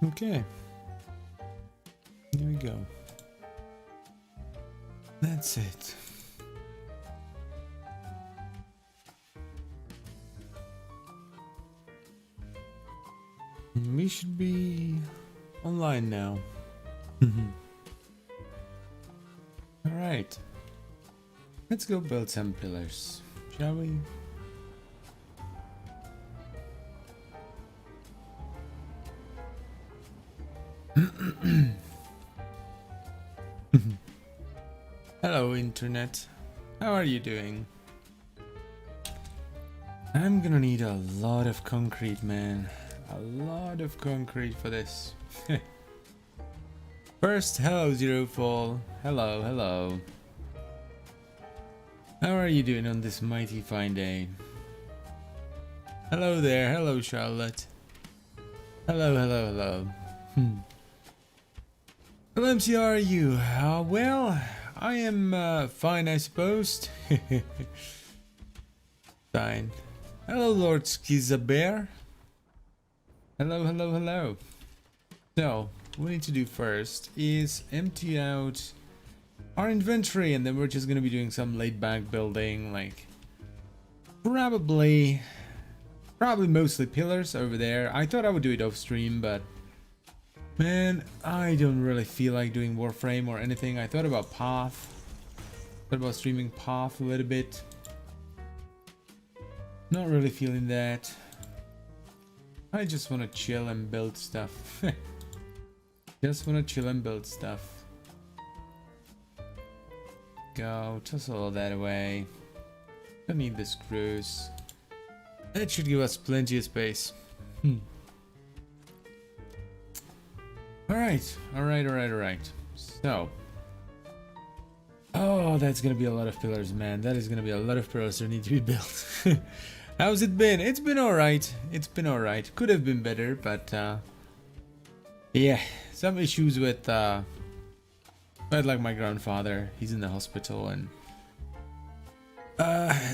Okay. There we go. That's it. We should be online now. Alright. Let's go build some pillars, shall we? Hello, Internet. How are you doing? I'm gonna need a lot of concrete, man. A lot of concrete for this. First, hello, Zero Fall. Hello, hello. How are you doing on this mighty fine day? Hello there. Hello, Charlotte. Hello, hello, hello. Hello, MC, how are you? Well, I am fine, I suppose. Fine. Hello, Lord Schizabear. Hello, hello, hello. So, what we need to do first is empty out our inventory, and then we're just going to be doing some laid-back building, like probably mostly pillars over there. I thought I would do it off stream, but man, I don't really feel like doing Warframe or anything. I thought about Path, thought about streaming Path a little bit. Not really feeling that. I just want to chill and build stuff. Just want to chill and build stuff. Go, toss all that away. Don't need the screws. That should give us plenty of space. Alright, alright. So. Oh, that's gonna be a lot of pillars, man. That is gonna be a lot of pillars that need to be built. How's it been? It's been alright. It's been alright. Could have been better, but yeah, some issues with like my grandfather. He's in the hospital, and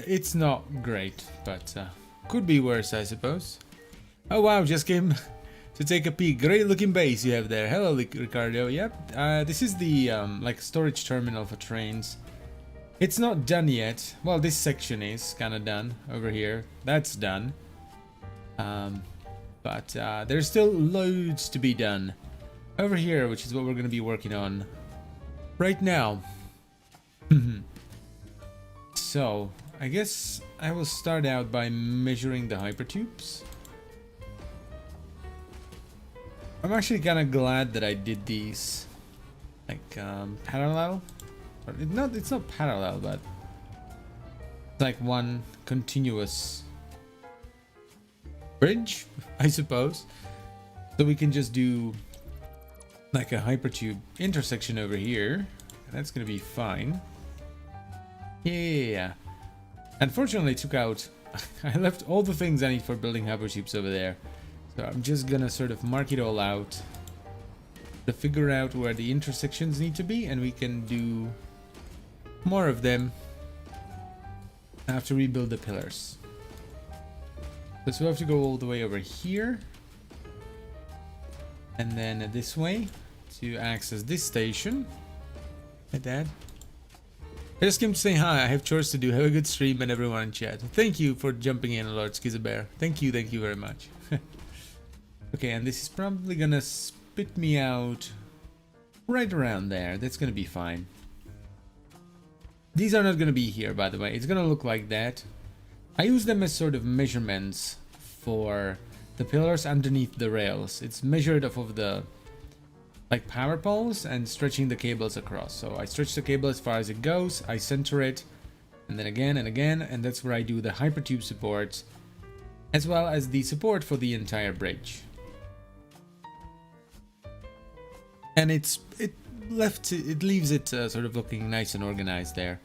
it's not great, but could be worse, I suppose. Oh wow, just came to take a peek. Great looking base you have there. Hello, Ricardo. Yep, this is the like storage terminal for trains. It's not done yet. Well, this section is kind of done over here. That's done. But there's still loads to be done over here, which is what we're going to be working on right now. So, I guess I will start out by measuring the hypertubes. I'm actually kind of glad that I did these like parallel. It's not parallel, but it's like one continuous bridge, I suppose. So we can just do like a hypertube intersection over here, and that's gonna be fine. Yeah. Unfortunately, I took out I left all the things I need for building hypertubes over there. So I'm just gonna sort of mark it all out to figure out where the intersections need to be, and we can do more of them after we build the pillars. So we have to go all the way over here, and then this way to access this station. Hey, Dad. I just came to say hi. I have chores to do. Have a good stream, and everyone in chat. Thank you for jumping in, Lord Schizabear. Thank you very much. Okay, and this is probably gonna spit me out right around there. That's gonna be fine. These are not gonna be here, by the way. It's gonna look like that. I use them as sort of measurements for the pillars underneath the rails. It's measured off of the like power poles and stretching the cables across. So I stretch the cable as far as it goes, I center it, and then again and again, and that's where I do the hypertube supports, as well as the support for the entire bridge. And it leaves it sort of looking nice and organized there.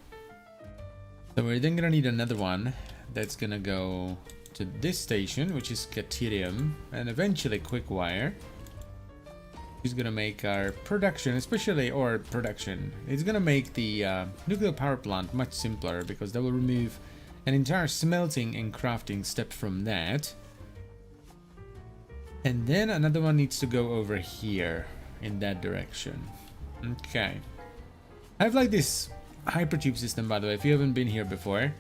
So we're then gonna need another one that's gonna go to this station, which is Caterium, and eventually Quickwire. He's gonna make our production, it's gonna make the nuclear power plant much simpler, because that will remove an entire smelting and crafting step from that. And then another one needs to go over here in that direction. Okay. I have like this hypertube system, by the way, if you haven't been here before.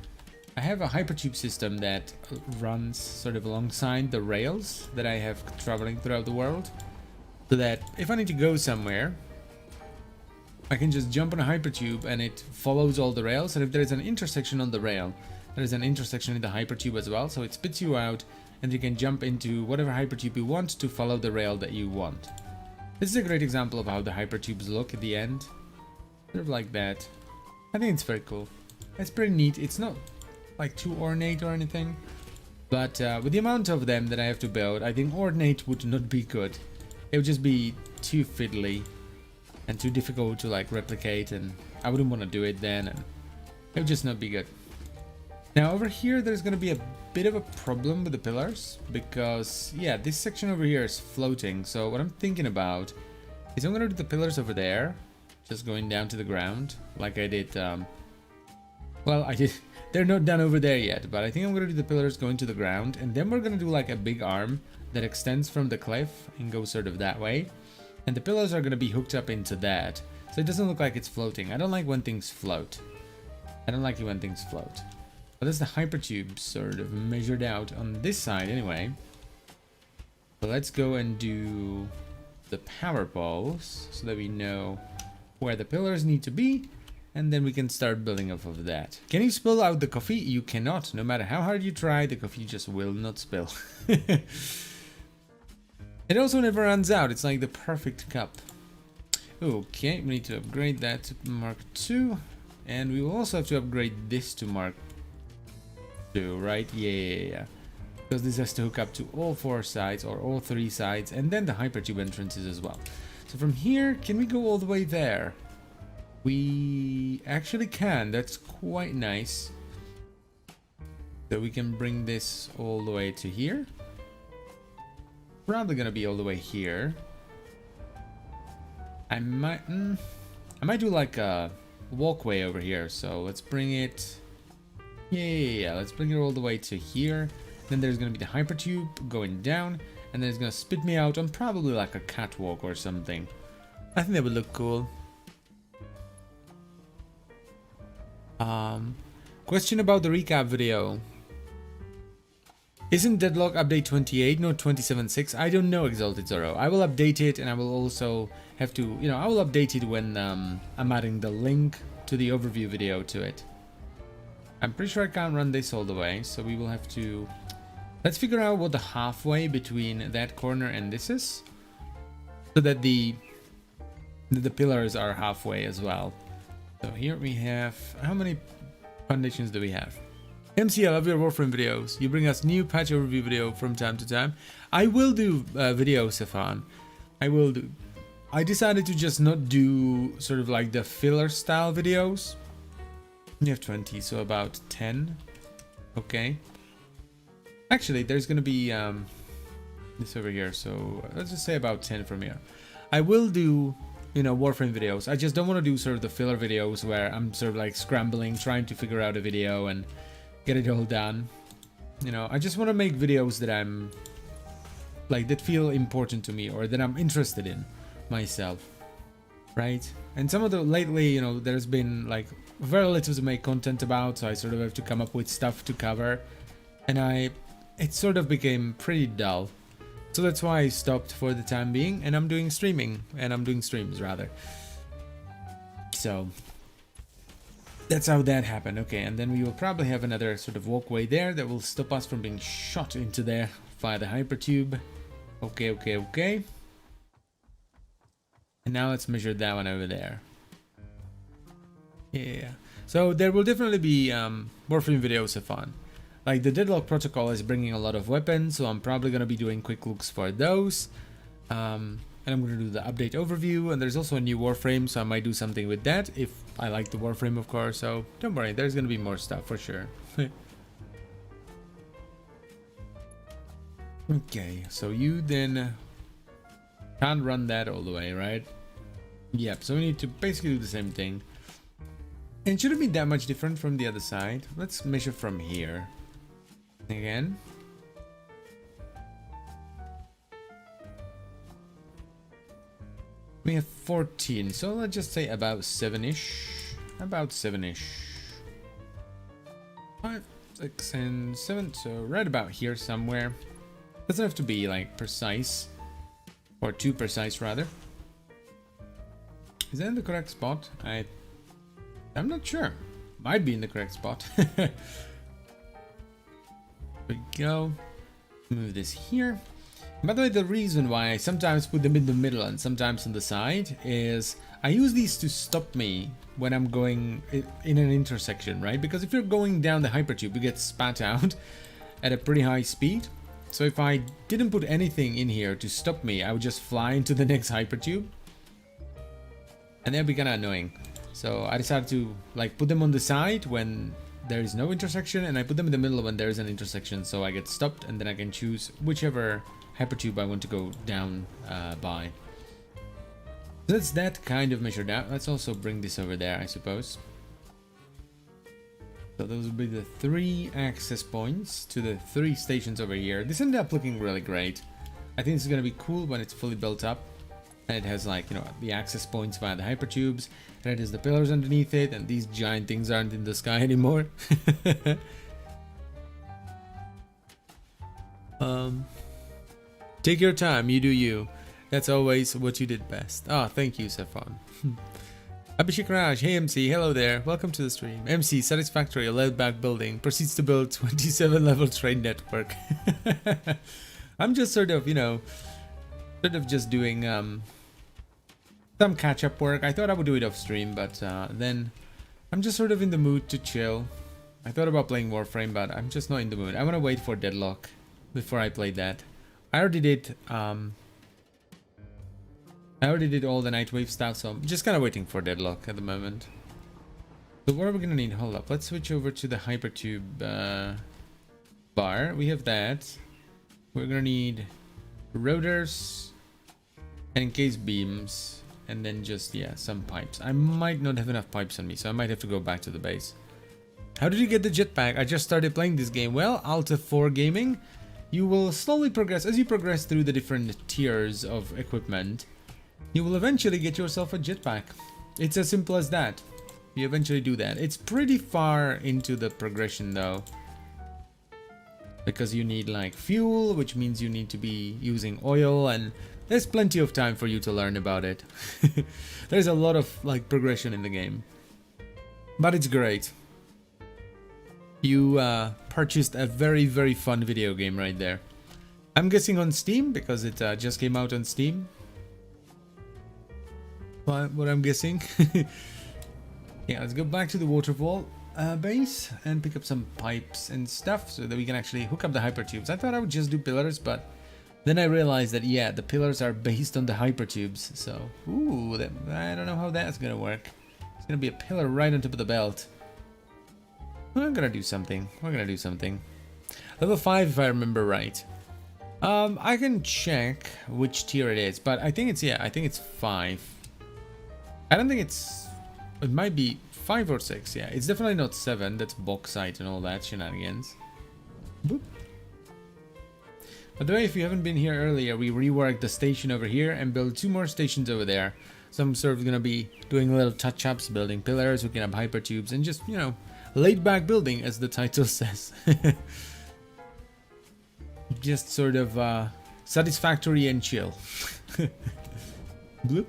I have a hypertube system that runs sort of alongside the rails that I have traveling throughout the world. So that if I need to go somewhere, I can just jump on a hypertube and it follows all the rails. And if there is an intersection on the rail, there is an intersection in the hypertube as well. So it spits you out and you can jump into whatever hypertube you want to follow the rail that you want. This is a great example of how the hypertubes look at the end. Sort of like that. I think it's very cool. It's pretty neat. It's not like too ornate or anything. But with the amount of them that I have to build, I think ornate would not be good. It would just be too fiddly and too difficult to like replicate, and I wouldn't want to do it then, and it would just not be good. Now over here there's going to be a bit of a problem with the pillars, because yeah, this section over here is floating. So what I'm thinking about is I'm going to do the pillars over there, just going down to the ground like I did. Well, I did. They're not done over there yet, but I think I'm going to do the pillars going to the ground, and then we're going to do like a big arm that extends from the cliff and goes sort of that way. And the pillars are going to be hooked up into that. So it doesn't look like it's floating. I don't like when things float. I don't like it when things float. But that's the hypertube sort of measured out on this side anyway. So let's go and do the power poles so that we know where the pillars need to be. And then we can start building off of that. Can you spill out the coffee? You cannot. No matter how hard you try, the coffee just will not spill. It also never runs out. It's like the perfect cup. Okay, we need to upgrade that to Mark II. And we will also have to upgrade this to Mark II, right? Yeah. Because this has to hook up to all 4 sides or all 3 sides. And then the hypertube entrances as well. So from here, can we go all the way there? We actually can. That's quite nice. So we can bring this all the way to here. Probably gonna be all the way here. I might do like a walkway over here. So let's bring it. Yeah. Let's bring it all the way to here. Then there's gonna be the hypertube going down, and then it's gonna spit me out on probably like a catwalk or something. I think that would look cool. Question about the recap video. Isn't Deadlock update 28, not 27.6? I don't know, Exalted Zoro. I will update it, and I will also have to, I will update it when I'm adding the link to the overview video to it. I'm pretty sure I can't run this all the way, so we will have to... Let's figure out what the halfway between that corner and this is, so that the pillars are halfway as well. So here we have... How many foundations do we have? MC, I love your Warframe videos. You bring us new patch overview video from time to time. I will do videos, Stefan. I will do. I decided to just not do sort of like the filler style videos. You have 20, so about 10. Okay. Actually, there's gonna be this over here, so let's just say about 10 from here. I will do, Warframe videos. I just don't want to do sort of the filler videos where I'm sort of like scrambling, trying to figure out a video and get it all done. I just want to make videos that I'm like, that feel important to me or that I'm interested in myself, right? And some of the lately, there's been like very little to make content about, so I sort of have to come up with stuff to cover, and it sort of became pretty dull. So that's why I stopped for the time being, and I'm doing streaming, and I'm doing streams rather. So that's how that happened. Okay, and then we will probably have another sort of walkway there that will stop us from being shot into there via the hypertube. Okay. And now let's measure that one over there. Yeah. So there will definitely be Warframe videos of fun. Like the Deadlock Protocol is bringing a lot of weapons, so I'm probably going to be doing quick looks for those. And I'm going to do the update overview, and there's also a new Warframe, so I might do something with that, if I like the Warframe, of course, so don't worry, there's going to be more stuff for sure. Okay, so you then can't run that all the way, right? Yep, so we need to basically do the same thing. And it shouldn't be that much different from the other side. Let's measure from here. Again. We have 14, so let's just say about 7-ish. About 7-ish. 5, 6, and 7, so right about here somewhere. Doesn't have to be like precise, or too precise rather. Is that in the correct spot? I'm not sure. Might be in the correct spot. There we go. Move this here. By the way, the reason why I sometimes put them in the middle and sometimes on the side is I use these to stop me when I'm going in an intersection, right? Because if you're going down the hypertube, you get spat out at a pretty high speed. So if I didn't put anything in here to stop me, I would just fly into the next hypertube. And that'd be kind of annoying. So I decided to like put them on the side when there is no intersection, and I put them in the middle when there is an intersection, so I get stopped and then I can choose whichever hypertube I want to go down by. So that's that kind of measured out. Let's also bring this over there, I suppose. So those would be the 3 access points to the 3 stations over here. This ended up looking really great. I think this is going to be cool when it's fully built up. And it has like, you know, the access points via the hypertubes. And it has the pillars underneath it. And these giant things aren't in the sky anymore. Take your time, you do you. That's always what you did best. Ah, thank you, Saffron. Abhishek Raj, hey MC, hello there. Welcome to the stream. MC, Satisfactory, a laid-back building, proceeds to build 27-level train network. I'm just sort of, you know, just doing some catch-up work. I thought I would do it off stream, but then I'm just sort of in the mood to chill. I thought about playing Warframe, but I'm just not in the mood. I want to wait for Deadlock before I play that. I already did all the Nightwave stuff, so I'm just kind of waiting for Deadlock at the moment. So what are we gonna need? Hold up, let's switch over to the Hypertube bar. We have that. We're gonna need rotors and case beams, and then just, yeah, some pipes. I might not have enough pipes on me, so I might have to go back to the base. How did you get the jetpack? I just started playing this game. Well, Alt F4 gaming. You will slowly progress as you progress through the different tiers of equipment. You will eventually get yourself a jetpack. It's as simple as that. You eventually do that. It's pretty far into the progression though, because you need like fuel, which means you need to be using oil, and there's plenty of time for you to learn about it. There's a lot of like progression in the game, but it's great. You purchased a very, very fun video game right there. I'm guessing on Steam, because it just came out on Steam. What I'm guessing. Yeah, let's go back to the waterfall base and pick up some pipes and stuff so that we can actually hook up the hypertubes. I thought I would just do pillars, but then I realized that, yeah, the pillars are based on the hypertubes. So, ooh, I don't know how that's gonna work. It's gonna be a pillar right on top of the belt. We're gonna do something. We're gonna do something. Level 5, if I remember right. I can check which tier it is, but I think it's, yeah, I think it's 5. I don't think it's, it might be 5 or 6, yeah. It's definitely not 7, that's bauxite and all that shenanigans. Boop. By the way, if you haven't been here earlier, we reworked the station over here and built 2 more stations over there. So I'm sort of gonna be doing little touch-ups, building pillars, hooking up hypertubes, and just, you know, laid-back building, as the title says. Just sort of satisfactory and chill. Bloop.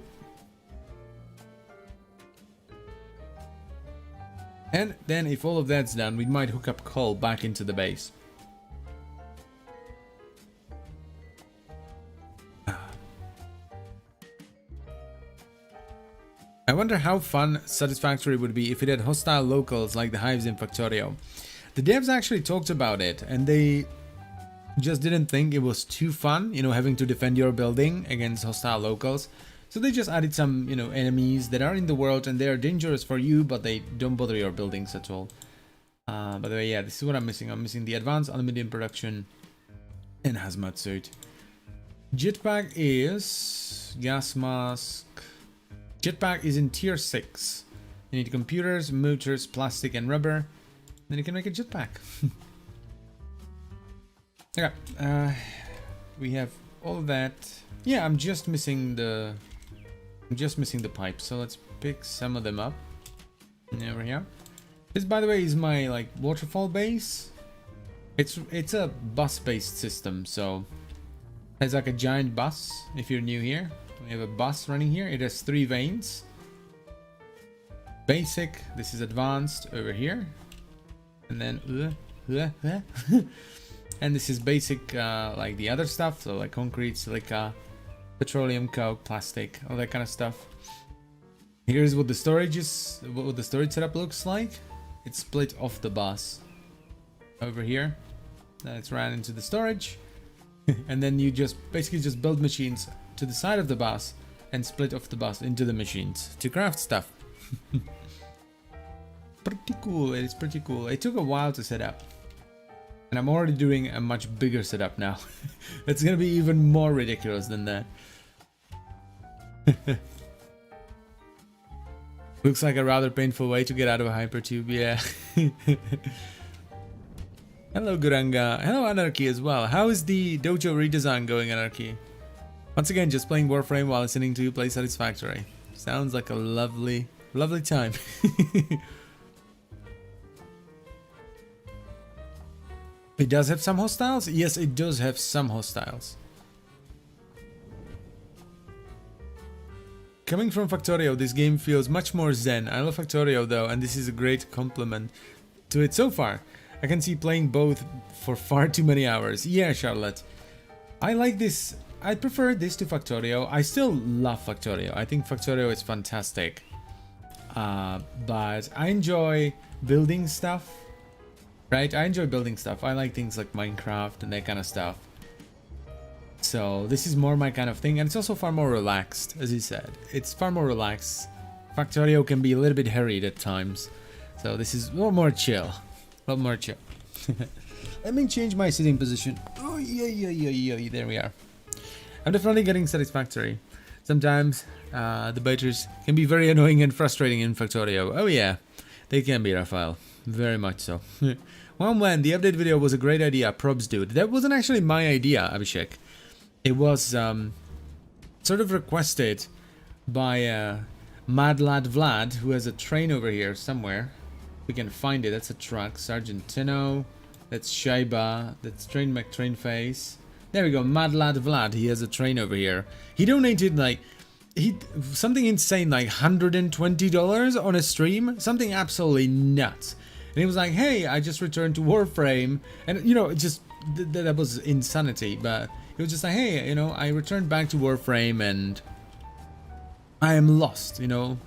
And then if all of that's done, we might hook up coal back into the base. I wonder how fun Satisfactory would be if it had hostile locals like the hives in Factorio. The devs actually talked about it, and they just didn't think it was too fun, you know, having to defend your building against hostile locals. So they just added some, you know, enemies that are in the world and they are dangerous for you, but they don't bother your buildings at all. By the way, yeah, this is what I'm missing. I'm missing the advanced aluminum production and hazmat suit. Jetpack is gas mask. Jetpack is in tier 6. You need computers, motors, plastic, and rubber. Then you can make a jetpack. Okay, we have all of that. Yeah, I'm just missing the I'm just missing the pipes, so let's pick some of them up. Over here. This, by the way, is my like waterfall base. It's a bus-based system, so it's like a giant bus. If you're new here, we have a bus running here. It has 3 veins. Basic. This is advanced over here, and then and this is basic, like the other stuff, so like concrete, silica, petroleum, coke, plastic, all that kind of stuff. Here's what the storage is, what the storage setup looks like. It's split off the bus over here. That's ran into the storage, and then you just basically just build machines to the side of the bus and split off the bus into the machines to craft stuff. Pretty cool. It is pretty cool. It took a while to set up, and I'm already doing a much bigger setup now. It's gonna be even more ridiculous than that. Looks like a rather painful way to get out of a hypertube, yeah. Hello Guranga. Hello Anarchy as well. How is the dojo redesign going, Anarchy? Once again, just playing Warframe while listening to you play Satisfactory. Sounds like a lovely, lovely time. It does have some hostiles? Yes, it does have some hostiles. Coming from Factorio, this game feels much more zen. I love Factorio though, and this is a great compliment to it so far. I can see playing both for far too many hours. Yeah, Charlotte. I like this. I prefer this to Factorio. I still love Factorio. I think Factorio is fantastic. But I enjoy building stuff. Right? I enjoy building stuff. I like things like Minecraft and that kind of stuff. So this is more my kind of thing, and it's also far more relaxed, as you said. It's far more relaxed. Factorio can be a little bit harried at times, so this is a lot more chill. A lot more chill. Let me change my sitting position. Oh yeah, there we are. I'm definitely getting Satisfactory. Sometimes the betas can be very annoying and frustrating in Factorio. Oh yeah, they can be, Raphael. Very much so. Well, man, the update video was a great idea. Probs, dude. That wasn't actually my idea, Abhishek. It was sort of requested by Mad Lad Vlad, who has a train over here somewhere. We can find it. That's a truck. Sergeant Tino. That's Shaiba. That's Train McTrain Face. There we go. Mad Lad Vlad. He has a train over here. He donated like something insane, like $120 on a stream. Something absolutely nuts. And he was like, "Hey, I just returned to Warframe," and you know, it just that was insanity, but. He was just like, hey, you know, I returned back to Warframe and I am lost, you know.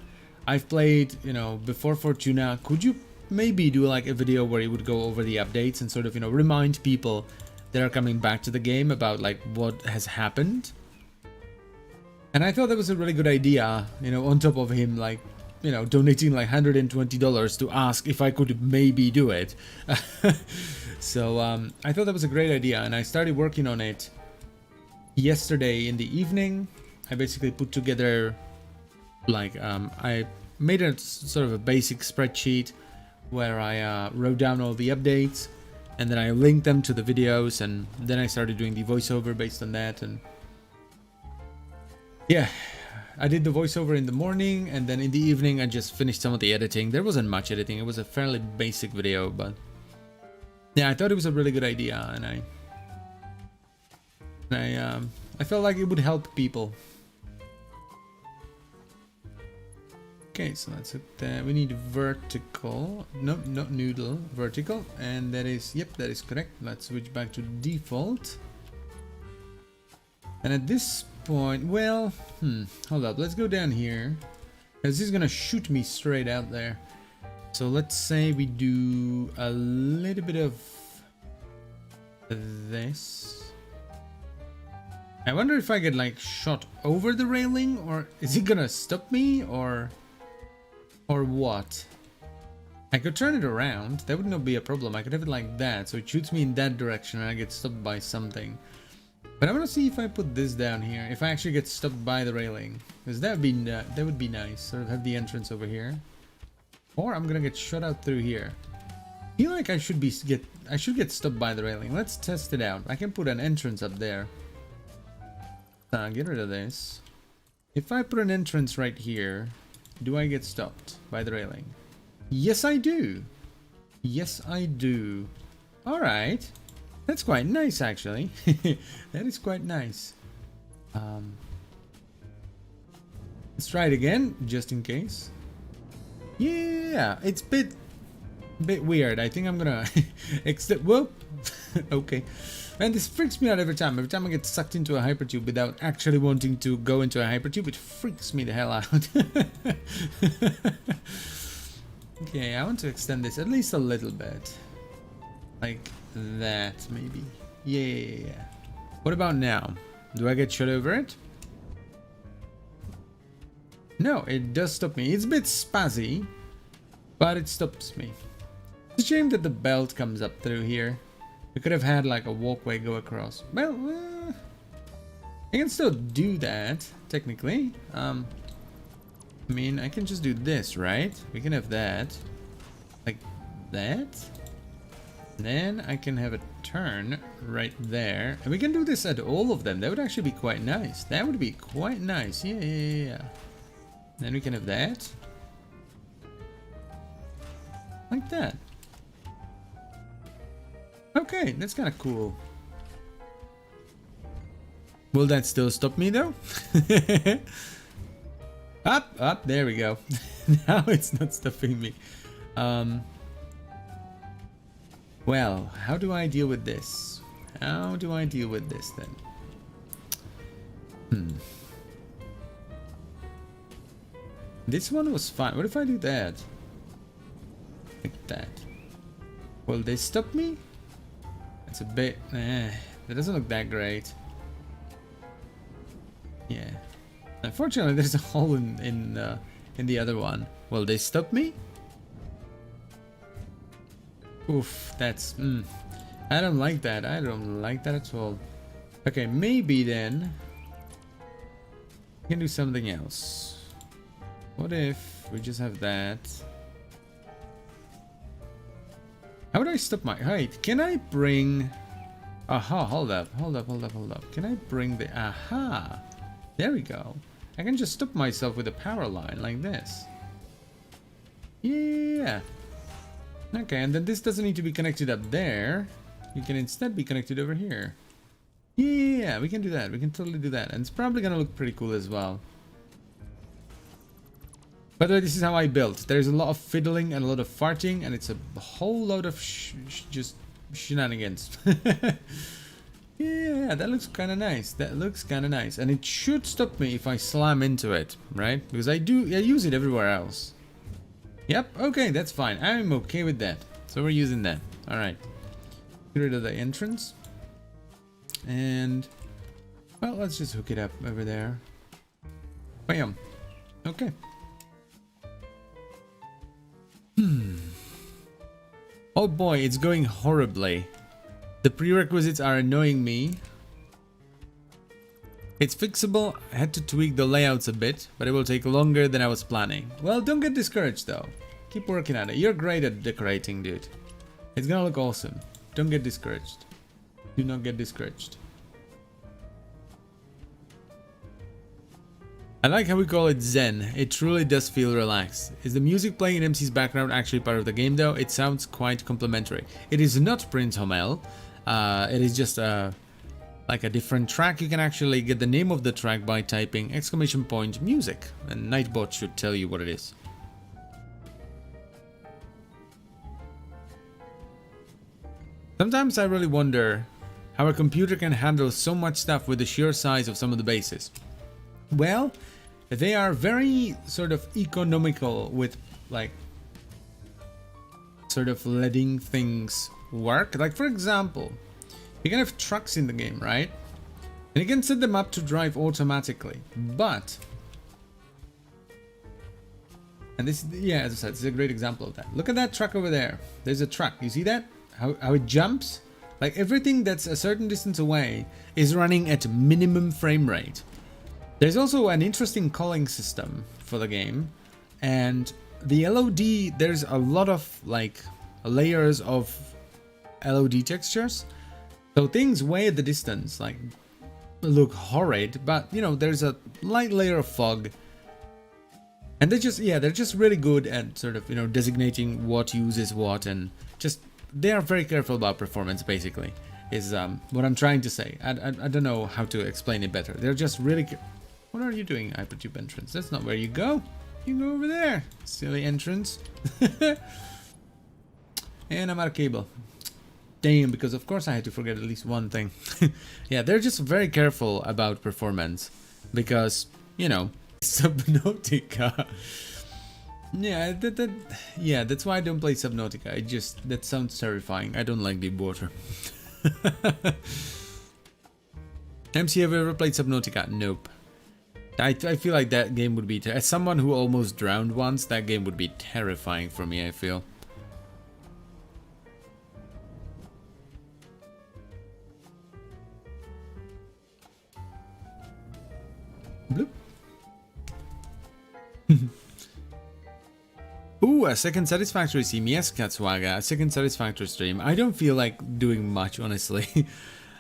I've played, you know, before Fortuna. Could you maybe do like a video where you would go over the updates and sort of, you know, remind people that are coming back to the game about like what has happened? And I thought that was a really good idea, you know, on top of him like, you know, donating like $120 to ask if I could maybe do it. So I thought that was a great idea, and I started working on it yesterday in the evening. I basically put together like I made a sort of a basic spreadsheet where I wrote down all the updates, and then I linked them to the videos, and then I started doing the voiceover based on that. And yeah, I did the voiceover in the morning, and then in the evening I just finished some of the editing. There wasn't much editing. It was a fairly basic video, but yeah, I thought it was a really good idea, and I felt like it would help people. Okay, so that's it. We need vertical. No, not noodle. Vertical, and that is, yep, that is correct. Let's switch back to default. And at this point, well, hold up. Let's go down here, because this is gonna shoot me straight out there. So let's say we do a little bit of this. I wonder if I get like shot over the railing, or is it gonna stop me, or what? I could turn it around. That would not be a problem. I could have it like that, so it shoots me in that direction and I get stopped by something. But I want to see if I put this down here, if I actually get stopped by the railing, because that would be nice. Sort of have the entrance over here, or I'm gonna get shot out through here. I feel like I should get stopped by the railing. Let's test it out. I can put an entrance up there. Get rid of this. If I put an entrance right here, do I get stopped by the railing? Yes, I do. Yes, I do. All right. That's quite nice, actually. That is quite nice. Let's try it again, just in case. Yeah, it's a bit weird. I think I'm gonna extend. Whoop. Okay. And this freaks me out every time. Every time I get sucked into a hypertube without actually wanting to go into a hypertube, it freaks me the hell out. Okay, I want to extend this at least a little bit. Like that, maybe. Yeah. What about now? Do I get shot over it? No, it does stop me. It's a bit spazzy, but it stops me. It's a shame that the belt comes up through here. We could have had like a walkway go across. Well, I can still do that, technically. I mean, I can just do this, right? We can have that. Like that. Then I can have a turn right there. And we can do this at all of them. That would actually be quite nice. That would be quite nice. Yeah. Then we can have that. Like that. Okay, that's kind of cool. Will that still stop me though? Up, there we go. Now it's not stopping me. Well, how do I deal with this? How do I deal with this then? This one was fine. What if I do that? Like that. Will they stop me? It's a bit... that doesn't look that great. Yeah. Unfortunately, there's a hole in the other one. Will they stop me? Oof, that's... I don't like that. I don't like that at all. Okay, maybe then... we can do something else. What if we just have that? How would I stop my... Wait, can I bring... Aha, hold up. Can I bring the... Aha! There we go. I can just stop myself with a power line like this. Yeah. Okay, and then this doesn't need to be connected up there. You can instead be connected over here. Yeah, we can do that. We can totally do that. And it's probably gonna look pretty cool as well. By the way, this is how I built. There's a lot of fiddling and a lot of farting, and it's a whole load of just shenanigans. Yeah, that looks kind of nice. That looks kind of nice. And it should stop me if I slam into it, right? Because I use it everywhere else. Yep, okay, that's fine. I'm okay with that. So we're using that. Alright. Get rid of the entrance. And, well, let's just hook it up over there. Bam. Okay. Oh boy, it's going horribly. The prerequisites are annoying me. It's fixable. I had to tweak the layouts a bit, but it will take longer than I was planning. Well, don't get discouraged though. Keep working at it. You're great at decorating, dude. It's gonna look awesome. Don't get discouraged. Do not get discouraged. I like how we call it Zen. It truly does feel relaxed. Is the music playing in MC's background actually part of the game though? It sounds quite complimentary. It is not Prince Homel. It is just like a different track. You can actually get the name of the track by typing !music, and Nightbot should tell you what it is. Sometimes I really wonder how a computer can handle so much stuff with the sheer size of some of the bases. Well, they are very sort of economical with like sort of letting things work. Like for example, you can have trucks in the game, right? And you can set them up to drive automatically, but, and this, yeah, as I said, this is a great example of that. Look at that truck over there. There's a truck. You see that? How it jumps? Like everything that's a certain distance away is running at minimum frame rate. There's also an interesting culling system for the game, and the LOD, there's a lot of like layers of LOD textures. So things way at the distance, like look horrid, but you know, there's a light layer of fog. And they're just really good at sort of, you know, designating what uses what, and just, they are very careful about performance, basically, is what I'm trying to say. I don't know how to explain it better. They're just really... What are you doing, Hypertube entrance? That's not where you go. You go over there, silly entrance. And I'm out of cable. Damn, because of course I had to forget at least one thing. Yeah, they're just very careful about performance. Because, you know, Subnautica. Yeah, yeah, that's why I don't play Subnautica. That sounds terrifying. I don't like deep water. MC, have you ever played Subnautica? Nope. I feel like that game would be... As someone who almost drowned once, that game would be terrifying for me, I feel. Bloop. Ooh, a second Satisfactory stream. Yes, Katswaga, a second Satisfactory stream. I don't feel like doing much, honestly.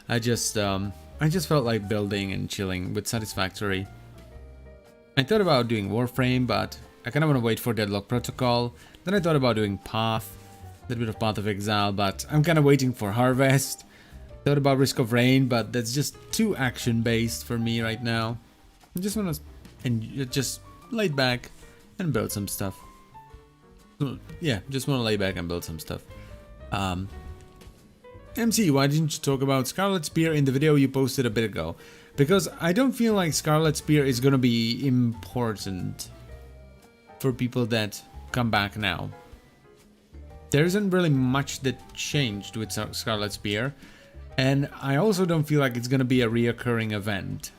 I just felt like building and chilling with Satisfactory. I thought about doing Warframe, but I kind of want to wait for Deadlock Protocol. Then I thought about doing Path, a little bit of Path of Exile, but I'm kind of waiting for Harvest. Thought about Risk of Rain, but that's just too action-based for me right now. I just want to just lay back and build some stuff. Yeah, just want to lay back and build some stuff. MC, why didn't you talk about Scarlet Spear in the video you posted a bit ago? Because I don't feel like Scarlet Spear is gonna be important for people that come back now. There isn't really much that changed with Scarlet Spear, and I also don't feel like it's gonna be a reoccurring event.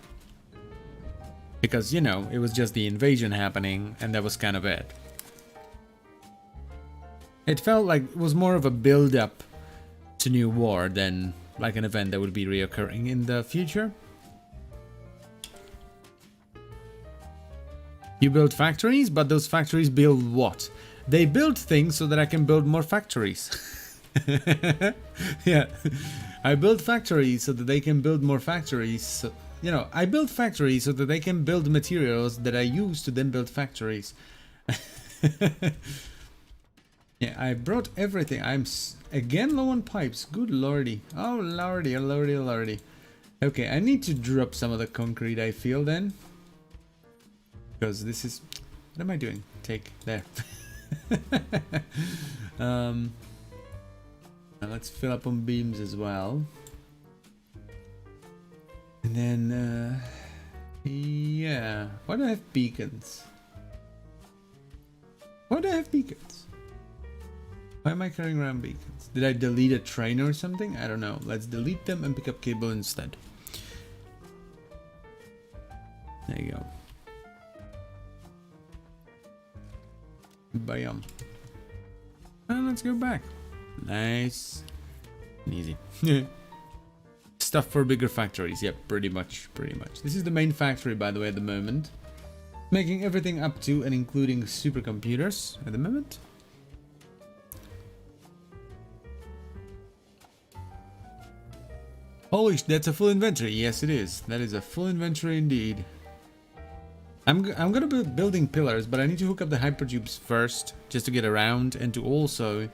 Because, you know, it was just the invasion happening, and that was kind of it. It felt like it was more of a build-up to New War than like an event that would be reoccurring in the future. You build factories, but those factories build what? They build things so that I can build more factories. Yeah, I build factories so that they can build more factories. So, you know, I build factories so that they can build materials that I use to then build factories. Yeah, I brought everything. I'm again low on pipes. Good lordy. Oh lordy, oh lordy, oh lordy. Okay, I need to drop some of the concrete, I feel, then. Because this is... What am I doing? Take. There. Let's fill up on beams as well. And then... yeah. Why do I have beacons? Why do I have beacons? Why am I carrying around beacons? Did I delete a train or something? I don't know. Let's delete them and pick up cable instead. There you go. Bam. And let's go back. Nice. And easy. Stuff for bigger factories. Yep, pretty much. This is the main factory, by the way, at the moment. Making everything up to and including supercomputers at the moment. Holy sh! That's a full inventory. Yes, it is. That is a full inventory indeed. I'm gonna be building pillars, but I need to hook up the hypertubes first, just to get around, and to also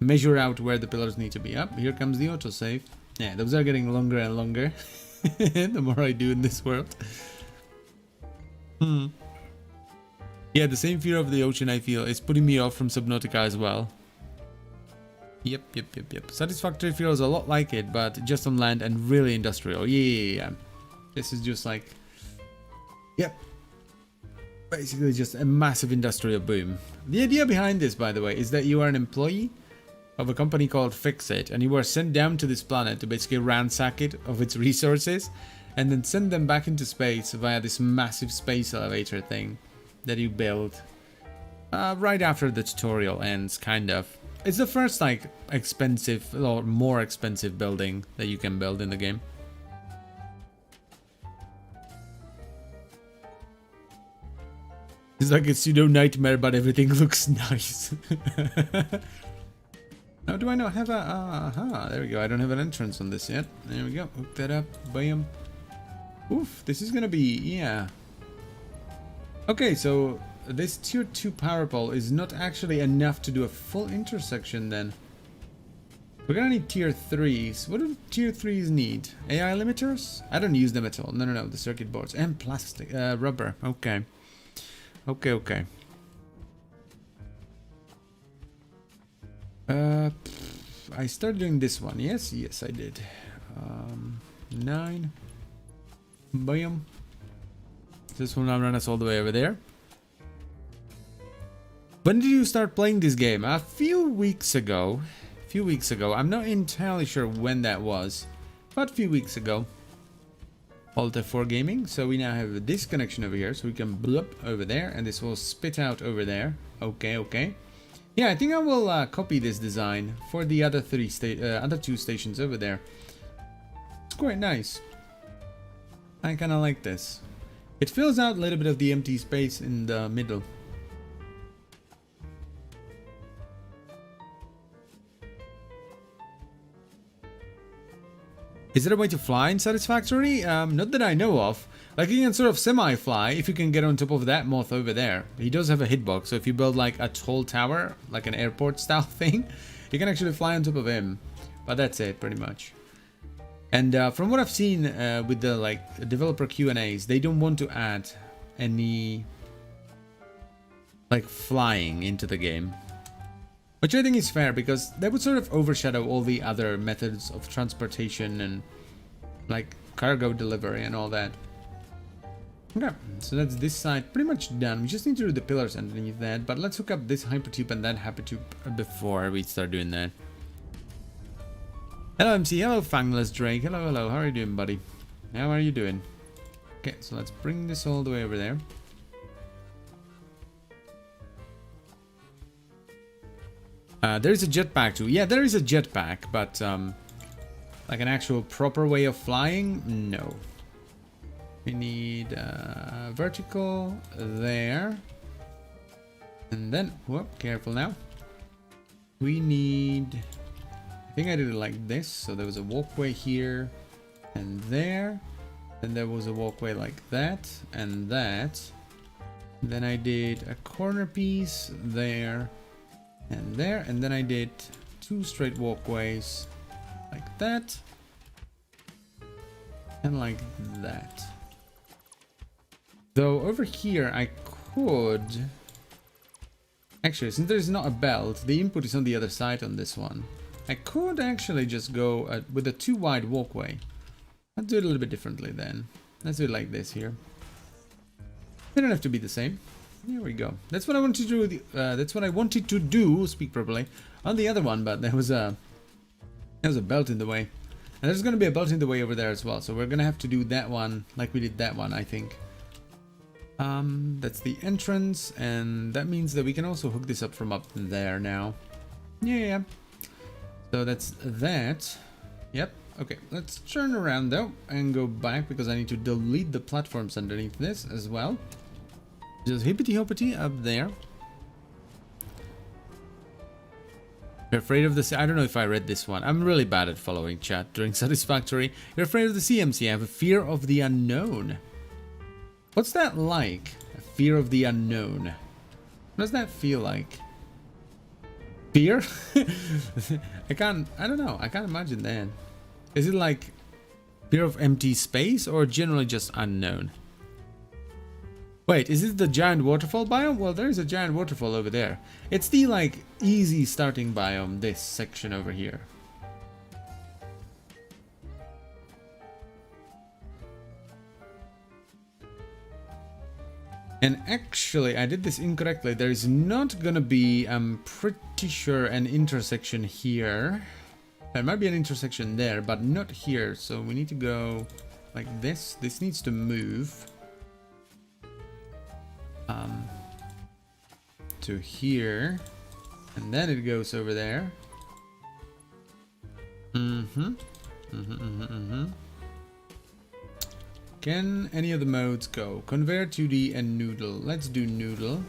measure out where the pillars need to be up. Here comes the autosave. Yeah, those are getting longer and longer the more I do in this world. Yeah, the same fear of the ocean I feel is putting me off from Subnautica as well. Yep. Satisfactory feels a lot like it, but just on land and really industrial. Yeah. This is just like... Yep. Basically just a massive industrial boom. The idea behind this, by the way, is that you are an employee of a company called Fixit, and you were sent down to this planet to basically ransack it of its resources, and then send them back into space via this massive space elevator thing that you build right after the tutorial ends, kind of. It's the first, like, expensive or more expensive building that you can build in the game. It's like a pseudo nightmare, but everything looks nice. Now, do I not have a... aha, there we go. I don't have an entrance on this yet. There we go. Hook that up. Bam. Oof, this is gonna be, yeah. Okay, so this tier 2 power pole is not actually enough to do a full intersection then. We're gonna need tier 3s. What do tier 3s need? AI limiters? I don't use them at all. No, the circuit boards. And plastic, rubber. Okay. Okay. I started doing this one. Yes, I did. 9. Bam. This will now run us all the way over there. When did you start playing this game? A few weeks ago. I'm not entirely sure when that was, but a few weeks ago. Alt F4 gaming. So we now have this connection over here, so we can bloop over there, and this will spit out over there. Okay. Yeah, I think I will copy this design for the other other two stations over there. It's quite nice. I kind of like this. It fills out a little bit of the empty space in the middle. Is there a way to fly in Satisfactory? Not that I know of. Like, you can sort of semi-fly if you can get on top of that moth over there. He does have a hitbox, so if you build like a tall tower, like an airport style thing, you can actually fly on top of him. But that's it, pretty much. And from what I've seen with the like developer Q&As, they don't want to add any like flying into the game. Which I think is fair, because that would sort of overshadow all the other methods of transportation and like cargo delivery and all that. Okay, so that's this side pretty much done. We just need to do the pillars underneath that, but let's hook up this hypertube and that hypertube before we start doing that. Hello MC, hello Fangless Drake, hello, how are you doing, buddy? How are you doing? Okay, so let's bring this all the way over there. There is a jetpack too. Yeah, there is a jetpack, but like an actual proper way of flying, no. We need vertical there, and then whoop, careful now. We need. I think I did it like this. So there was a walkway here, and there. Then there was a walkway like that and that. Then I did a corner piece there. And there, and then I did 2 straight walkways like that and like that. Though over here I could actually, since there's not a belt, the input is on the other side on this one. I could actually just go with a 2 wide walkway. Let's do it a little bit differently then. Let's do it like this here. They don't have to be the same. There we go. That's what I wanted to do. That's what I wanted to do. Speak properly on the other one, but there was a belt in the way, and there's going to be a belt in the way over there as well. So we're going to have to do that one like we did that one, I think. That's the entrance, and that means that we can also hook this up from up there now. Yeah. So that's that. Yep. Okay. Let's turn around though and go back, because I need to delete the platforms underneath this as well. Just hippity hoppity up there. You're afraid of the sea? I don't know if I read this one. I'm really bad at following chat during Satisfactory. You're afraid of the CMC. I have a fear of the unknown. What's that like? A fear of the unknown. What does that feel like? Fear? I don't know. I can't imagine that. Is it like fear of empty space or generally just unknown? Wait, is it the giant waterfall biome? Well, there is a giant waterfall over there. It's the, like, easy starting biome, this section over here. And actually, I did this incorrectly. There is not gonna be, I'm pretty sure, an intersection here. There might be an intersection there, but not here. So we need to go like this. This needs to move. To here, and then it goes over there. Can any of the modes go? Conveyor, 2D, and noodle. Let's do noodle.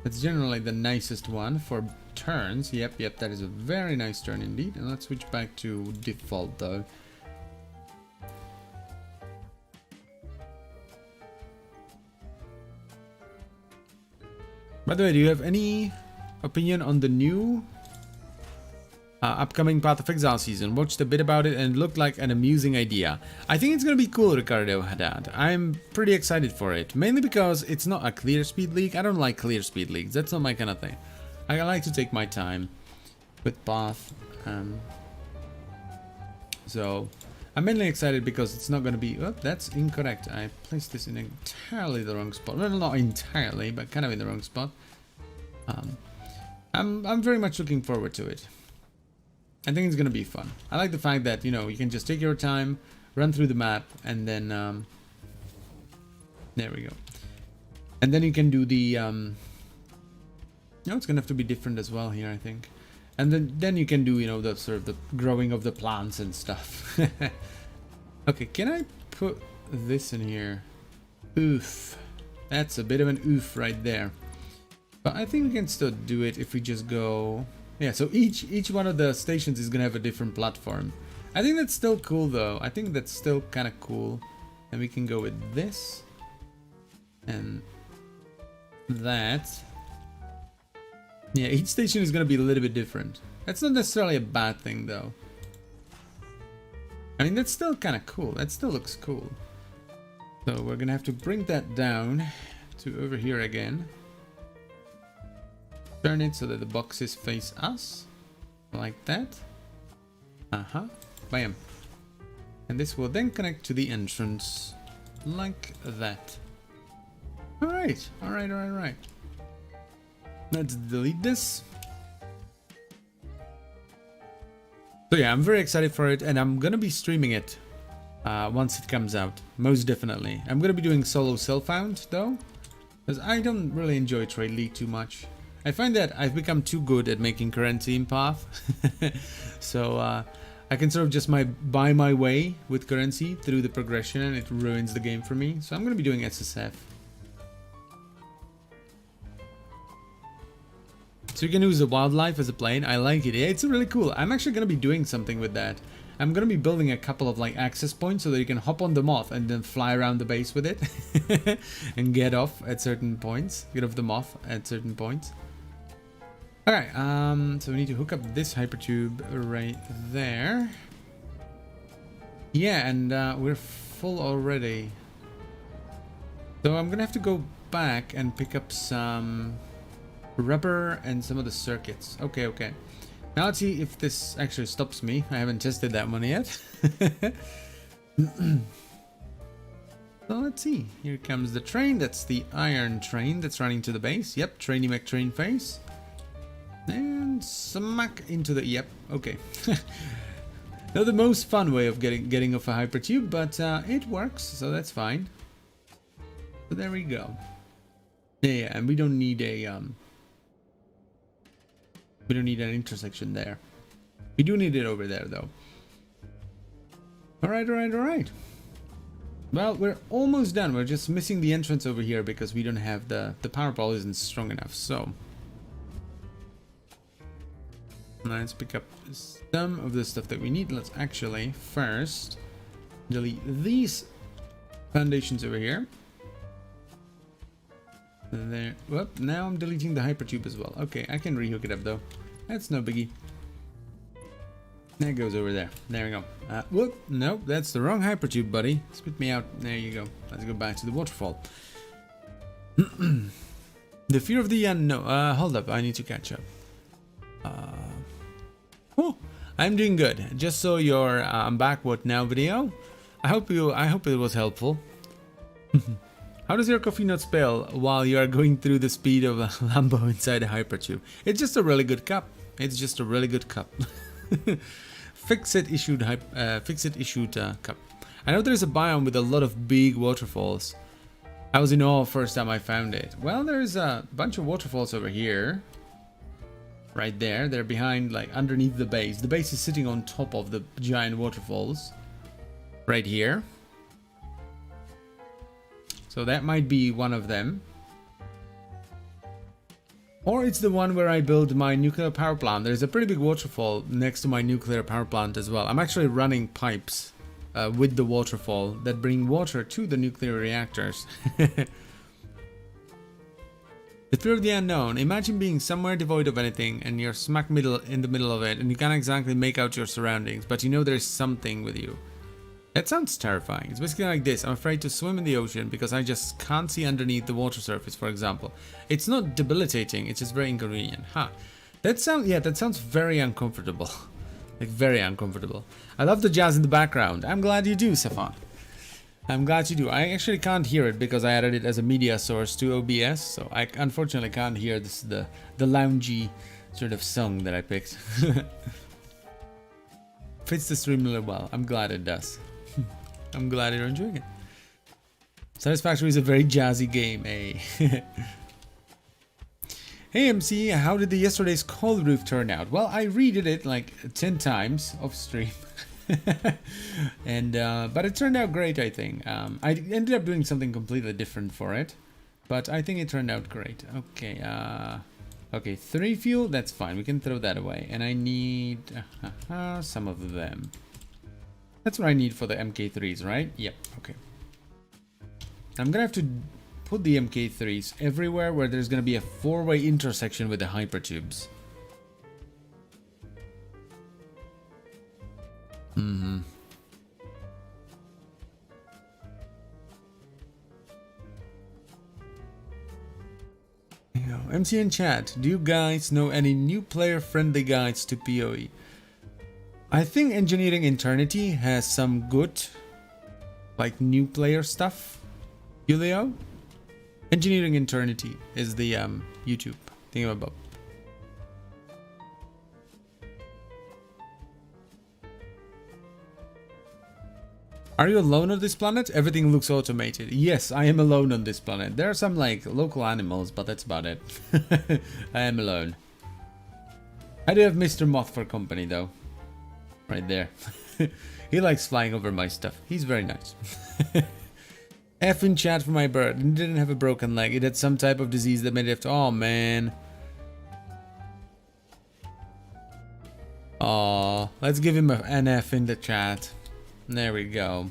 That's generally the nicest one for turns. Yep, that is a very nice turn indeed. And let's switch back to default though. By the way, do you have any opinion on the new upcoming Path of Exile season? Watched a bit about it and it looked like an amusing idea. I think it's gonna be cool, Ricardo Haddad. I'm pretty excited for it, mainly because it's not a clear speed league. I don't like clear speed leagues. That's not my kind of thing. I like to take my time with Path. So I'm mainly excited because it's not gonna be. Oh, that's incorrect. I placed this in entirely the wrong spot. Well, not entirely, but kind of in the wrong spot. I'm very much looking forward to it. I think it's gonna be fun. I like the fact that, you know, you can just take your time, run through the map, and then there we go. And then you can do the no, it's gonna have to be different as well here, I think. And then you can do, you know, the sort of the growing of the plants and stuff. Okay, can I put this in here? Oof. That's a bit of an oof right there. But I think we can still do it if we just go. Yeah, so each one of the stations is gonna have a different platform. I think that's still cool though. I think that's still kind of cool. And we can go with this. And that. Yeah, each station is gonna be a little bit different. That's not necessarily a bad thing though. I mean, that's still kind of cool. That still looks cool. So we're gonna have to bring that down to over here again. Turn it so that the boxes face us, like that. Bam. And this will then connect to the entrance, like that. Alright, alright. Let's delete this. So yeah, I'm very excited for it, and I'm gonna be streaming it once it comes out, most definitely. I'm gonna be doing solo self-found though, because I don't really enjoy Trade League too much. I find that I've become too good at making currency in Path. So I can sort of just buy my way with currency through the progression, and it ruins the game for me. So I'm going to be doing SSF. So you can use the wildlife as a plane. I like it. Yeah, it's really cool. I'm actually going to be doing something with that. I'm going to be building a couple of like access points so that you can hop on the moth and then fly around the base with it. And get off at certain points. Get off the moth at certain points. Alright, so we need to hook up this hypertube right there. Yeah, and we're full already. So I'm gonna have to go back and pick up some rubber and some of the circuits. Okay. Now let's see if this actually stops me. I haven't tested that one yet. So let's see. Here comes the train. That's the iron train that's running to the base. Yep, Trainy McTrain face. And smack into the. Yep, okay. Not the most fun way of getting off a hypertube, but it works, so that's fine. So there we go. Yeah, and we don't need a we don't need an intersection there. We do need it over there though. Alright. Well, we're almost done. We're just missing the entrance over here because we don't have the power pole isn't strong enough, so let's pick up some of the stuff that we need. Let's actually first delete these foundations over here. There. Whoop, now I'm deleting the hypertube as well. Okay, I can rehook it up though. That's no biggie. That goes over there. There we go. Whoop, nope, that's the wrong hypertube, buddy. Spit me out. There you go. Let's go back to the waterfall. The fear of the unknown. Hold up, I need to catch up. Oh, I'm doing good. Just saw your I'm back what now video. I hope it was helpful. How does your coffee not spill while you are going through the speed of a Lambo inside a hypertube? It's just a really good cup. It's just a really good cup. Fix-it issued cup. I know there's a biome with a lot of big waterfalls. I was in awe first time I found it. Well, there's a bunch of waterfalls over here. Right there. They're behind, like, underneath the base. The base is sitting on top of the giant waterfalls. Right here. So that might be one of them. Or it's the one where I build my nuclear power plant. There's a pretty big waterfall next to my nuclear power plant as well. I'm actually running pipes with the waterfall that bring water to the nuclear reactors. The fear of the unknown. Imagine being somewhere devoid of anything and you're smack middle in the middle of it and you can't exactly make out your surroundings, but you know there's something with you. That sounds terrifying. It's basically like this. I'm afraid to swim in the ocean because I just can't see underneath the water surface, for example. It's not debilitating, it's just very inconvenient. Huh. That sounds very uncomfortable. Like very uncomfortable. I love the jazz in the background. I'm glad you do, Stefan. I'm glad you do. I actually can't hear it because I added it as a media source to OBS, so I unfortunately can't hear this the loungy sort of song that I picked. Fits the stream really well. I'm glad it does. I'm glad you're enjoying it. Satisfactory is a very jazzy game, eh? Hey MC, how did the yesterday's cold roof turn out? Well, I redid it like 10 times off stream. And but it turned out great, I think. I ended up doing something completely different for it, but I think it turned out great. Okay, okay, 3 fuel, that's fine. We can throw that away. And I need some of them. That's what I need for the MK3s, right? Yep, okay. I'm gonna have to put the MK3s everywhere where there's gonna be a 4-way intersection with the hypertubes. MC in chat, do you guys know any new player friendly guides to PoE? I think Engineering Eternity has some good like new player stuff. Julio? Engineering Eternity is the YouTube thingamabob. Are you alone on this planet? Everything looks automated. Yes, I am alone on this planet. There are some like local animals, but that's about it. I am alone. I do have Mr. Moth for company though. Right there. He likes flying over my stuff. He's very nice. F in chat for my bird. It didn't have a broken leg. It had some type of disease that made it have to... Oh man. Aw, let's give him an F in the chat. There we go.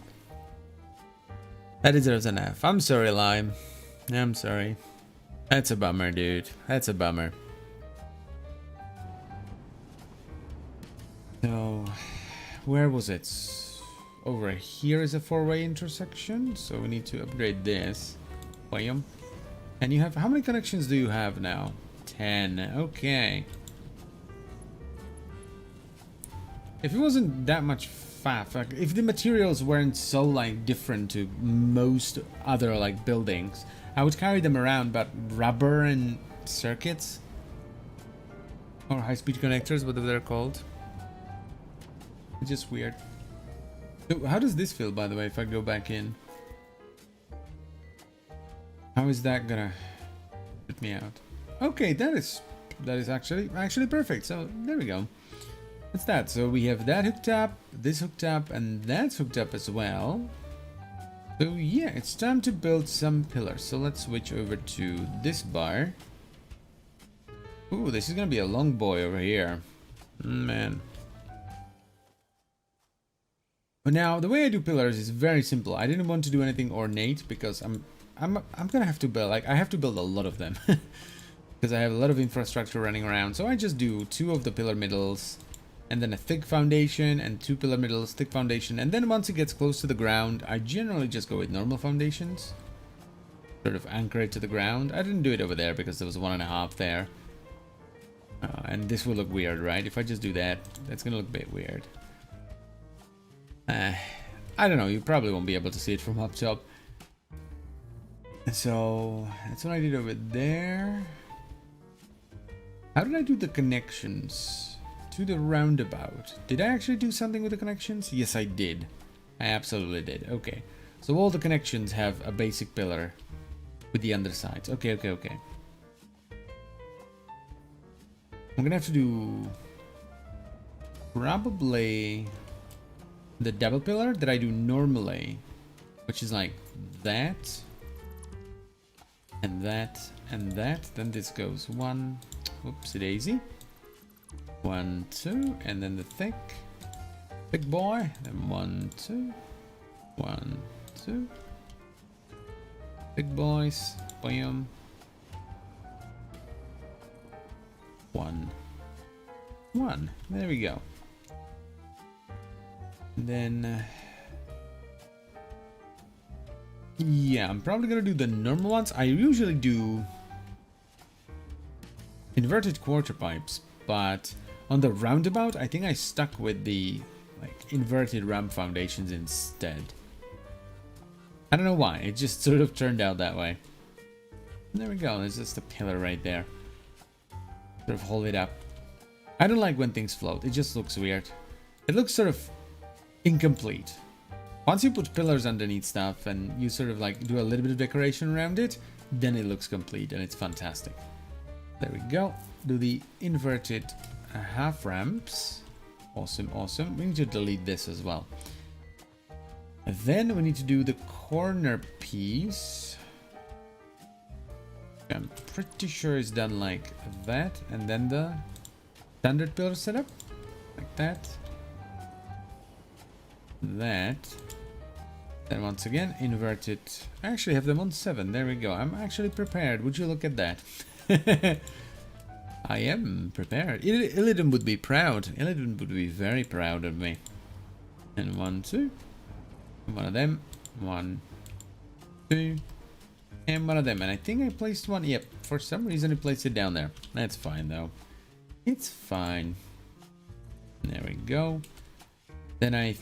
That deserves an F. I'm sorry, Lime. I'm sorry. That's a bummer, dude. That's a bummer. So, where was it? Over here is a 4-way intersection, so we need to upgrade this. Bam. And you have... How many connections do you have now? 10. Okay. If it wasn't that much faff, like if the materials weren't so like different to most other like buildings, I would carry them around, but rubber and circuits or high-speed connectors, whatever they're called, it's just weird. So how does this feel, by the way, if I go back in? How is that gonna put me out? Okay, that is actually perfect. So there we go. What's that? So we have that hooked up, this hooked up, and that's hooked up as well. So yeah, it's time to build some pillars. So let's switch over to this bar. Ooh, this is gonna be a long boy over here. Man. But now the way I do pillars is very simple. I didn't want to do anything ornate because I'm gonna have to build, like I have to build a lot of them. Because I have a lot of infrastructure running around. So I just do 2 of the pillar middles, and then a thick foundation, and 2 pillar middles, thick foundation, and then once it gets close to the ground, I generally just go with normal foundations, sort of anchor it to the ground. I didn't do it over there because there was 1.5 there, and this will look weird, right? If I just do that, that's gonna look a bit weird. I don't know, you probably won't be able to see it from up top. So that's what I did over there. How did I do the connections to the roundabout? Did I actually do something with the connections? Yes, I did. I absolutely did. Okay. So all the connections have a basic pillar with the undersides. Okay. I'm gonna have to do probably the double pillar that I do normally, which is like that and that and that. Then this goes 1, whoopsie daisy, 1, 2, and then the thick boy, then 1, 2, 1, 2, big boys, bam, 1, 1. There we go. And then, yeah, I'm probably gonna do the normal ones. I usually do inverted quarter pipes, but on the roundabout, I think I stuck with the like inverted ramp foundations instead. I don't know why, it just sort of turned out that way. And there we go, there's just a pillar right there. Sort of hold it up. I don't like when things float, it just looks weird. It looks sort of incomplete. Once you put pillars underneath stuff and you sort of like do a little bit of decoration around it, then it looks complete and it's fantastic. There we go. Do the inverted half ramps. Awesome, awesome. We need to delete this as well. And then we need to do the corner piece. I'm pretty sure it's done like that. And then the standard pillar setup. Like that. That. Then once again, inverted. I actually have them on 7. There we go. I'm actually prepared. Would you look at that? I am prepared. Illidan would be proud. Illidan would be very proud of me. And 1, 2. One of them. 1, 2. And one of them. And I think I placed one. Yep. For some reason I placed it down there. That's fine though. It's fine. There we go. Then I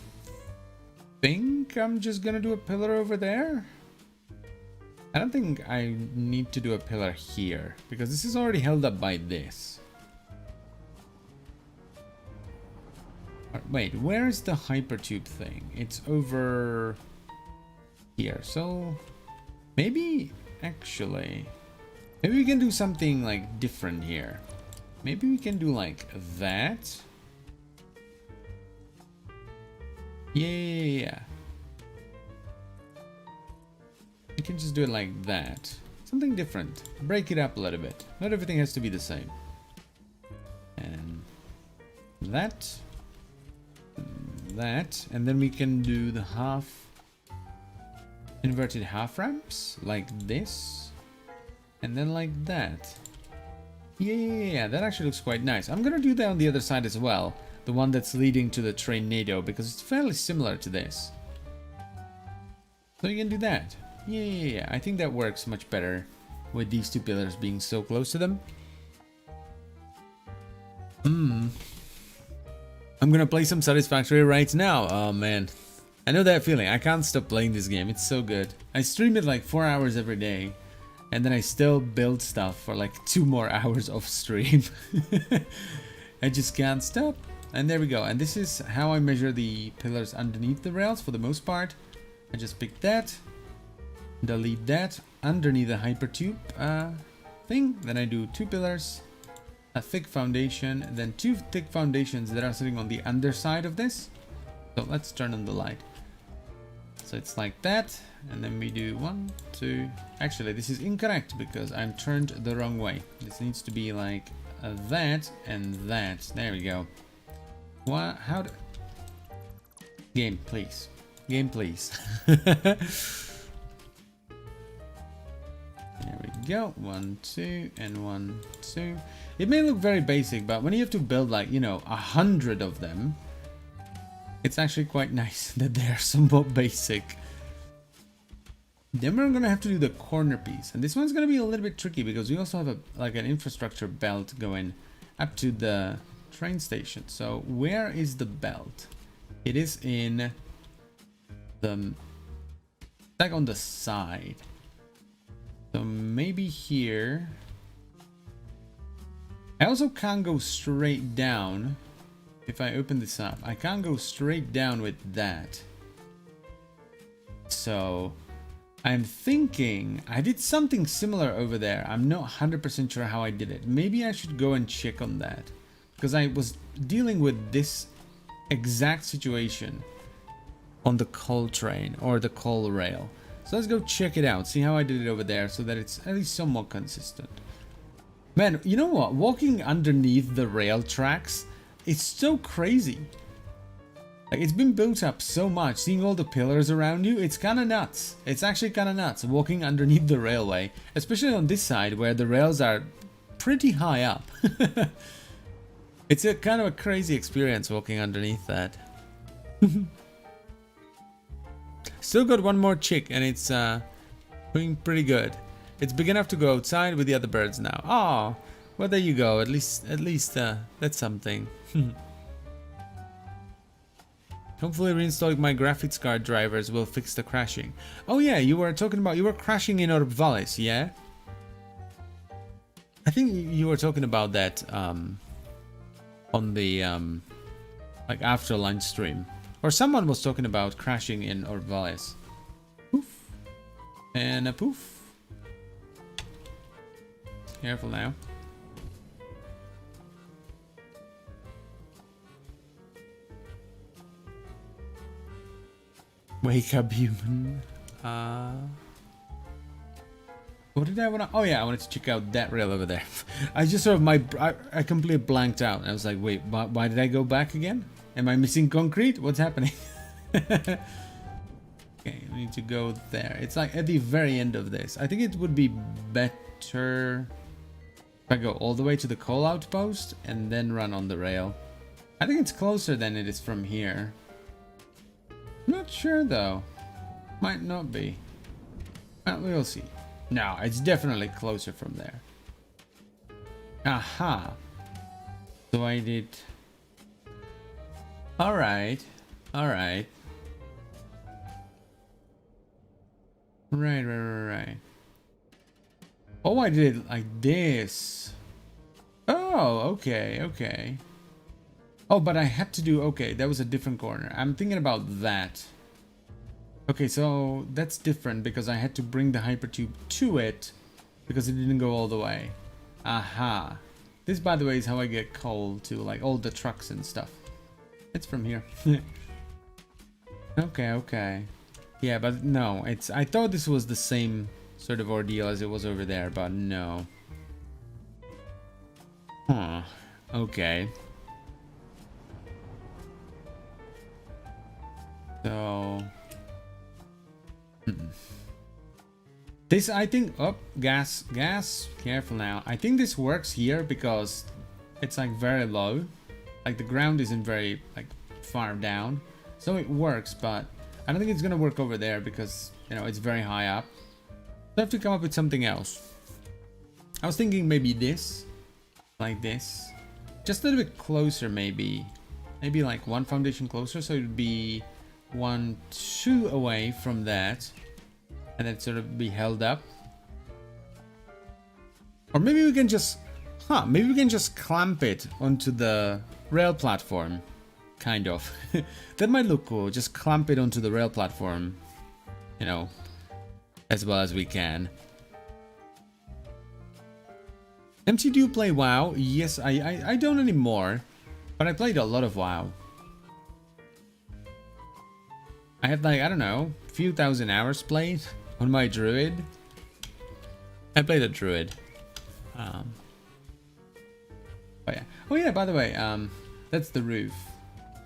think I'm just gonna do a pillar over there. I don't think I need to do a pillar here because this is already held up by this. Wait, where is the hypertube thing? It's over here. So maybe actually, maybe we can do something like different here. Maybe we can do like that. Yeah. You can just do it like that. Something different. Break it up a little bit. Not everything has to be the same. And that. That. And then we can do the inverted half ramps. Like this. And then like that. Yeah, that actually looks quite nice. I'm gonna do that on the other side as well. The one that's leading to the Trainado, because it's fairly similar to this. So you can do that. Yeah, I think that works much better with these two pillars being so close to them. I'm gonna play some Satisfactory right now. Oh man, I know that feeling. I can't stop playing this game. It's so good. I stream it like 4 hours every day, and then I still build stuff for like 2 more hours off stream. I just can't stop. And there we go. And this is how I measure the pillars underneath the rails for the most part. I just pick that. Delete that underneath the hypertube thing. Then I do 2 pillars, a thick foundation, then 2 thick foundations that are sitting on the underside of this. So let's turn on the light. So it's like that, and then we do 1, 2. Actually, this is incorrect because I'm turned the wrong way. This needs to be like that and that. There we go. What? How do... Game, please. Game, please. There we go. 1, 2, and 1, 2. It may look very basic, but when you have to build like, you know, 100 of them, it's actually quite nice that they're somewhat basic. Then we're gonna have to do the corner piece, and this one's gonna be a little bit tricky because we also have a like an infrastructure belt going up to the train station. So where is the belt? It is in the like on the side. So maybe here. I also can't go straight down. If I open this up, I can't go straight down with that. So I'm thinking I did something similar over there. I'm not 100% sure how I did it. Maybe I should go and check on that, because I was dealing with this exact situation on the coal train or the coal rail. So let's go check it out, see how I did it over there so that it's at least somewhat consistent. Man, you know what? Walking underneath the rail tracks, it's so crazy. Like, it's been built up so much, seeing all the pillars around you, it's kind of nuts. It's actually kind of nuts walking underneath the railway, especially on this side where the rails are pretty high up. It's a kind of a crazy experience walking underneath that. Still got one more chick, and it's doing pretty good. It's big enough to go outside with the other birds now. Oh, well, there you go. At least that's something. Hopefully reinstalling my graphics card drivers will fix the crashing. Oh yeah, you were crashing in Orvalis, yeah? I think you were talking about that on the like after lunch stream. Or someone was talking about crashing in Orvalis. Poof. And a poof. Careful now. Wake up, human. What did I want to... Oh yeah, I wanted to check out that rail over there. I just sort of... I completely blanked out. I was like, wait, why did I go back again? Am I missing concrete? What's happening? Okay, we need to go there. It's like at the very end of this. I think it would be better if I go all the way to the coal outpost and then run on the rail. I think it's closer than it is from here. Not sure though. Might not be. Well, we'll see. No, it's definitely closer from there. Aha. So I did... Alright. Alright. Right. Oh, I did it like this. Oh, okay. Oh, but I had to do... Okay, that was a different corner. I'm thinking about that. Okay, so that's different because I had to bring the hypertube to it because it didn't go all the way. Aha. This, by the way, is how I get coal to like all the trucks and stuff. It's from here. Okay. Yeah, but no, it's... I thought this was the same sort of ordeal as it was over there, but no. Huh. Okay. So... This, I think... Oh, gas. Careful now. I think this works here because it's like very low. Like the ground isn't very like far down. So it works, but I don't think it's gonna work over there because, you know, it's very high up. So I have to come up with something else. I was thinking maybe this. Like this. Just a little bit closer maybe. Maybe like one foundation closer, so it would be 1, 2 away from that. And then sort of be held up. Or maybe we can just... maybe we can just clamp it onto the rail platform. Kind of. That might look cool. Just clamp it onto the rail platform. You know, as well as we can. MC, do you play WoW? Yes, I don't anymore. But I played a lot of WoW. I had like, I don't know, a few thousand hours played on my druid. I played a druid. Oh yeah, by the way, that's the roof.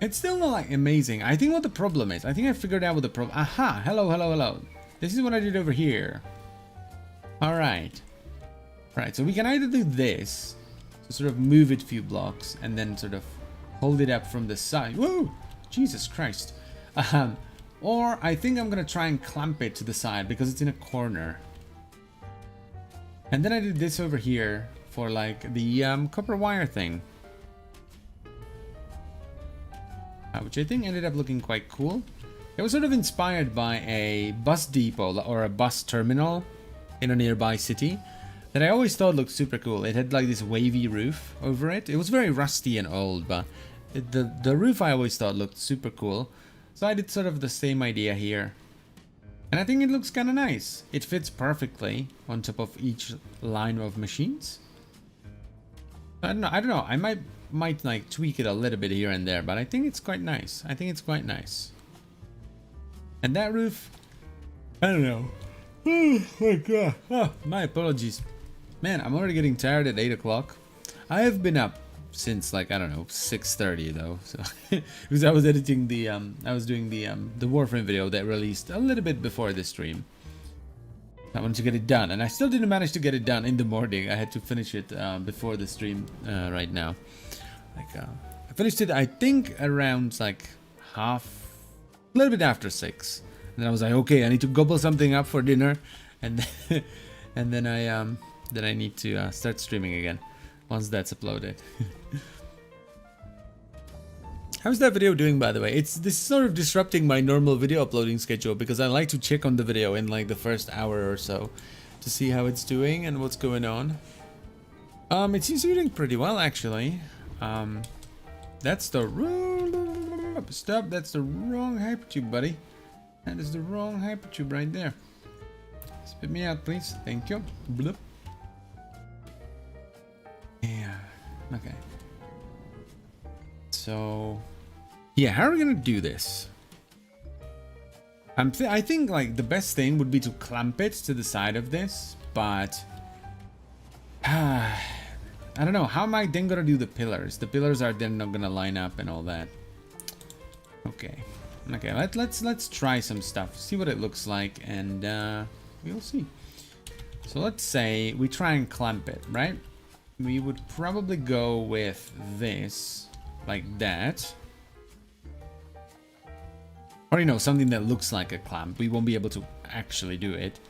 It's still not like amazing. I think what the problem is, I think I figured out what the problem... Aha, hello. This is what I did over here. Alright. Right, so we can either do this, to sort of move it a few blocks, and then sort of hold it up from the side. Whoa! Jesus Christ. Or I think I'm gonna try and clamp it to the side because it's in a corner. And then I did this over here for like the copper wire thing. Which I think ended up looking quite cool. It was sort of inspired by a bus depot or a bus terminal in a nearby city that I always thought looked super cool. It had like this wavy roof over it. It was very rusty and old, but the roof I always thought looked super cool. So I did sort of the same idea here. And I think it looks kind of nice. It fits perfectly on top of each line of machines. I don't know. I might like tweak it a little bit here and there, but I think it's quite nice. And that roof, I don't know. Oh my god. Oh, my apologies. Man, I'm already getting tired at 8 o'clock. I have been up since like, I don't know, 6:30 though. So because I was editing I was doing the Warframe video that released a little bit before this stream. I wanted to get it done, and I still didn't manage to get it done in the morning. I had to finish it before the stream right now. Like, I finished it, I think, around like a little bit after 6. And then I was like, okay, I need to gobble something up for dinner, and then, and then I need to start streaming again once that's uploaded. How's that video doing, by the way? This is sort of disrupting my normal video uploading schedule because I like to check on the video in like the first hour or so to see how it's doing and what's going on. It seems to be doing pretty well, actually. That's the wrong... Stop, that's the wrong hypertube, buddy. That is the wrong hypertube right there. Spit me out, please. Thank you. Bloop. Yeah. Okay. So, yeah, how are we gonna do this? I think like the best thing would be to clamp it to the side of this, but I don't know. How am I then gonna do the pillars? The pillars are then not gonna line up and all that. Okay, let's try some stuff. See what it looks like, and we'll see. So let's say we try and clamp it, right? We would probably go with this. Like that. Or, you know, something that looks like a clamp. We won't be able to actually do it.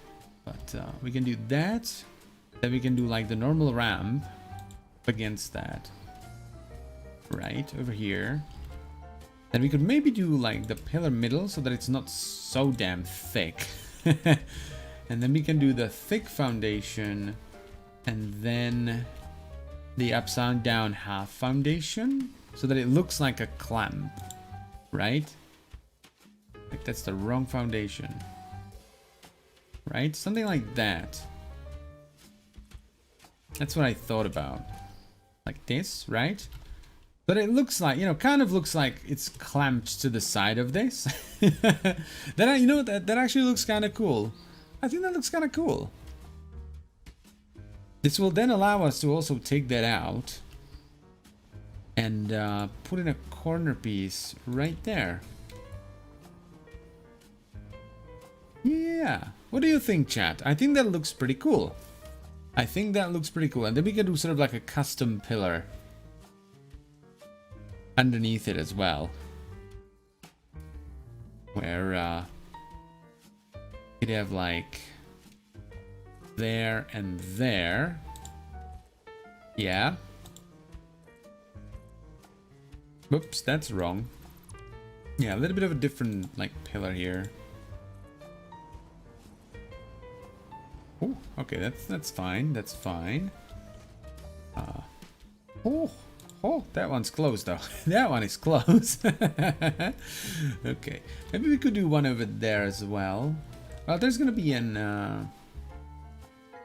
But we can do that. Then we can do like the normal ramp against that. Right, over here. Then we could maybe do like the pillar middle so that it's not so damn thick. And then we can do the thick foundation. And then the upside down half foundation. So that it looks like a clamp, right? Like that's the wrong foundation, right? Something like that. That's what I thought about. Like this, right? But it looks like, you know, kind of looks like it's clamped to the side of this. You know, that actually looks kind of cool. I think that looks kind of cool. This will then allow us to also take that out. And put in a corner piece right there. Yeah. What do you think, chat? I think that looks pretty cool. I think that looks pretty cool. And then we can do sort of like a custom pillar underneath it as well. Where you'd have like there and there. Yeah. Whoops, that's wrong. Yeah, a little bit of a different like pillar here. Oh, okay, that's fine. That's fine. Oh, that one's closed though. That one is closed. Okay, maybe we could do one over there as well. Well, there's gonna be an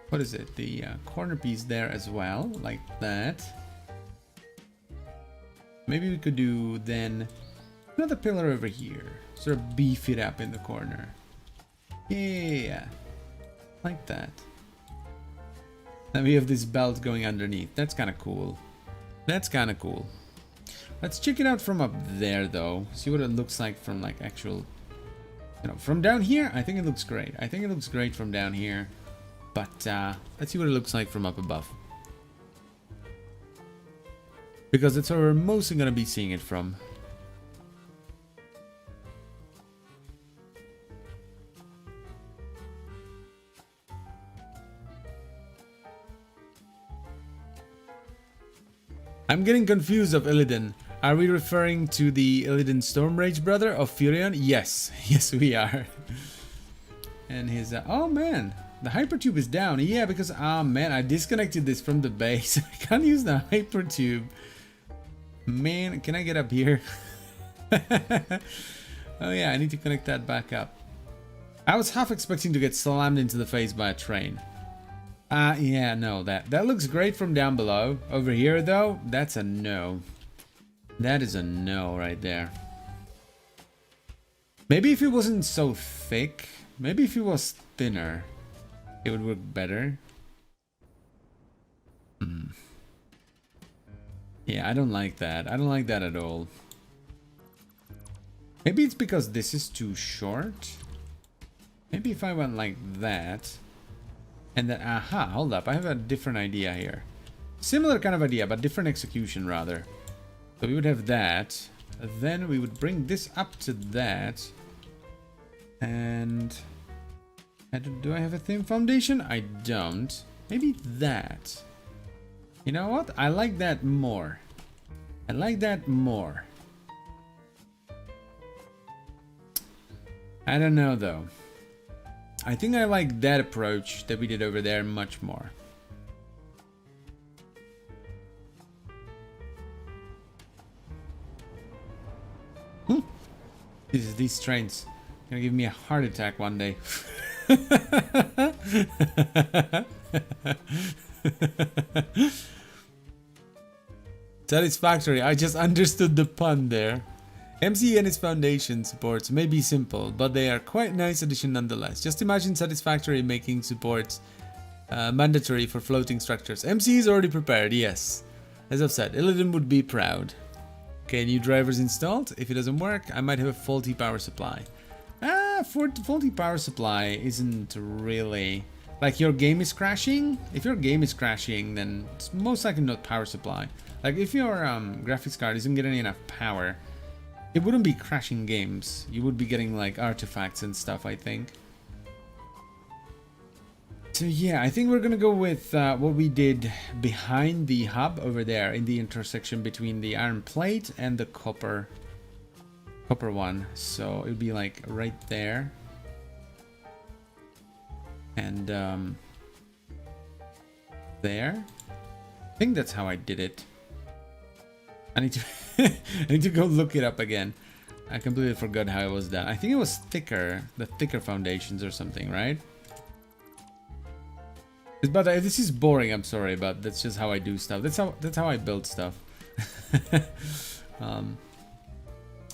what is it? The corner piece there as well, like that. Maybe we could do then another pillar over here. Sort of beef it up in the corner. Yeah. Like that. Then we have this belt going underneath. That's kind of cool. That's kind of cool. Let's check it out from up there though. See what it looks like from like actual... You know, from down here, I think it looks great. I think it looks great from down here. But let's see what it looks like from up above. Because that's where we're mostly going to be seeing it from. I'm getting confused of Illidan. Are we referring to the Illidan Stormrage brother of Furion? Yes. Yes, we are. And his... oh, man. The hypertube is down. Yeah, because... ah, man. I disconnected this from the base. I can't use the hypertube. Man, can I get up here? Oh yeah, I need to connect that back up. I was half expecting to get slammed into the face by a train. Yeah, no, that looks great from down below. Over here though, that's a no. That is a no right there. Maybe if it wasn't so thick, maybe if it was thinner, it would work better. Yeah, I don't like that. I don't like that at all. Maybe it's because this is too short. Maybe if I went like that, And then, aha, hold up. I have a different idea here. Similar kind of idea, but different execution rather. So we would have that. Then we would bring this up to that. And do I have a thin foundation? I don't. Maybe that. You know what? I like that more. I like that more. I don't know though. I think I like that approach that we did over there much more. These trains gonna give me a heart attack one day. Satisfactory. I just understood the pun there. MC and its foundation supports may be simple, but they are quite nice addition nonetheless. Just imagine Satisfactory making supports mandatory for floating structures. MC is already prepared, yes. As I've said, Illidan would be proud. Okay, new drivers installed. If it doesn't work, I might have a faulty power supply. Faulty power supply isn't really... Like, your game is crashing? If your game is crashing, then it's most likely not power supply. Like, if your graphics card isn't getting enough power, it wouldn't be crashing games. You would be getting, like, artifacts and stuff, I think. So yeah, I think we're gonna go with what we did behind the hub over there in the intersection between the iron plate and the copper one. So it would be like right there. And there. I think that's how I did it. I need to I need to go look it up again. I completely forgot how it was done. I think it was thicker, the thicker foundations or something, right? But this is boring, I'm sorry, but that's just how I do stuff. That's how I build stuff. Yeah,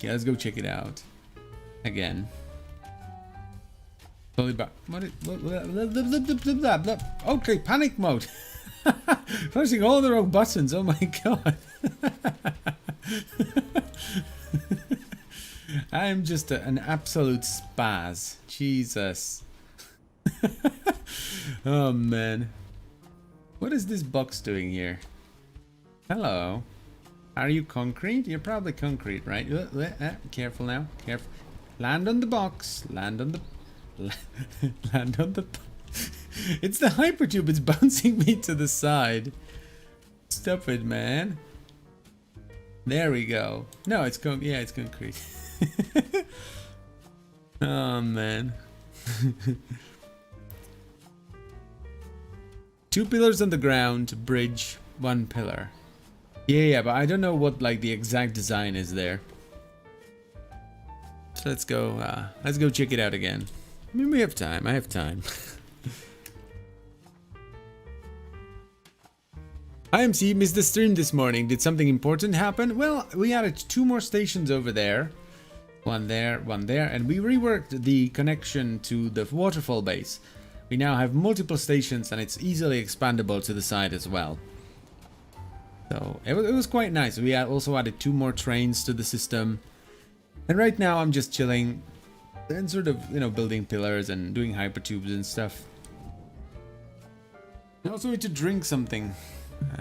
let's go check it out again. Okay, panic mode. Pressing all the wrong buttons. Oh my god. I am just an absolute spaz. Jesus. Oh man, what is this box doing here? Hello, are you concrete? You're probably concrete, right? Careful now, careful. Land on the box. Land on the land on the it's the hypertube. It's bouncing me to the side. Stop it, man. There we go. No, it's yeah, it's concrete. Oh man. 2 pillars on the ground, bridge, 1 pillar. Yeah, but I don't know what like the exact design is there. So let's go check it out again. I mean, we have time. I have time. IMC missed the stream this morning. Did something important happen? Well, we added 2 more stations over there. One there, and we reworked the connection to the waterfall base. We now have multiple stations and it's easily expandable to the side as well. So it was quite nice. We also added 2 more trains to the system. And right now I'm just chilling and sort of, you know, building pillars and doing hypertubes and stuff. I also need to drink something.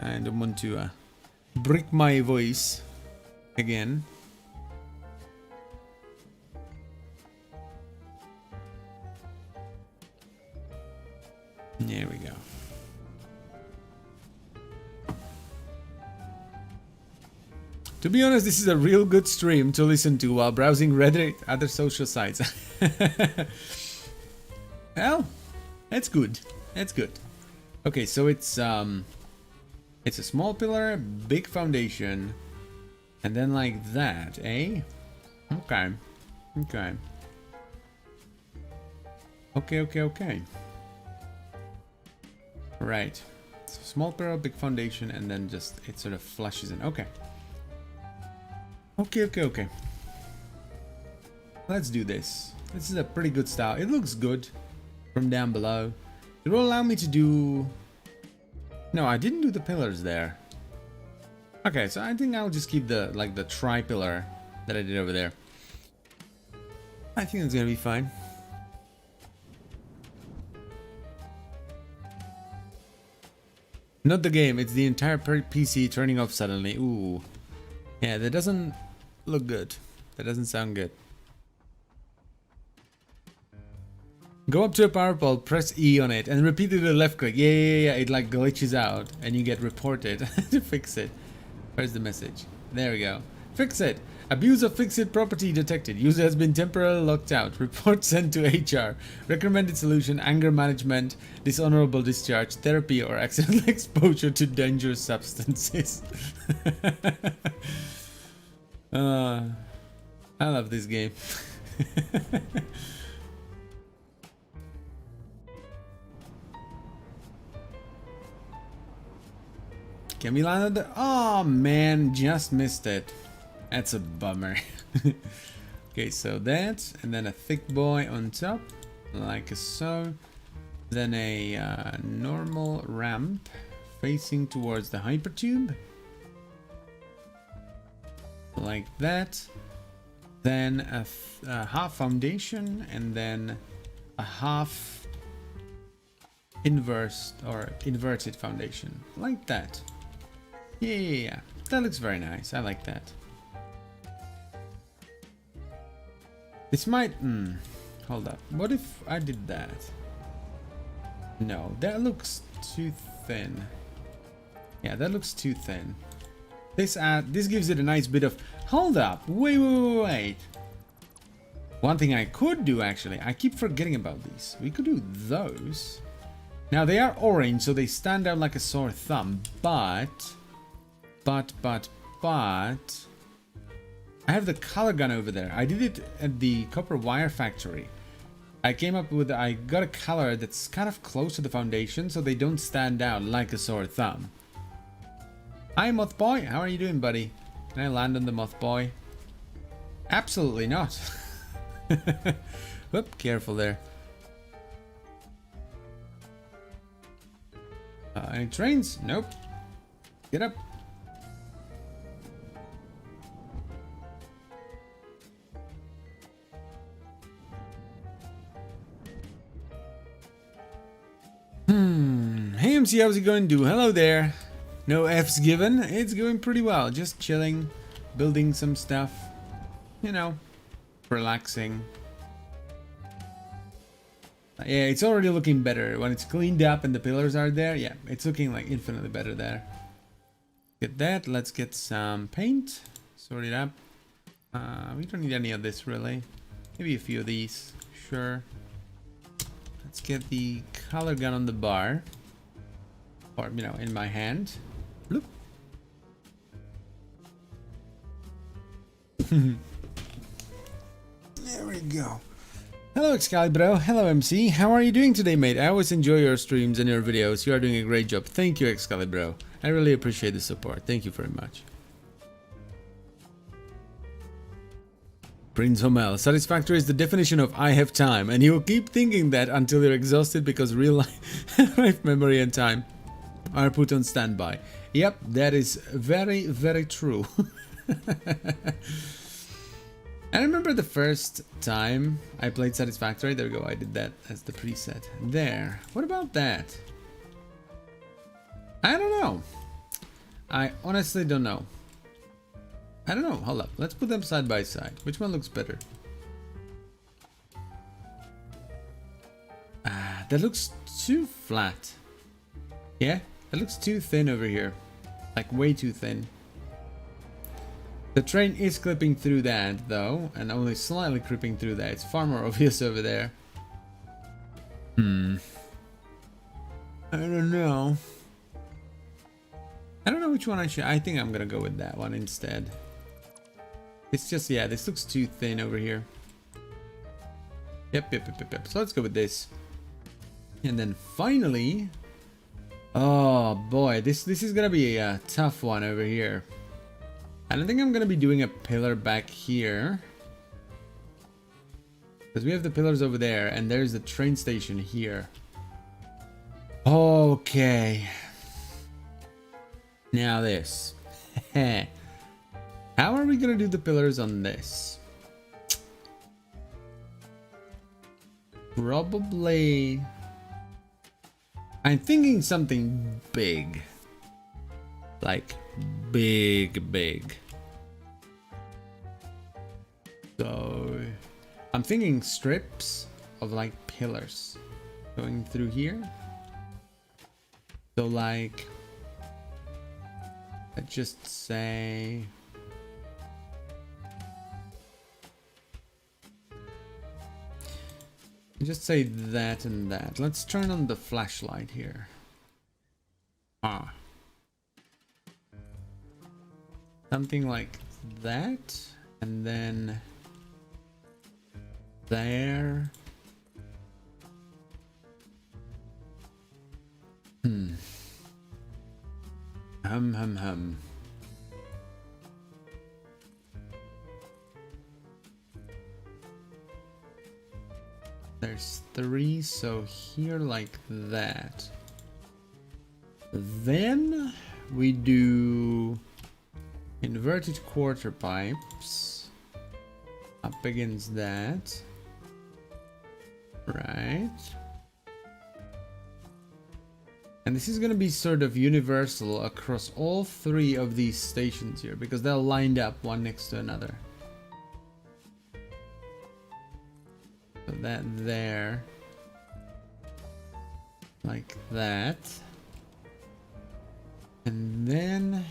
I don't want to break my voice again. There we go. To be honest, this is a real good stream to listen to while browsing Reddit, other social sites. Well, that's good. That's good. Okay, so it's a small pillar, big foundation, and then like that, eh? Okay. Okay. Okay. Right. So small pillar, big foundation, and then just it sort of flushes in. Okay. Okay. Let's do this. This is a pretty good style. It looks good from down below. It will allow me to do... No, I didn't do the pillars there. Okay, so I think I'll just keep the tri-pillar that I did over there. I think it's gonna be fine. Not the game, it's the entire PC turning off suddenly. Ooh. Yeah, that doesn't look good. That doesn't sound good. Go up to a power pole, press E on it, and repeatedly left click. Yeah. It like glitches out, and you get reported to fix it. Where's the message? There we go. Fix it. Abuse of fix-it property detected. User has been temporarily locked out. Report sent to HR. Recommended solution: anger management, dishonorable discharge, therapy, or accidental exposure to dangerous substances. I love this game. Can we land on the... Oh man, just missed it. That's a bummer. Okay, so that, and then a thick boy on top, like so. Then a normal ramp facing towards the hypertube, like that. Then a half foundation, and then a half inverse or inverted foundation, like that. Yeah, that looks very nice. I like that. This might... hold up. What if I did that? No, that looks too thin. Yeah, that looks too thin. This gives it a nice bit of... Hold up. Wait. One thing I could do, actually. I keep forgetting about these. We could do those. Now, they are orange, so they stand out like a sore thumb. But... I have the color gun over there. I did it at the copper wire factory. I came up with... I got a color that's kind of close to the foundation, so they don't stand out like a sore thumb. Hi, Moth Boy. How are you doing, buddy? Can I land on the Moth Boy? Absolutely not. Whoop, careful there. Any trains? Nope. Get up. Hey MC, how's it going? Hello there. No F's given. It's going pretty well. Just chilling, building some stuff. You know, relaxing. Yeah, it's already looking better. When it's cleaned up and the pillars are there, yeah, it's looking like infinitely better there. Get that. Let's get some paint. Sort it up. We don't need any of this really. Maybe a few of these. Sure. Let's get the color gun on the bar. Or, you know, in my hand. Bloop. There we go. Hello Excalibro, hello MC. How are you doing today, mate? I always enjoy your streams and your videos. You are doing a great job. Thank you, Excalibro. I really appreciate the support. Thank you very much. Prince Homel, Satisfactory is the definition of I have time, and you will keep thinking that until you're exhausted because real life memory and time are put on standby. Yep, that is very, very true. I remember the first time I played Satisfactory. There we go, I did that as the preset. There. What about that? I don't know. I honestly don't know. I don't know. Hold up. Let's put them side by side. Which one looks better? Ah, that looks too flat. Yeah? That looks too thin over here. Like way too thin. The train is clipping through that though, and only slightly creeping through that. It's far more obvious over there. I don't know. I don't know which one I should. I think I'm gonna go with that one instead. It's just, yeah, this looks too thin over here. Yep. So let's go with this. And then finally, oh boy, this is gonna be a tough one over here. I don't think I'm gonna be doing a pillar back here, because we have the pillars over there and there's the train station here. Okay. Now this. How are we gonna do the pillars on this? Probably... I'm thinking something big. Like big. So I'm thinking strips of like pillars going through here. So like, let's just say, that and that. Let's turn on the flashlight here. Ah. Something like that. And then there. Hum. There's 3, so here like that. Then we do inverted quarter pipes up against that. Right. And this is going to be sort of universal across all 3 of these stations here, because they're lined up one next to another. So that there. Like that. And then,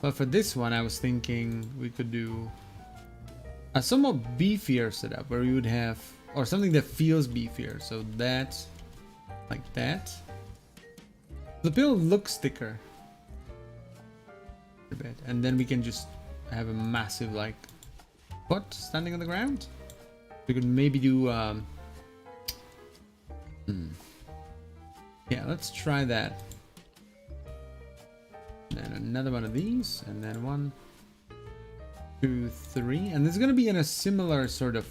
well, for this one I was thinking we could do a somewhat beefier setup where we would have, or something that feels beefier. So that, like that. The build looks thicker a bit, and then we can just have a massive like foot standing on the ground. We could maybe do yeah, let's try that. Then another one of these, and then 1, 2, 3, and this is gonna be in a similar sort of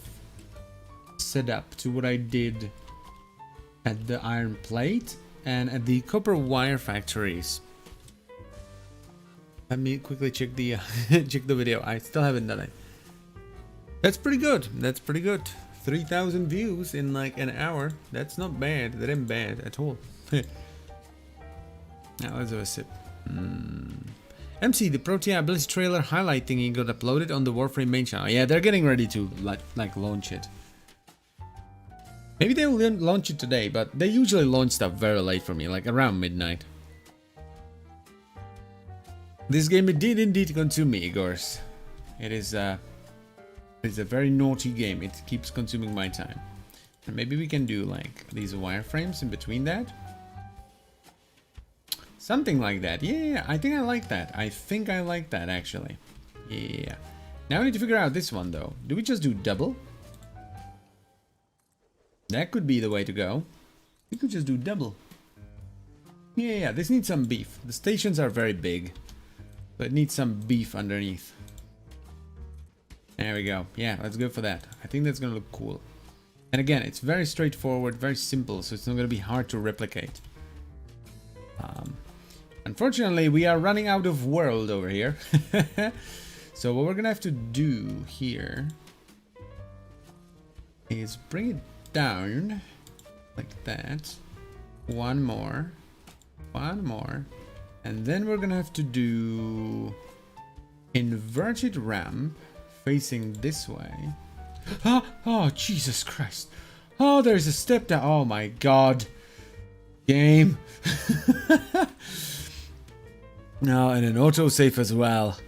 setup to what I did at the iron plate and at the copper wire factories. Let me quickly check the check the video. I still haven't done it. That's pretty good. That's pretty good. 3,000 views in like an hour. That's not bad. That ain't bad at all. Now let's have a sip. MC, the Protea ability trailer highlight thingy got uploaded on the Warframe main channel. Yeah, they're getting ready to like launch it. Maybe they will launch it today, but they usually launch stuff very late for me, like around midnight. This game did indeed consume me, Igors. It's a very naughty game. It keeps consuming my time. And maybe we can do like these wireframes in between that. Something like that. Yeah, I think I like that. I think I like that actually. Yeah. Now we need to figure out this one though. Do we just do double? That could be the way to go. We could just do double. Yeah, this needs some beef. The stations are very big, but it needs some beef underneath. There we go. Yeah, let's go for that. I think that's gonna look cool. And again, it's very straightforward, very simple, so it's not gonna be hard to replicate. Unfortunately, we are running out of world over here. So what we're gonna have to do here is bring it down like that. One more, and then we're gonna have to do inverted ramp facing this way. Oh, Jesus Christ. Oh, there's a step down. Oh my God. Game. No, and an autosave as well.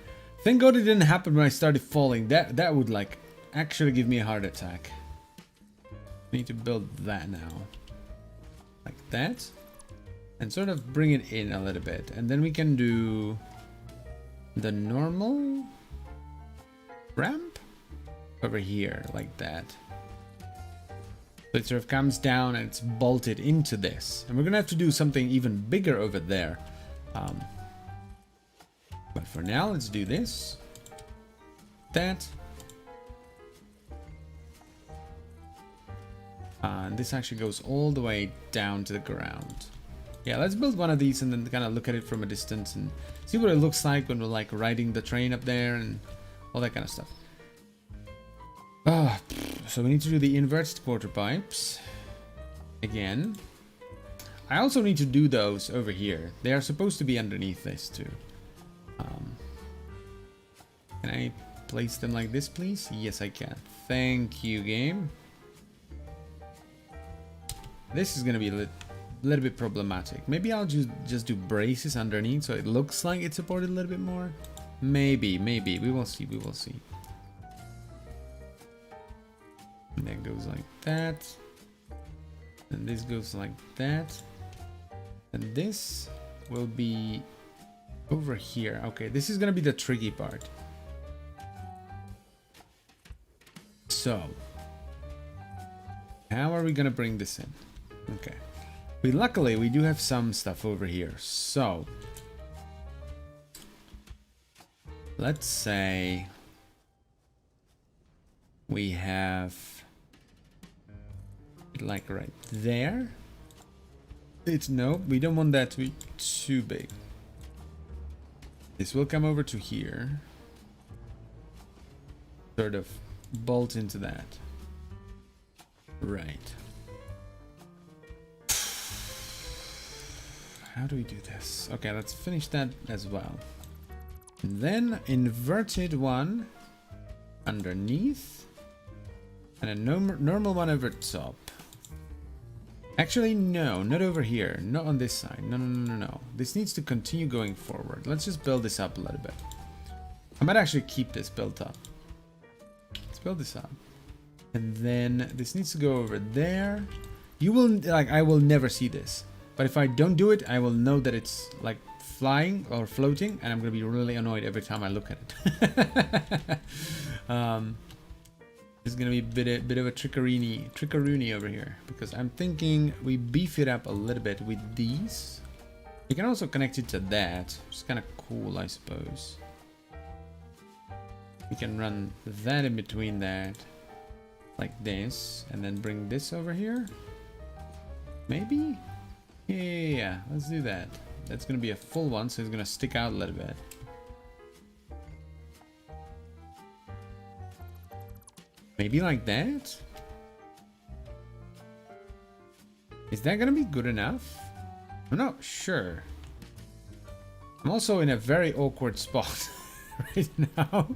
Thank God it didn't happen when I started falling. That would like actually give me a heart attack. Need to build that now. Like that. And sort of bring it in a little bit. And then we can do the normal ramp over here, like that. So it sort of comes down and it's bolted into this. And we're gonna have to do something even bigger over there. But for now, let's do this. That. And this actually goes all the way down to the ground. Yeah, let's build one of these and then kind of look at it from a distance and see what it looks like when we're like riding the train up there and all that kind of stuff. So we need to do the inverted quarter pipes again. I also need to do those over here. They are supposed to be underneath this too. Can I place them like this, please? Yes, I can. Thank you, game. This is gonna be a little bit problematic. Maybe I'll just do braces underneath so it looks like it's supported a little bit more. Maybe. We will see. And that goes like that. And this goes like that. And this will be over here. Okay, this is gonna be the tricky part. So, how are we gonna bring this in? Okay. Luckily, we do have some stuff over here. So, let's say we have like right there. No, we don't want that to be too big. This will come over to here. Sort of bolt into that. Right. How do we do this? Okay, let's finish that as well. And then inverted one underneath and a normal one over top. Actually, no, not over here. Not on this side. No. This needs to continue going forward. Let's just build this up a little bit. I might actually keep this built up. Let's build this up. And then this needs to go over there. You will, like, I will never see this. But if I don't do it, I will know that it's like flying or floating, and I'm gonna be really annoyed every time I look at it. It's gonna be a bit of a trickeroony over here, because I'm thinking we beef it up a little bit with these. You can also connect it to that, which is kind of cool, I suppose. We can run that in between that, like this, and then bring this over here. Maybe? Yeah, let's do that. That's gonna be a full one, so it's gonna stick out a little bit. Maybe like that? Is that gonna be good enough? I'm not sure. I'm also in a very awkward spot right now.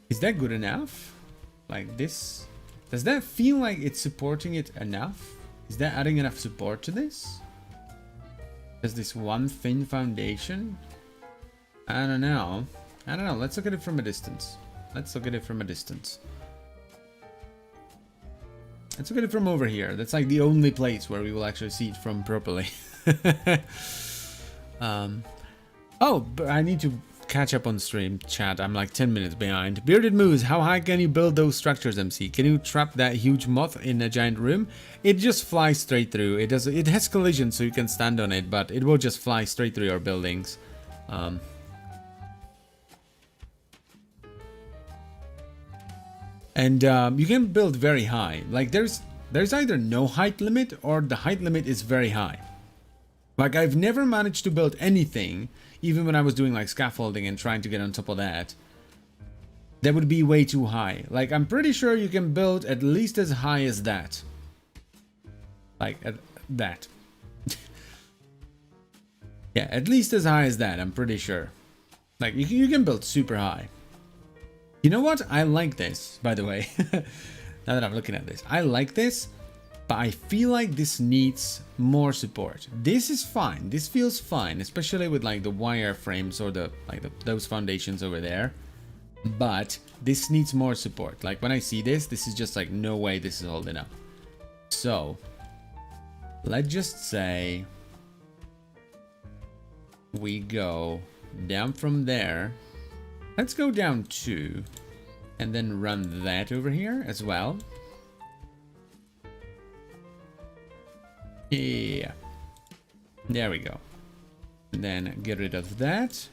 Is that good enough? Like this? Does that feel like it's supporting it enough? Is that adding enough support to this? Does this one thin foundation? I don't know. Let's look at it from a distance. Let's look at it from over here. That's like the only place where we will actually see it from properly. Oh, but I need to catch up on stream chat. I'm like 10 minutes behind. Bearded Moose, how high can you build those structures, MC? Can you trap that huge moth in a giant room? It just flies straight through. It has collision, so you can stand on it, but it will just fly straight through your buildings. And you can build very high. Like there's either no height limit or the height limit is very high. Like I've never managed to build anything, even when I was doing like scaffolding and trying to get on top of that, that would be way too high. Like I'm pretty sure you can build at least as high as that. Like at that. Yeah, at least as high as that, I'm pretty sure. Like you can build super high. You know what? I like this, by the way. Now that I'm looking at this, I like this, but I feel like this needs more support. This is fine. This feels fine, especially with like the wire frames or those foundations over there. But this needs more support. Like when I see this is just like no way this is holding up. So let's just say we go down from there. Let's go down 2 and then run that over here as well. Yeah, there we go. And then get rid of that.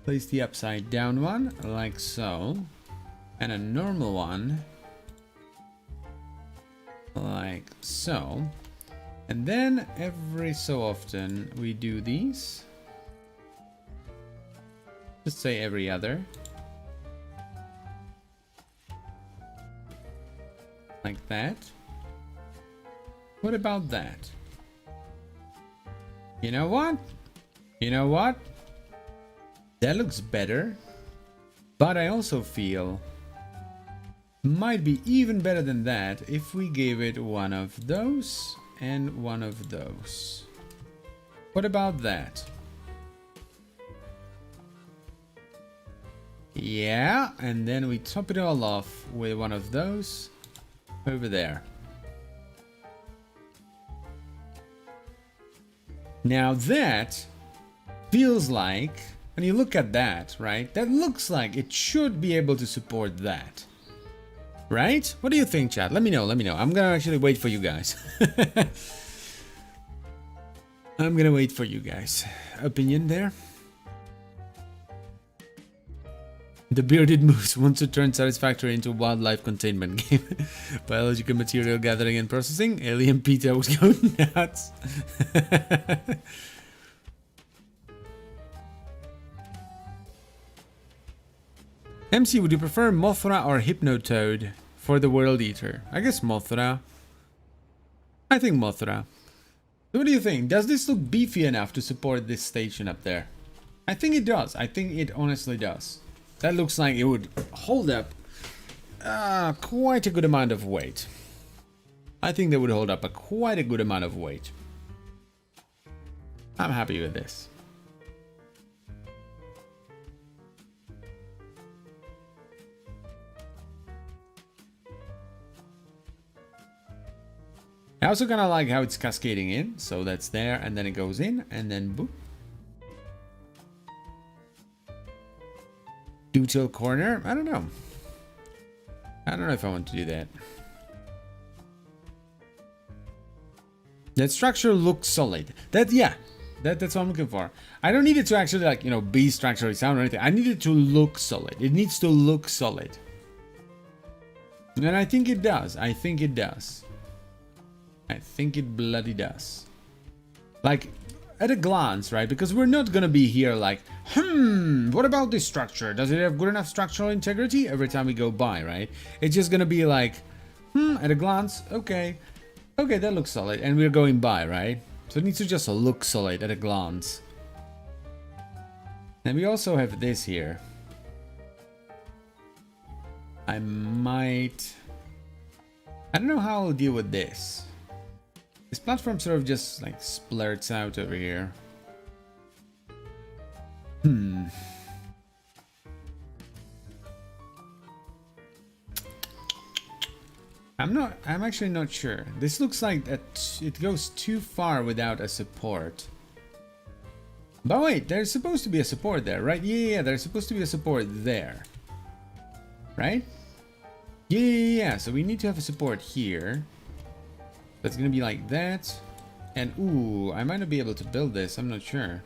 Place the upside down one like so, and a normal one like so. And then every so often we do these. Just say every other. Like that. What about that? You know what? You know what? That looks better. But I also feel might be even better than that if we gave it one of those and one of those. What about that? Yeah, and then we top it all off with one of those over there. Now that feels like, when you look at that, right? That looks like it should be able to support that. Right? What do you think, chat? Let me know, let me know. I'm gonna actually wait for you guys. I'm gonna wait for you guys. Opinion there? The bearded moose wants to turn Satisfactory into a wildlife containment game. Biological material gathering and processing. Alien Peter was going nuts. MC, would you prefer Mothra or Hypnotoad for the World Eater? I guess Mothra. I think Mothra. What do you think? Does this look beefy enough to support this station up there? I think it does. I think it honestly does. That looks like it would hold up quite a good amount of weight. I think that would hold up quite a good amount of weight. I'm happy with this. I also kind of like how it's cascading in. So that's there, and then it goes in, and then boop. Do-till corner? I don't know. I don't know if I want to do that. That structure looks solid. That's what I'm looking for. I don't need it to actually, like, you know, be structurally sound or anything. I need it to look solid. It needs to look solid. And I think it does. I think it does. I think it bloody does. Like, at a glance, right? Because we're not gonna be here like, what about this structure? Does it have good enough structural integrity? Every time we go by, right? It's just gonna be like, at a glance, okay. Okay, that looks solid. And we're going by, right? So it needs to just look solid at a glance. And we also have this here. I don't know how I'll deal with this. This platform sort of just like splurts out over here. I'm actually not sure. This looks like it goes too far without a support. But wait, there's supposed to be a support there, right? Yeah, there's supposed to be a support there. Right? Yeah. So we need to have a support here. That's gonna be like that. And ooh, I might not be able to build this. I'm not sure.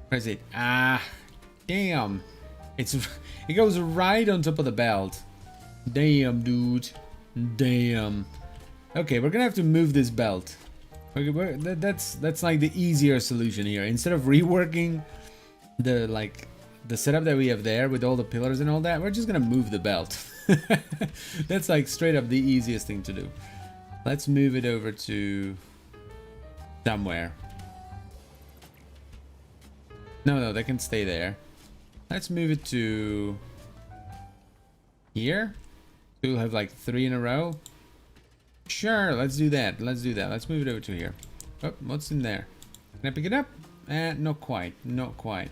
Where is it? Ah, damn. It goes right on top of the belt. Damn, dude. Damn. Okay, we're gonna have to move this belt. Okay, that's like the easier solution here. Instead of reworking the setup that we have there with all the pillars and all that, we're just gonna move the belt. That's like straight up the easiest thing to do. Let's move it over to somewhere. No, they can stay there. Let's move it to here. We'll have like 3 in a row. Sure, let's do that. Let's do that. Let's move it over to here. Oh, what's in there? Can I pick it up? Not quite. Not quite.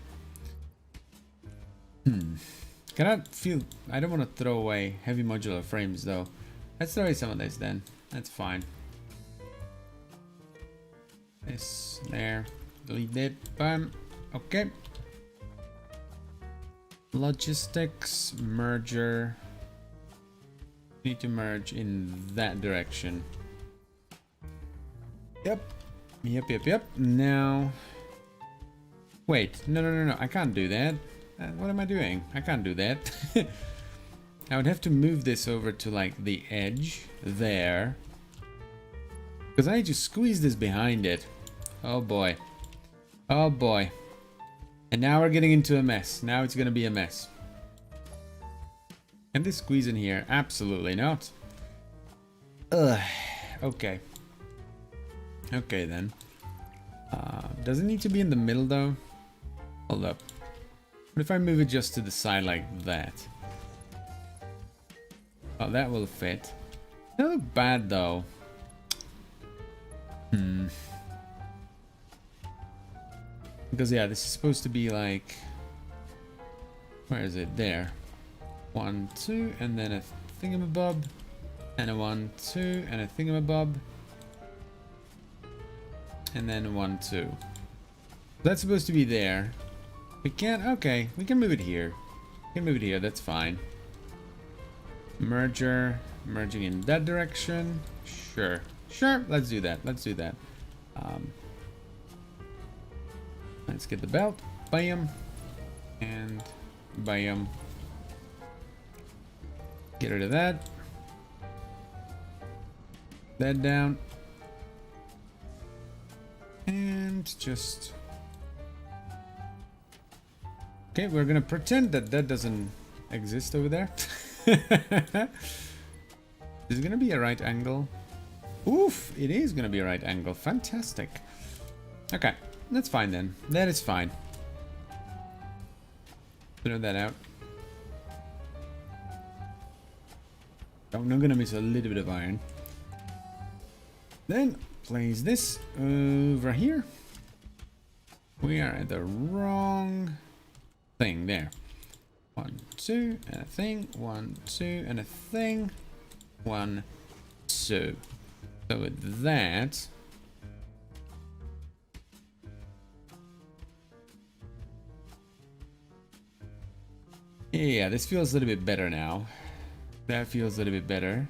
Cannot feel. I don't want to throw away heavy modular frames though. Let's throw away some of this then. That's fine. This there. Delete it. Bam. Okay. Logistics merger. Need to merge in that direction. Yep. Now. Wait. No. I can't do that. What am I doing? I can't do that. I would have to move this over to like the edge there. Because I need to squeeze this behind it. Oh boy. Oh boy. And now we're getting into a mess. Now it's gonna be a mess. Can this squeeze in here? Absolutely not. Ugh. Okay. Okay then. Does it need to be in the middle though? Hold up. What if I move it just to the side like that? Oh, that will fit. Doesn't look bad though. Because yeah, this is supposed to be like... Where is it? There. 1, 2, and then a thingamabob. And a 1, 2, and a thingamabob. And then 1, 2. That's supposed to be there. We can't... Okay, we can move it here. We can move it here, that's fine. Merger. Merging in that direction. Sure. Sure, let's do that. Let's do that. Let's get the belt. Bam. And bam. Get rid of that. That down. And just... Okay, we're gonna pretend that that doesn't exist over there. Is it gonna be a right angle? Oof, it is gonna be a right angle. Fantastic. Okay, that's fine then. That is fine. Throw that out. Oh, I'm gonna miss a little bit of iron. Then place this over here. We are at the wrong thing there. 1, 2, and a thing. 1, 2, and a thing. 1, 2. So with that, yeah, this feels a little bit better now. That feels a little bit better.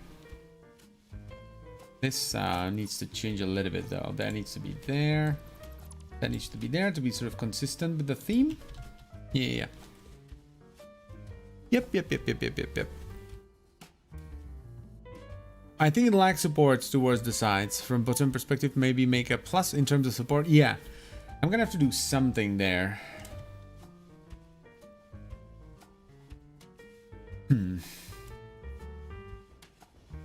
This needs to change a little bit though. That needs to be there. That needs to be there to be sort of consistent with the theme. Yeah. Yep. I think it lacks supports towards the sides. From bottom perspective, maybe make a plus in terms of support. Yeah. I'm gonna have to do something there.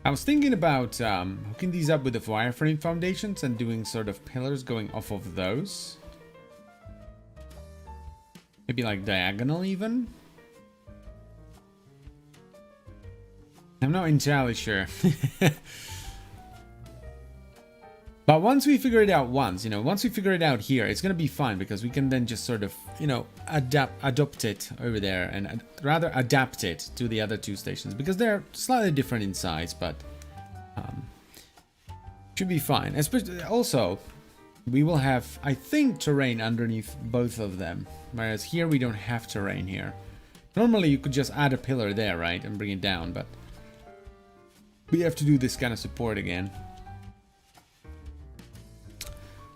I was thinking about hooking these up with the wireframe foundations and doing sort of pillars going off of those. Maybe like diagonal even. I'm not entirely sure. But once we figure it out once we figure it out here, it's gonna be fun because we can then just sort of, adopt it over there and rather adapt it to the other two stations because they're slightly different in size, but should be fine. Especially also, we will have, I think, terrain underneath both of them, whereas here we don't have terrain here. Normally you could just add a pillar there, right, and bring it down, but we have to do this kind of support again.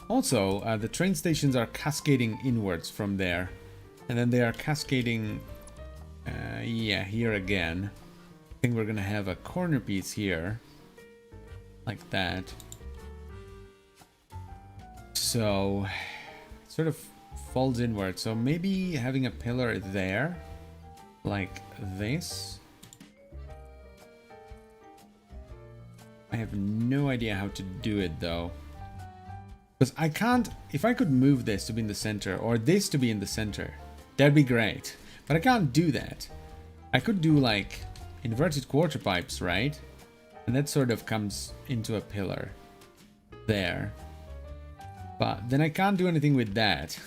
Also, the train stations are cascading inwards from there. And then they are cascading, yeah, here again. I think we're gonna have a corner piece here. Like that. So, it sort of folds inward. So maybe having a pillar there, like this. I have no idea how to do it though. Because I can't, if I could move this to be in the center or this to be in the center, that'd be great. But I can't do that. I could do like inverted quarter pipes, right? And that sort of comes into a pillar there. But then I can't do anything with that.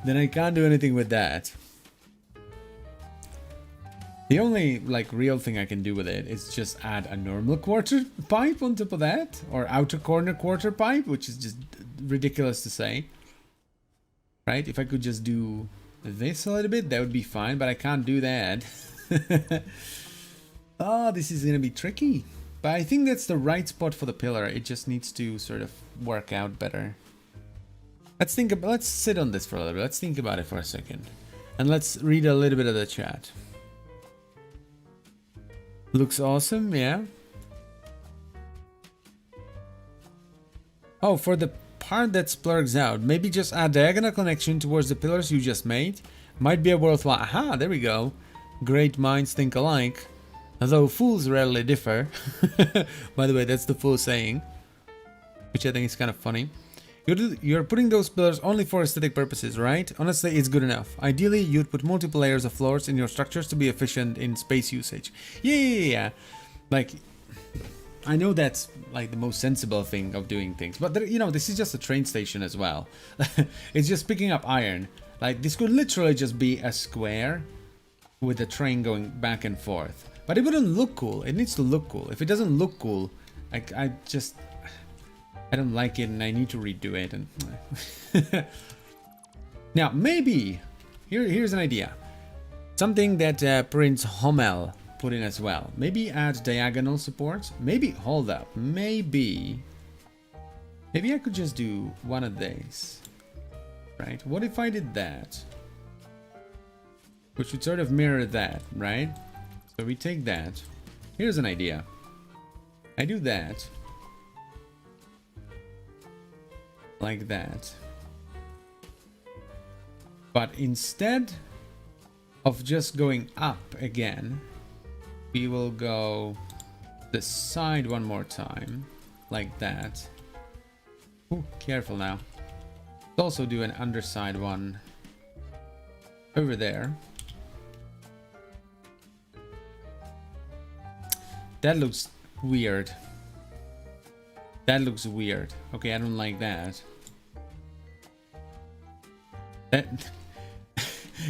Then I can't do anything with that. The only like real thing I can do with it is just add a normal quarter pipe on top of that, or outer corner quarter pipe, which is just ridiculous to say, right? If I could just do this a little bit, that would be fine, but I can't do that. Oh, this is gonna be tricky, but I think that's the right spot for the pillar. It just needs to sort of work out better. Let's sit on this for a little bit. Let's think about it for a second, and let's read a little bit of the chat. Looks awesome, yeah. Oh, for the part that splurgs out, maybe just add diagonal connection towards the pillars you just made. Might be a worthwhile. Aha, there we go. Great minds think alike. Although fools rarely differ. By the way, that's the fool saying, which I think is kind of funny. You're putting those pillars only for aesthetic purposes, right? Honestly, it's good enough. Ideally, you'd put multiple layers of floors in your structures to be efficient in space usage. Yeah. Like, I know that's like the most sensible thing of doing things, but there, you know, this is just a train station as well. It's just picking up iron. Like, this could literally just be a square with the train going back and forth. But it wouldn't look cool. It needs to look cool. If it doesn't look cool, I don't like it and I need to redo it. And now, maybe, here's an idea. Something that Prince Hommel put in as well. Maybe add diagonal supports. Maybe, hold up. Maybe I could just do one of these. Right? What if I did that? Which would sort of mirror that, right? So we take that. Here's an idea. I do that. Like that. But instead of just going up again, we will go the side one more time. Like that. Ooh, careful now. Let's also do an underside one over there. That looks weird. That looks weird. Okay, I don't like that.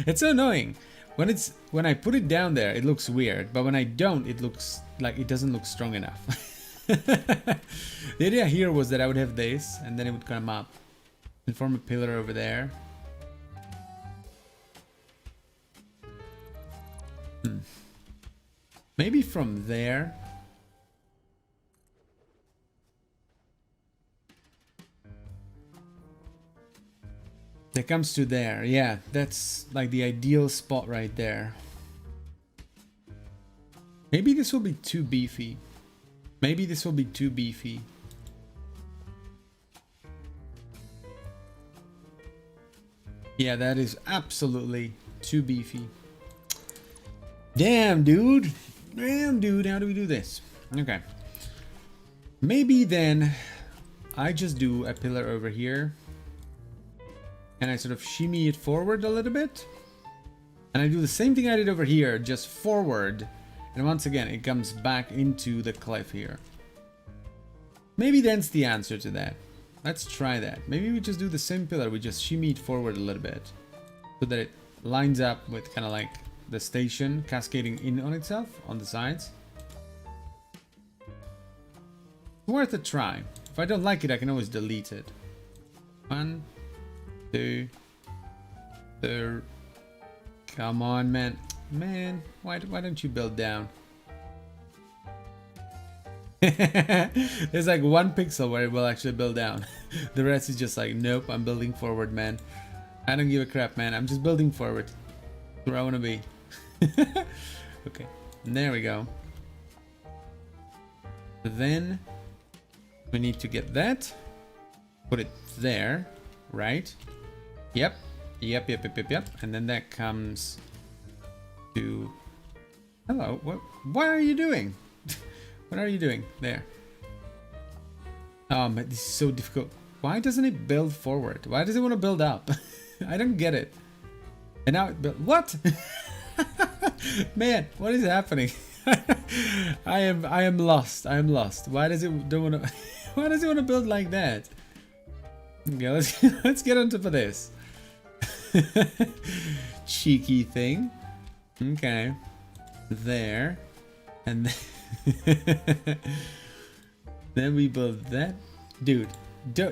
It's so annoying. When I put it down there, it looks weird, but when I don't, it looks like it doesn't look strong enough. The idea here was that I would have this, and then it would come up and form a pillar over there. Maybe from there. That comes to there. Yeah, that's like the ideal spot right there. Maybe this will be too beefy. Maybe this will be too beefy. Yeah, that is absolutely too beefy. Damn, dude. Damn, dude. How do we do this? Okay. Maybe then I just do a pillar over here. And I sort of shimmy it forward a little bit. And I do the same thing I did over here, just forward. And once again, it comes back into the cliff here. Maybe that's the answer to that. Let's try that. Maybe we just do the same pillar. We just shimmy it forward a little bit. So that it lines up with kind of like the station cascading in on itself on the sides. Worth a try. If I don't like it, I can always delete it. 1, 2, 3. Come on, man. Man, why don't you build down? There's like 1 pixel where it will actually build down. The rest is just like, nope, I'm building forward, man. I don't give a crap, man. I'm just building forward. That's where I want to be. Okay, and there we go. Then we need to get that. Put it there, right? Yep. And then that comes to... Hello, what are you doing? What are you doing there? But this is so difficult. Why doesn't it build forward? Why does it want to build up? I don't get it. And now it built... What? Man, what is happening? I am lost. I am lost. Why does it don't want to... Why does it want to build like that? Okay, let's get on top of this. Cheeky thing. Okay. There. And then we build that. Dude,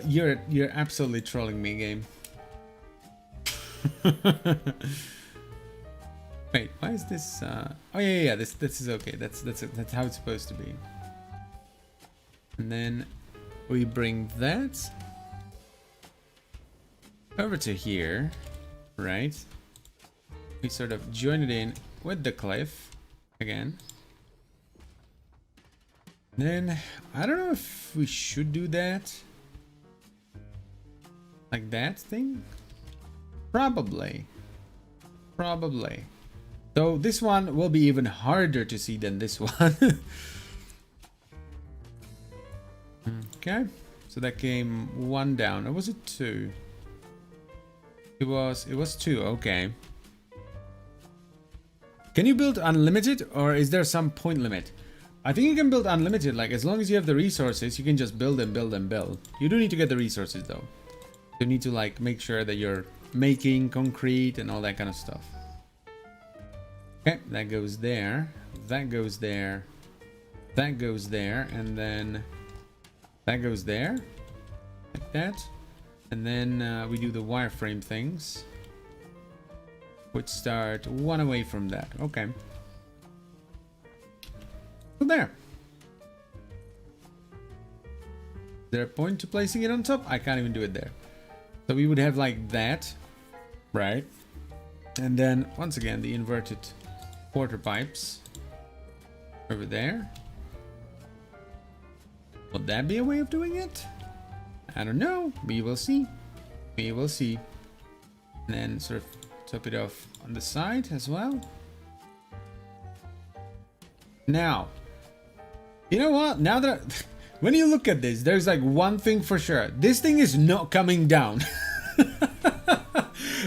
you're absolutely trolling me, game. Wait, why is this oh yeah, this is okay. That's how it's supposed to be. And then we bring that over to here, right? We sort of join it in with the cliff again. Then I don't know if we should do that. Like that thing? Probably. Though this one will be even harder to see than this one. Okay. So that came 1 down. Or was it 2? It was 2, okay. Can you build unlimited, or is there some point limit? I think you can build unlimited, like as long as you have the resources, you can just build and build and build. You do need to get the resources though. You need to like make sure that you're making concrete and all that kind of stuff. Okay, that goes there. That goes there. That goes there, and then that goes there. Like that. And then we do the wireframe things, which start 1 away from that. Okay. So there. Is there a point to placing it on top? I can't even do it there. So we would have like that, right? And then once again the inverted quarter pipes over there. Would that be a way of doing it? I don't know. We will see. We will see. And then sort of top it off on the side as well. Now, you know what? Now that when you look at this, there's like one thing for sure. This thing is not coming down.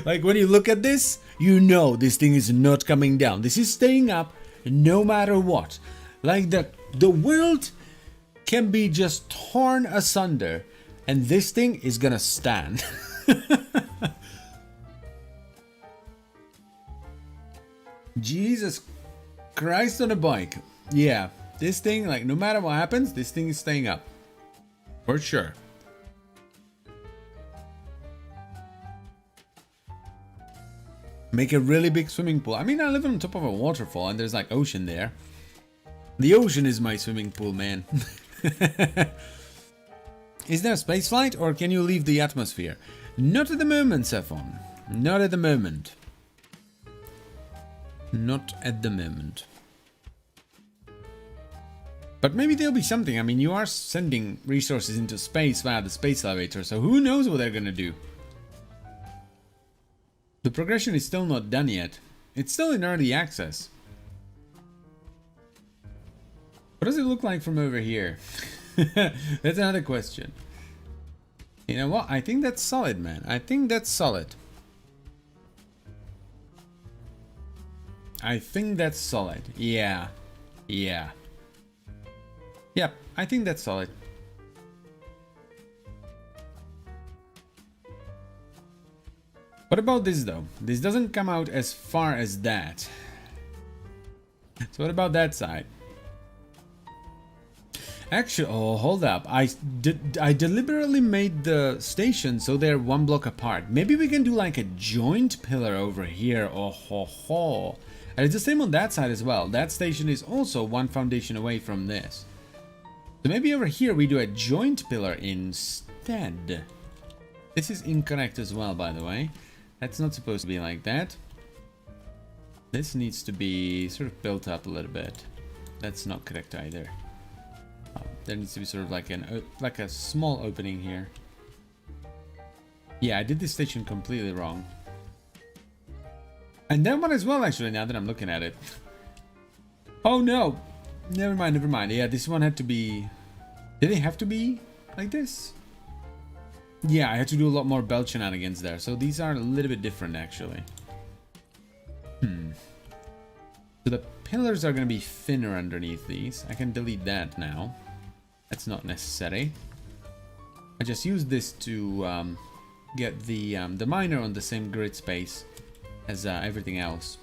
Like when you look at this, you know this thing is not coming down. This is staying up no matter what. Like the world can be just torn asunder, and this thing is gonna stand. Jesus Christ on a bike. Yeah, this thing, like no matter what happens, this thing is staying up. For sure. Make a really big swimming pool. I mean, I live on top of a waterfall and there's like ocean there. The ocean is my swimming pool, man. Is there a space flight or can you leave the atmosphere? Not at the moment, Saffron. Not at the moment. Not at the moment. But maybe there'll be something. I mean, you are sending resources into space via the space elevator, so who knows what they're gonna do? The progression is still not done yet. It's still in early access. What does it look like from over here? That's another question. You know what? I think that's solid, man. I think that's solid. I think that's solid. Yeah. Yeah. Yep, I think that's solid. What about this though? This doesn't come out as far as that. So what about that side? Actually, oh, hold up. I deliberately made the station so they're 1 block apart. Maybe we can do like a joint pillar over here. Oh ho ho. And it's the same on that side as well. That station is also 1 foundation away from this. So maybe over here we do a joint pillar instead. This is incorrect as well, by the way. That's not supposed to be like that. This needs to be sort of built up a little bit. That's not correct either. There needs to be sort of like a small opening here. Yeah, I did this station completely wrong. And that one as well, actually, now that I'm looking at it. Oh no! Never mind, never mind. Yeah, this one had to be... Did it have to be like this? Yeah, I had to do a lot more belt shenanigans there. So these are a little bit different, actually. So the pillars are going to be thinner underneath these. I can delete that now. That's not necessary. I just use this to get the miner on the same grid space as everything else.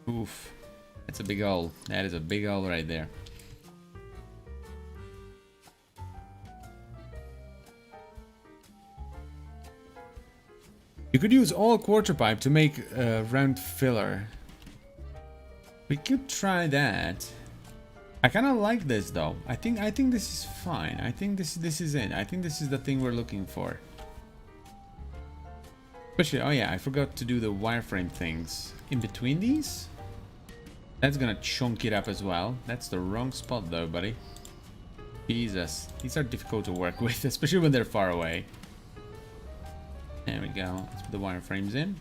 Oof. That's a big hole. That is a big hole right there. You could use all quarter pipe to make a round filler. We could try that. I kind of like this though. I think this is fine. I think this is it. I think this is the thing we're looking for. Especially, oh yeah, I forgot to do the wireframe things in between these. That's gonna chunk it up as well. That's the wrong spot though, buddy. Jesus, these are difficult to work with, especially when they're far away. There we go. Let's put the wireframes in.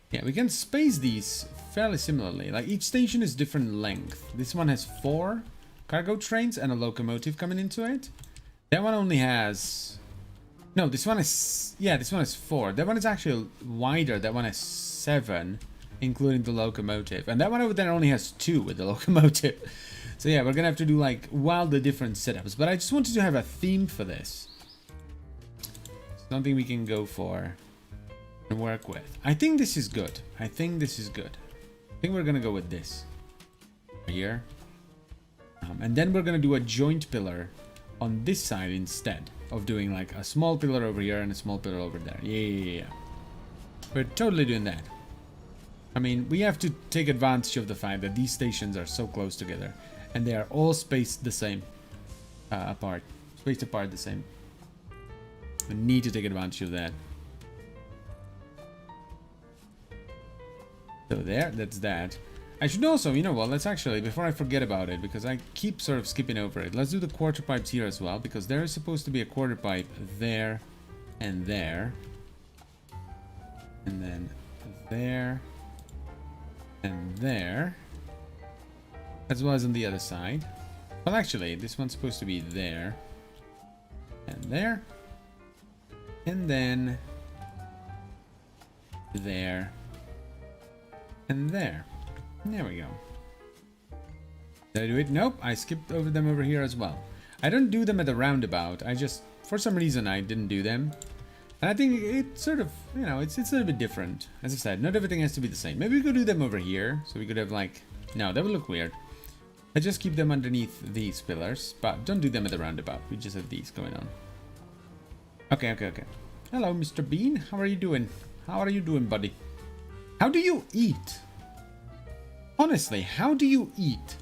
Yeah, we can space these fairly similarly. Like each station is different length. This one has 4. cargo trains and a locomotive coming into it. That one only has... No, this one is... Yeah, this one is 4. That one is actually wider. That one is 7, including the locomotive. And that one over there only has 2 with the locomotive. So yeah, we're gonna have to do like wildly different setups. But I just wanted to have a theme for this. Something we can go for and work with. I think this is good. I think this is good. I think we're gonna go with this. Here. And then we're gonna do a joint pillar on this side instead of doing like a small pillar over here and a small pillar over there. Yeah. We're totally doing that. I mean, we have to take advantage of the fact that these stations are so close together and they are all spaced the same apart. Spaced apart the same. We need to take advantage of that. So there, that's that. I should also, you know what, let's actually, before I forget about it, because I keep sort of skipping over it, let's do the quarter pipes here as well, because there is supposed to be a quarter pipe there and there. And then there and there. As well as on the other side. Well, actually, this one's supposed to be there and there. And then there and there. There we go. Did I do it? Nope, I skipped over them over here as well. I don't do them at the roundabout. I just, for some reason, I didn't do them. And I think it sort of, you know, it's a little bit different. As I said, not everything has to be the same. Maybe we could do them over here. So we could have like, no, that would look weird. I just keep them underneath these pillars, but don't do them at the roundabout. We just have these going on. Okay. Hello, Mr. Bean. How are you doing? How are you doing, buddy? How do you eat? Honestly, how do you eat?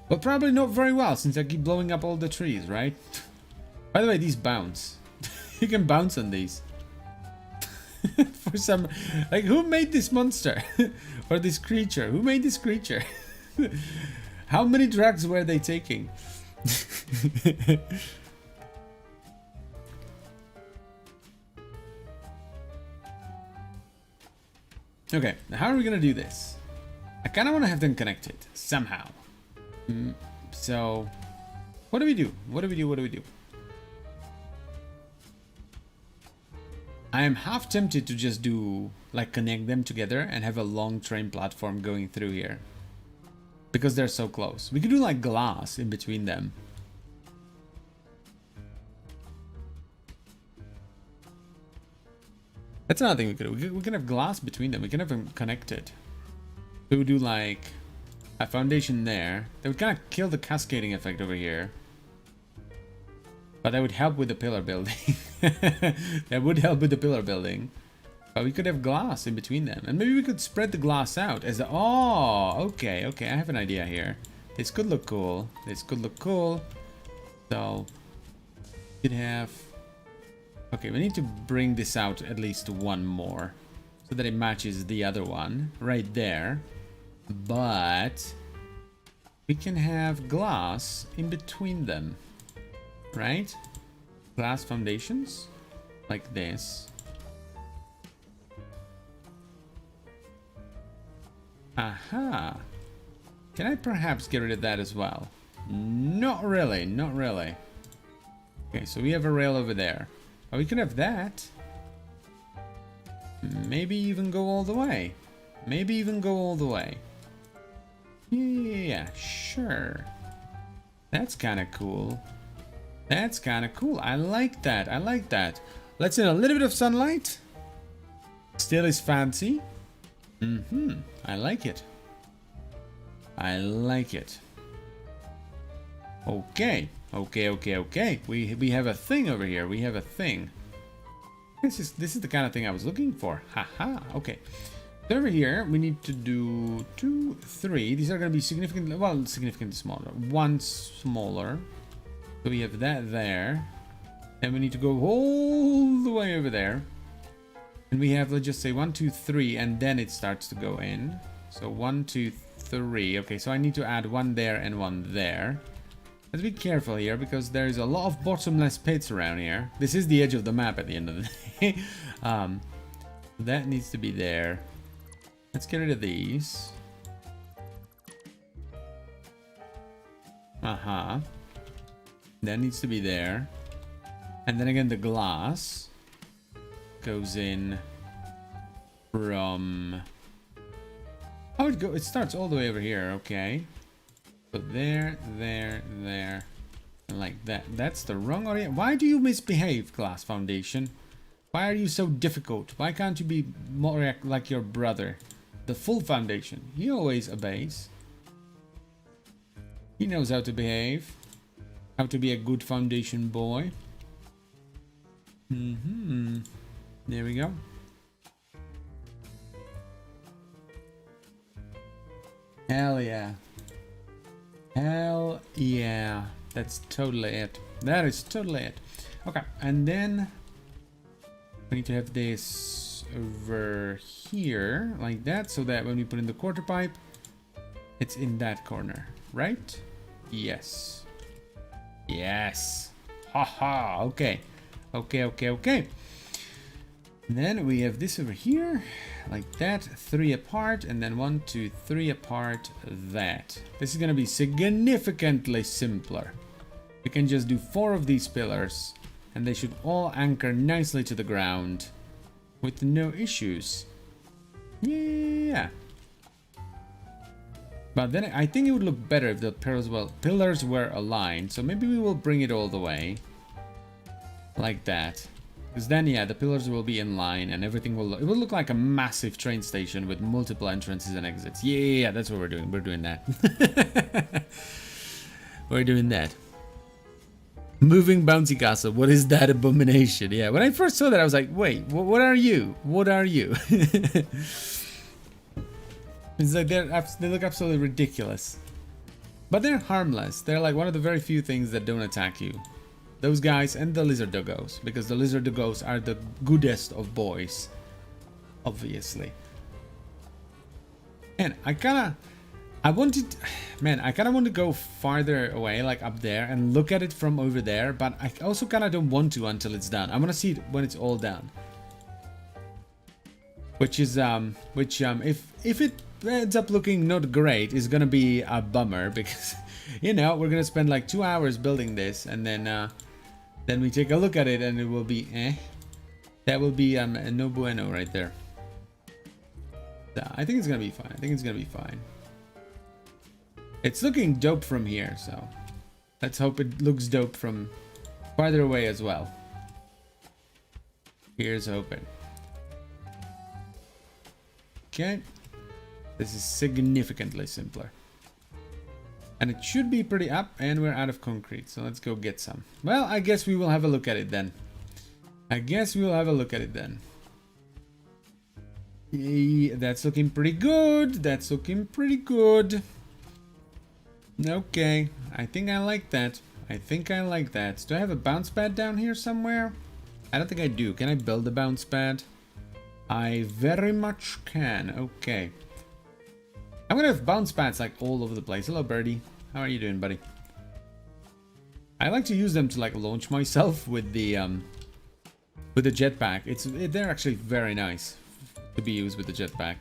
Well, probably not very well, since I keep blowing up all the trees, right? By the way, these bounce. You can bounce on these. For some... Like, who made this monster? Or this creature? Who made this creature? How many drugs were they taking? Okay, how are we gonna do this? I kind of want to have them connected somehow. So, what do we do? What do we do? I am half tempted to just do, like, connect them together and have a long train platform going through here. Because they're so close. We could do, like, glass in between them. That's another thing we could do. We can have glass between them. We can have them connected. We would do like a foundation there. That would kind of kill the cascading effect over here. But that would help with the pillar building. That would help with the pillar building. But we could have glass in between them. And maybe we could spread the glass out as the... Oh, okay. I have an idea here. This could look cool. So, we could have... Okay, we need to bring this out at least one more. So that it matches the other one. Right there. But... we can have glass in between them. Right? Glass foundations. Like this. Aha. Can I perhaps get rid of that as well? Not really. Okay, so we have a rail over there. Oh, we can have that. Maybe even go all the way. Yeah, sure. That's kind of cool. I like that. Let's in a little bit of sunlight. Still is fancy. I like it. Okay. We have a thing over here. This is the kind of thing I was looking for. Haha. Okay. So over here we need to do 2, 3. These are going to be significantly smaller. One smaller. So we have that there. And we need to go all the way over there. And we have, let's just say 1, 2, 3, and then it starts to go in. So 1, 2, 3. Okay, so I need to add one there and one there. Let's be careful here because there's a lot of bottomless pits around here. This is the edge of the map at the end of the day. That needs to be there. Let's get rid of these. Uh-huh. That needs to be there. And then again, the glass goes in from... Oh, it starts all the way over here. Okay. So there, there, there. And like that. That's the wrong area. Why do you misbehave, Glass Foundation? Why are you so difficult? Why can't you be more like your brother? The full foundation. He always obeys. He knows how to behave. How to be a good foundation boy. There we go. Hell yeah. Hell yeah. That's totally it. That is totally it. Okay, and then we need to have this over here like that, so that when we put in the quarter pipe, it's in that corner, right? Yes. Yes. Haha. Okay. Okay. And then we have this over here, like that, 3 apart, and then 1, 2, 3 apart, that. This is gonna be significantly simpler. We can just do 4 of these pillars, and they should all anchor nicely to the ground with no issues. Yeah. But then I think it would look better if the pillars were aligned. So maybe we will bring it all the way like that. Because then, yeah, the pillars will be in line and everything will it will look like a massive train station with multiple entrances and exits. Yeah, that's what we're doing. We're doing that. We're doing that. Moving bouncy castle. What is that abomination? Yeah, when I first saw that, I was like, wait, what are you? What are you? It's like they look absolutely ridiculous. But they're harmless. They're like one of the very few things that don't attack you. Those guys and the lizard doggos. Because the lizard doggos are the goodest of boys. Obviously. And I kind of want to go farther away, like up there, and look at it from over there. But I also kind of don't want to until it's done. I want to see it when it's all done. Which is, if it ends up looking not great, is gonna be a bummer because, you know, we're gonna spend like 2 hours building this, and then we take a look at it and it will be that will be no bueno right there. So I think it's gonna be fine. It's looking dope from here, so let's hope it looks dope from farther away as well. Here's hoping. Okay, this is significantly simpler. And it should be pretty up, and we're out of concrete, so let's go get some. Well, I guess we will have a look at it then. Yeah, that's looking pretty good. Okay, I think I like that. Do I have a bounce pad down here somewhere? I don't think I do. Can I build a bounce pad? I very much can. Okay. I'm gonna have bounce pads like all over the place. Hello, birdie. How are you doing, buddy? I like to use them to like launch myself with the jetpack. They're actually very nice to be used with the jetpack.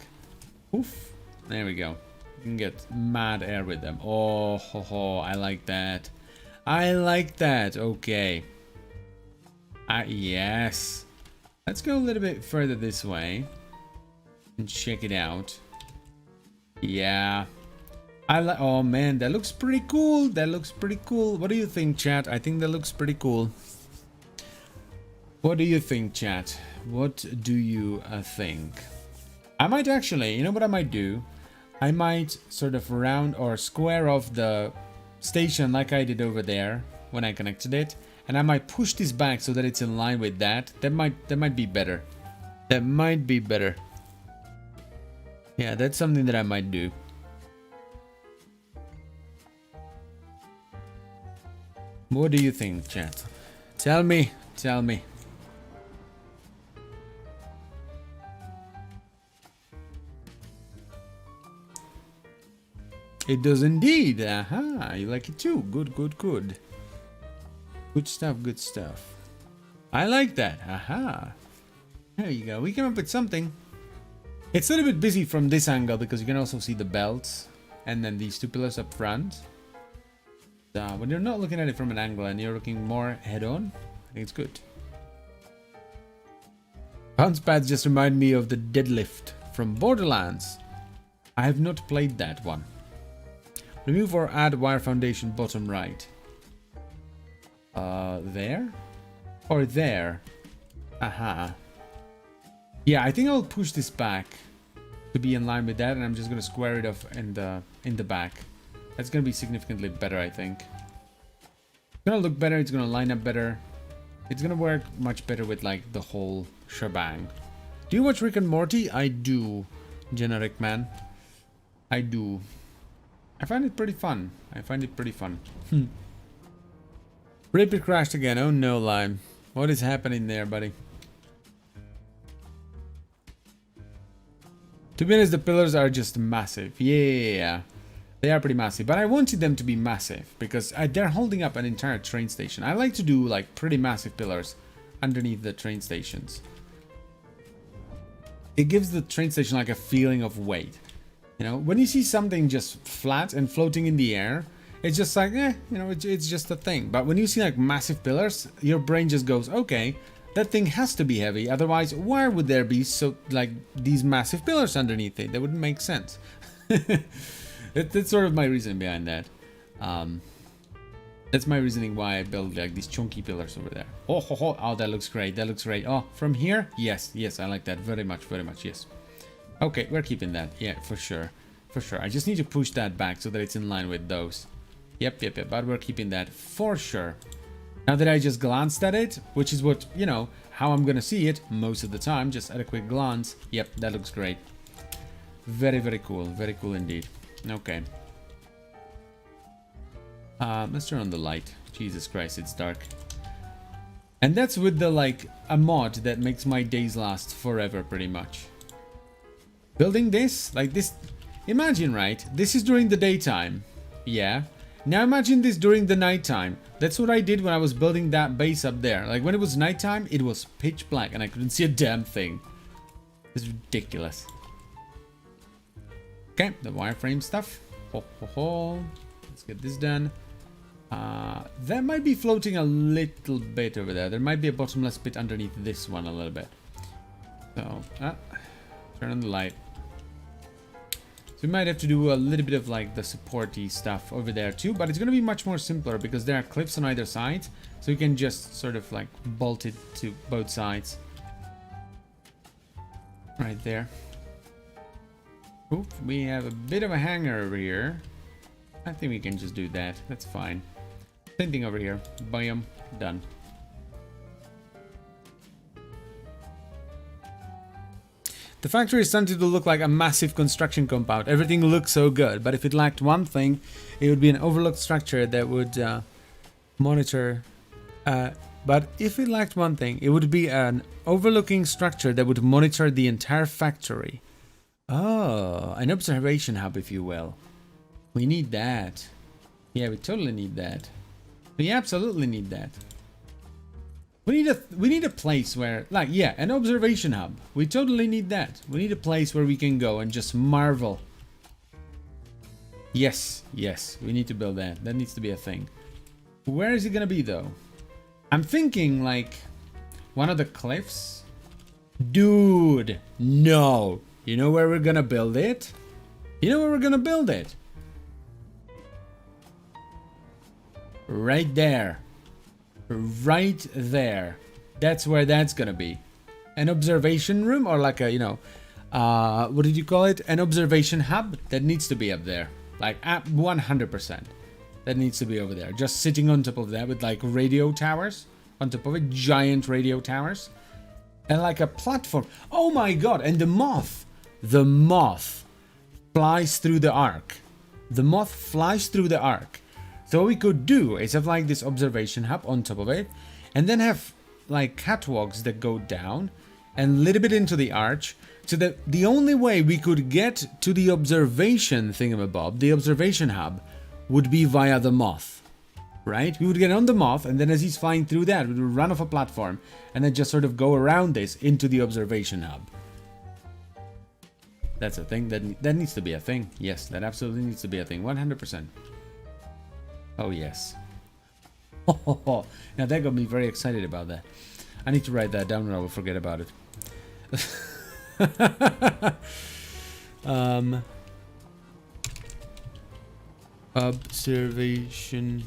Oof. There we go. You can get mad air with them. Oh, ho, ho, I like that. Okay. Yes. Let's go a little bit further this way and check it out. Yeah. Oh man, that looks pretty cool. What do you think, chat? I think that looks pretty cool. What do you think, chat? What do you think? I might actually, you know what I might do? I might sort of round or square off the station like I did over there when I connected it. And I might push this back so that it's in line with that. That might be better. Yeah, that's something that I might do. What do you think, chat? Tell me. It does indeed. Aha, you like it too. Good. Good stuff. I like that. Aha. There you go. We came up with something. It's a little bit busy from this angle because you can also see the belts and then these 2 pillars up front. When you're not looking at it from an angle and you're looking more head on, I think it's good. Bounce pads just remind me of the deadlift from Borderlands. I have not played that one. Remove or add wire foundation bottom right. There? Or there? Aha. Yeah, I think I'll push this back to be in line with that, and I'm just gonna square it off in the back. That's gonna be significantly better, I think. It's gonna look better, it's gonna line up better. It's gonna work much better with like the whole shebang. Do you watch Rick and Morty? I do, generic man. I do. I find it pretty fun. I find it pretty fun. Rip, it crashed again. Oh no, Lime. What is happening there, buddy? To be honest, the pillars are just massive. Yeah, they are pretty massive. But I wanted them to be massive because they're holding up an entire train station. I like to do like pretty massive pillars underneath the train stations. It gives the train station like a feeling of weight. You know, when you see something just flat and floating in the air, it's just like, you know, it's just a thing. But when you see like massive pillars, your brain just goes, okay, that thing has to be heavy. Otherwise, why would there be so like these massive pillars underneath it? That wouldn't make sense. That's sort of my reason behind that. That's my reasoning why I build like these chunky pillars over there. Oh, that looks great. That looks great. Oh, from here? Yes, I like that very much, yes. Okay, we're keeping that. Yeah, for sure. I just need to push that back so that it's in line with those. Yep. But we're keeping that for sure. Now that I just glanced at it, which is what, you know, how I'm gonna see it most of the time, just at a quick glance. Yep, that looks great. Very, very cool. Very cool indeed. Okay. Let's turn on the light. Jesus Christ, it's dark. And that's with the, like, a mod that makes my days last forever, pretty much. Building this, like this, imagine, right? This is during the daytime. Yeah. Now imagine this during the nighttime. That's what I did when I was building that base up there. Like when it was nighttime, it was pitch black and I couldn't see a damn thing. It's ridiculous. Okay, the wireframe stuff. Let's get this done. That might be floating a little bit over there. There might be a bottomless pit underneath this one a little bit. So, turn on the light. So we might have to do a little bit of like the supporty stuff over there too, but it's going to be much more simpler because there are cliffs on either side, so you can just sort of like bolt it to both sides. Right there. Oop, we have a bit of a hanger over here. I think we can just do that. That's fine. Same thing over here. Bam, done. The factory is starting to look like a massive construction compound. Everything looks so good, but if it lacked one thing, it would be an overlooked structure that would monitor. But if it lacked one thing, it would be an overlooking structure that would monitor the entire factory. Oh, an observation hub, if you will. We need that. Yeah, we totally need that. We absolutely need that. We need a place where, like, yeah, an observation hub. We totally need that. We need a place where we can go and just marvel. Yes, we need to build that. That needs to be a thing. Where is it gonna be, though? I'm thinking, like, one of the cliffs. Dude, no. You know where we're gonna build it? You know where we're gonna build it? Right there. Right there. That's where that's gonna be. An observation room, or like a, you know, what did you call it? An observation hub that needs to be up there. Like at 100%. That needs to be over there. Just sitting on top of that with like radio towers on top of it. Giant radio towers. And like a platform. Oh my god. And the moth. The moth flies through the arc. The moth flies through the arc. So what we could do is have like this observation hub on top of it, and then have like catwalks that go down and a little bit into the arch, so that the only way we could get to the observation thingamabob, the observation hub, would be via the moth, right? We would get on the moth, and then as he's flying through that, we would run off a platform and then just sort of go around this into the observation hub. That's a thing that needs to be a thing. Yes, that absolutely needs to be a thing. 100%. Oh, yes. Oh, now that got me very excited about that. I need to write that down or I will forget about it. Observation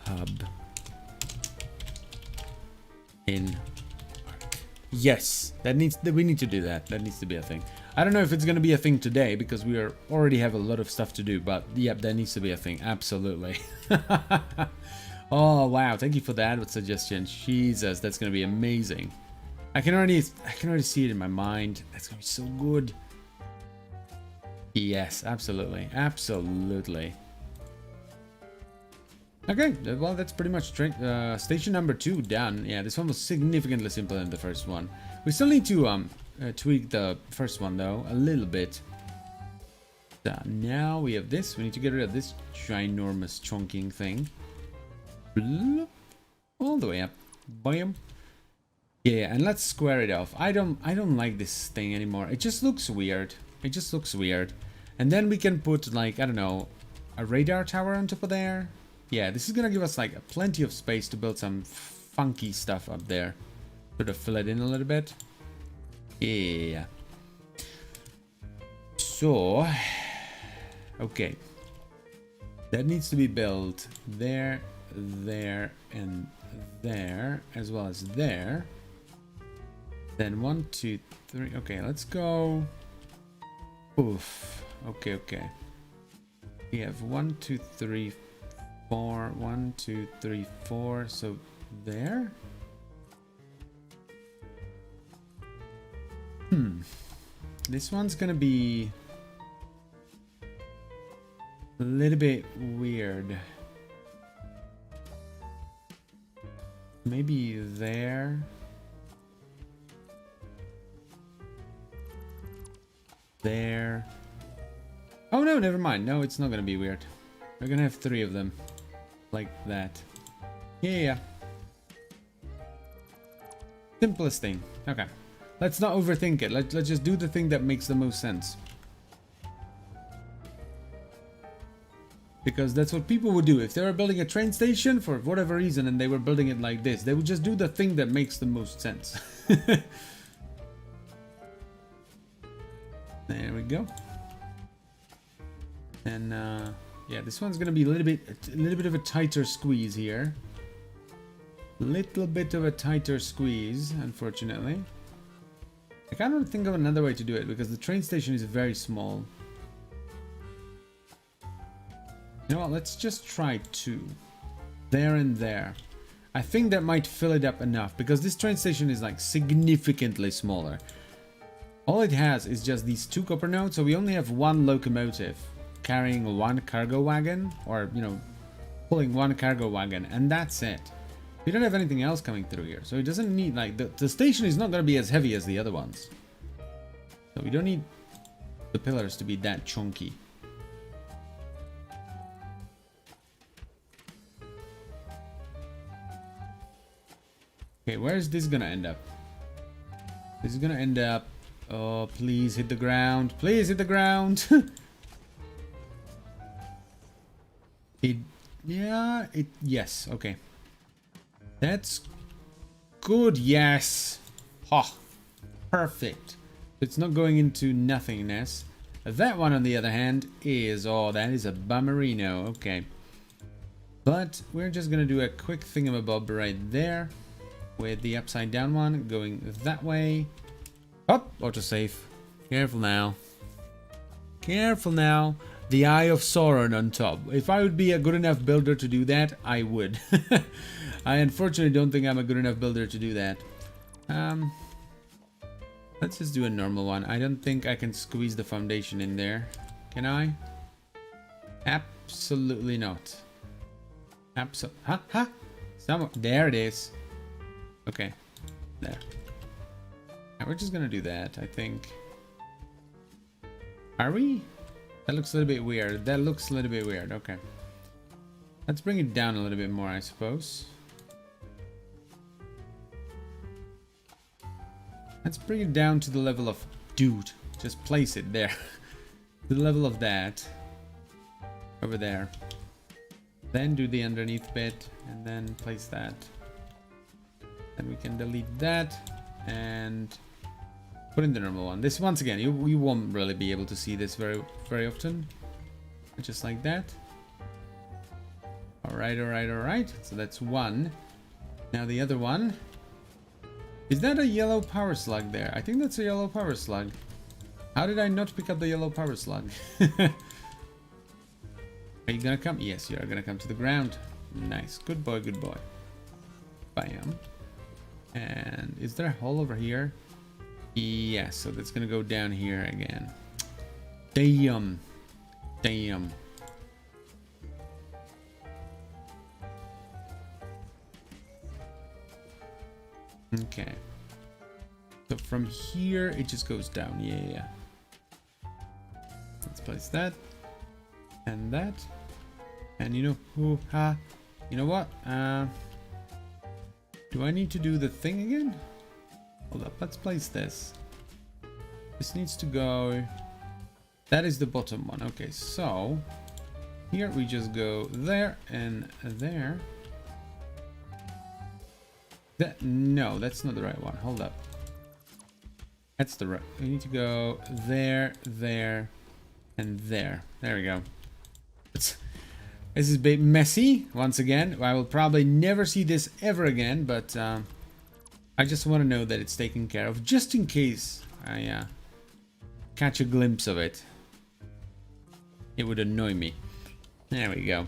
hub in Arc. Yes, we need to do that. That needs to be a thing. I don't know if it's going to be a thing today because we already have a lot of stuff to do, but yep, that needs to be a thing. Absolutely. Oh, wow. Thank you for that suggestion. Jesus, that's going to be amazing. I can already see it in my mind. That's going to be so good. Yes, absolutely. Absolutely. Okay, well, that's pretty much station number 2 done. Yeah, this one was significantly simpler than the first one. We still need to tweak the first one, though, a little bit. So now we have this. We need to get rid of this ginormous chunking thing. All the way up. Bam. Yeah, and let's square it off. I don't like this thing anymore. It just looks weird. It just looks weird. And then we can put, like, I don't know, a radar tower on top of there. Yeah, this is gonna give us, like, plenty of space to build some funky stuff up there. Sort of fill it in a little bit. Yeah. So, okay. That needs to be built there, there, and there, as well as there. Then 1, 2, 3. Okay, let's go. Oof. Okay, okay. We have 1, 2, 3, 4. 1, 2, 3, 4. So there. This one's gonna be a little bit weird. Maybe there. There. Oh no, never mind. No, it's not gonna be weird. We're gonna have 3 of them. Like that. Yeah. Simplest thing. Okay. Let's not overthink it. Let's just do the thing that makes the most sense. Because that's what people would do. If they were building a train station for whatever reason and they were building it like this, they would just do the thing that makes the most sense. There we go. And yeah, this one's gonna be a little bit of a tighter squeeze here. Little bit of a tighter squeeze, unfortunately. I can't think of another way to do it because the train station is very small. You know what? Let's just try 2. There and there. I think that might fill it up enough because this train station is like significantly smaller. All it has is just these 2 copper nodes, so we only have 1 locomotive carrying 1 cargo wagon, or, you know, pulling 1 cargo wagon, and that's it. We don't have anything else coming through here, so it doesn't need, like, the station is not going to be as heavy as the other ones. So we don't need the pillars to be that chunky. Okay, where is this going to end up? This is going to end up... Oh, please hit the ground. Please hit the ground. Yes, okay. That's good, yes. Ha, perfect. It's not going into nothingness. That one, on the other hand, is... Oh, that is a bummerino. Okay. But we're just gonna do a quick thingamabob right there. With the upside down one going that way. Oh, autosave. Careful now. Careful now. The Eye of Sauron on top. If I would be a good enough builder to do that, I would. I unfortunately don't think I'm a good enough builder to do that. Let's just do a normal one. I don't think I can squeeze the foundation in there. Can I? Absolutely not. There it is. Okay. There. Now we're just gonna do that, I think. Are we? That looks a little bit weird. That looks a little bit weird. Okay. Let's bring it down a little bit more, I suppose. Let's bring it down to the level of... Dude, just place it there. The level of that. Over there. Then do the underneath bit and then place that. And we can delete that and put in the normal one. This, once again, you won't really be able to see this very often. Just like that. Alright, alright, alright. So that's one. Now the other one. Is that a yellow power slug there? I think that's a yellow power slug. How did I not pick up the yellow power slug? Are you gonna come? Yes, you are gonna come to the ground. Nice. Good boy, good boy. Bam. And is there a hole over here? Yes, so that's gonna go down here again. Damn. Damn. Okay. So from here, it just goes down. Yeah. Let's place that. And that. And you know, you know what? Do I need to do the thing again? Hold up, let's place this. This needs to go... That is the bottom one. Okay, so... Here we just go there and there. No, that's not the right one. Hold up. That's the right... We need to go there, there, and there. There we go. This is a bit messy, once again. I will probably never see this ever again, but I just want to know that it's taken care of, just in case I catch a glimpse of it. It would annoy me. There we go.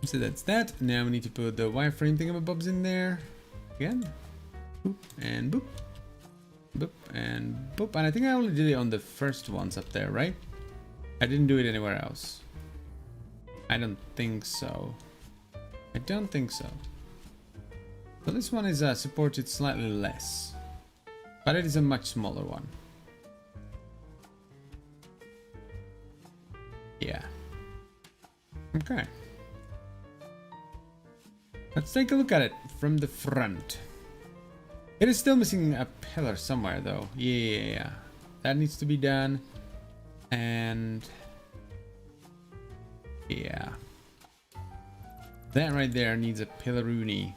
So that's that. Now we need to put the wireframe thingamabobs in there. Again. Boop and boop. Boop and boop. And I think I only did it on the first ones up there, right? I didn't do it anywhere else. I don't think so. I don't think so. So this one is supported slightly less. But it is a much smaller one. Yeah. Okay. Let's take a look at it from the front. It is still missing a pillar somewhere though. Yeah. That needs to be done. And yeah, that right there needs a pillaroonie.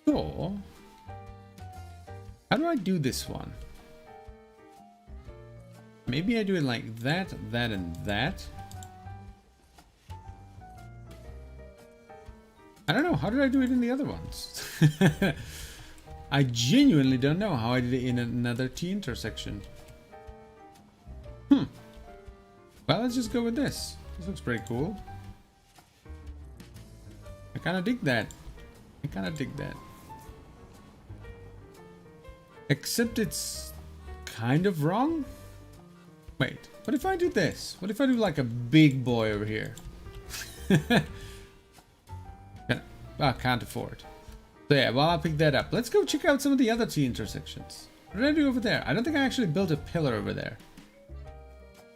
So how do I do this one? Maybe I do it like that, that, and that. I don't know. How did I do it in the other ones? I genuinely don't know how I did it in another T intersection. Well, let's just go with this. This looks pretty cool. I kind of dig that. I kind of dig that. Except it's kind of wrong. Wait, what if I do this? What if I do like a big boy over here? I can't afford. So yeah, well, I'll pick that up. Let's go check out some of the other T intersections. What did I do over there? I don't think I actually built a pillar over there.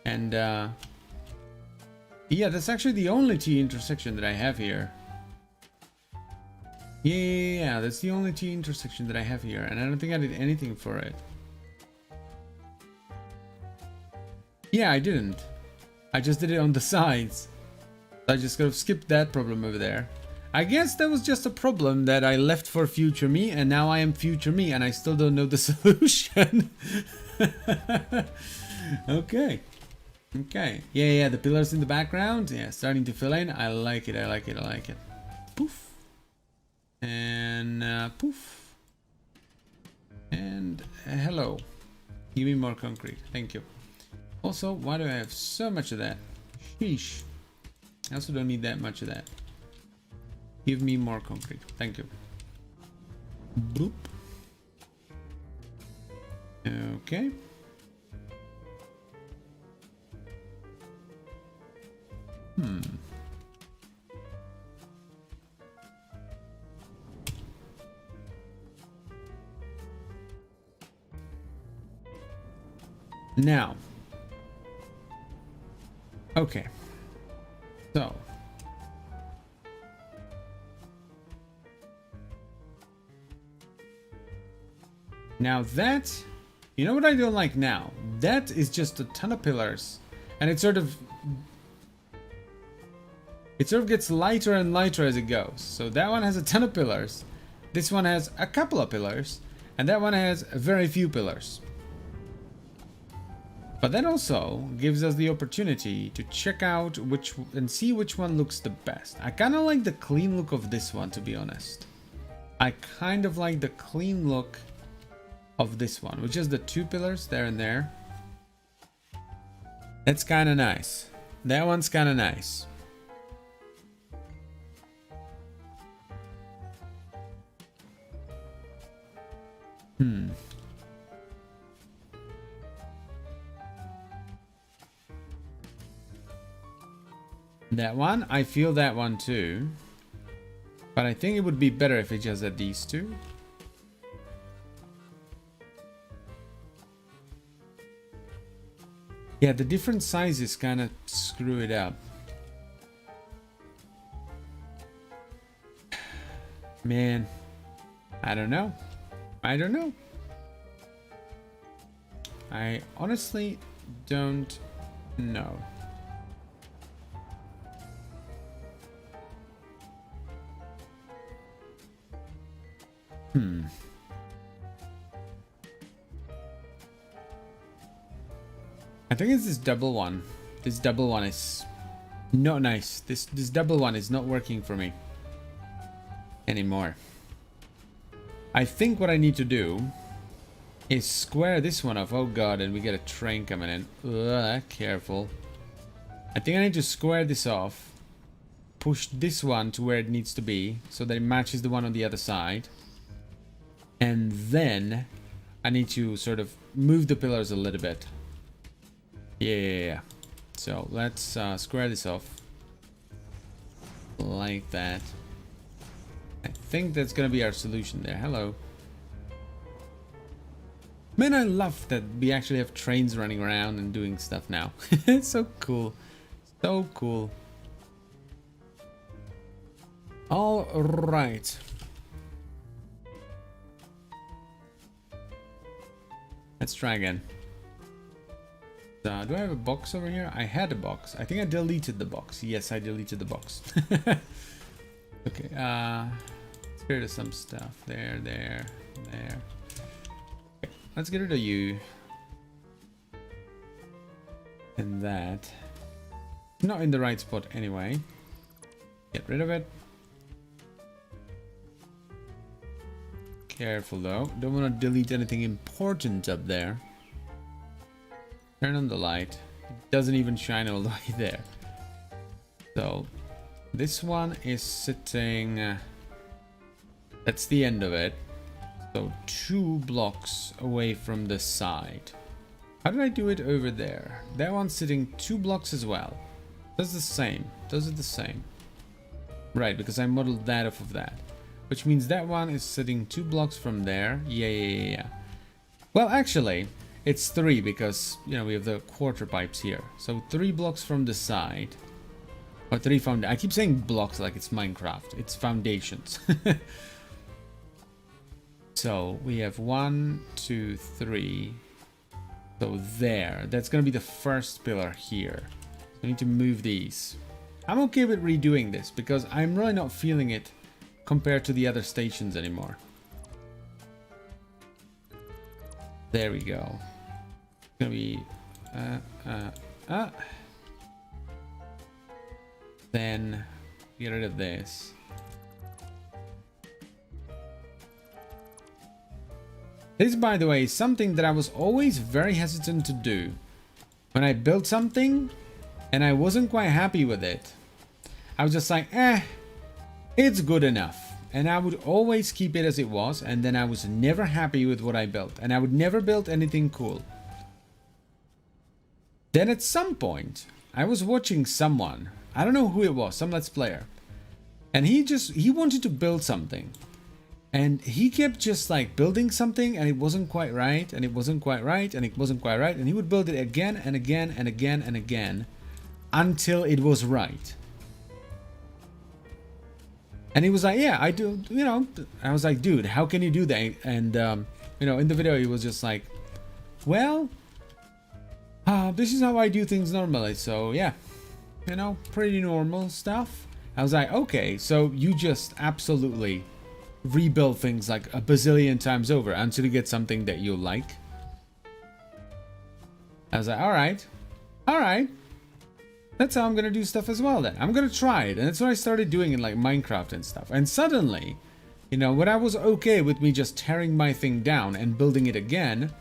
And yeah, that's actually the only T intersection that I have here. Yeah, that's the only T intersection that I have here. And I don't think I did anything for it. Yeah, I didn't. I just did it on the sides. I just could have skipped that problem over there. I guess that was just a problem that I left for future me, and now I am future me, and I still don't know the solution. Okay. Okay. Yeah, the pillars in the background. Yeah, starting to fill in. I like it, I like it, I like it. Poof. And poof. And hello. Give me more concrete. Thank you. Also, why do I have so much of that? Sheesh. I also don't need that much of that. Give me more concrete. Thank you. Boop. Okay. Now. Okay. So. Now that, you know what I don't like now? That is just a ton of pillars And it sort of gets lighter and lighter as it goes. So that one has a ton of pillars. This one has a couple of pillars. And that one has very few pillars. But that also gives us the opportunity to check out and see which one looks the best. I kind of like the clean look of this one, to be honest. I kind of like the clean look of this one, which is the 2 pillars there and there. That's kind of nice. That one's kind of nice. That one, I feel that one too. But I think it would be better if it just had these 2. Yeah, the different sizes kind of screw it up. Man, I don't know. I don't know. I honestly don't know. I think it's this double one. This double one is not nice. This double one is not working for me anymore. I think what I need to do is square this one off. Oh god, and we get a train coming in. Ugh, careful. I think I need to square this off. Push this one to where it needs to be so that it matches the one on the other side. And then I need to sort of move the pillars a little bit. Yeah. So let's square this off. Like that. I think that's gonna be our solution there. Hello. Man, I love that we actually have trains running around and doing stuff now. It's so cool. So cool. All right. Let's try again. Do I have a box over here? I had a box. I think I deleted the box. Yes, I deleted the box. Okay, let's get rid of some stuff. There. Okay, let's get rid of you. And that. Not in the right spot anyway. Get rid of it. Careful though. Don't want to delete anything important up there. Turn on the light. It doesn't even shine all the way there. So this one is sitting. That's the end of it. So 2 blocks away from the side. How did I do it over there? That one's sitting 2 blocks as well. Does the same. Does it the same. Right, because I modeled that off of that. Which means that one is sitting 2 blocks from there. Yeah. Well, actually, it's 3 because, you know, we have the quarter pipes here. So 3 blocks from the side. Or 3 I keep saying blocks like it's Minecraft. It's foundations. So we have 1, 2, 3. So there. That's going to be the first pillar here. So we need to move these. I'm okay with redoing this because I'm really not feeling it compared to the other stations anymore. There we go. It's gonna be then get rid of this. This, by the way, is something that I was always very hesitant to do. When I built something and I wasn't quite happy with it, I was just like, it's good enough. And I would always keep it as it was, and then I was never happy with what I built, and I would never build anything cool. Then at some point, I was watching someone, I don't know who it was, some Let's Player, and he wanted to build something. And he kept just like building something, and it wasn't quite right, and it wasn't quite right, and it wasn't quite right, and he would build it again and again and again and again until it was right. And he was like, yeah, I do, you know. I was like, dude, how can you do that? And, you know, in the video, he was just like, well, This is how I do things normally, so yeah. You know, pretty normal stuff. I was like, okay, so you just absolutely rebuild things like a bazillion times over until you get something that you like. I was like, alright. That's how I'm gonna do stuff as well then. I'm gonna try it. And that's what I started doing in like Minecraft and stuff. And suddenly, you know, when I was okay with me just tearing my thing down and building it again,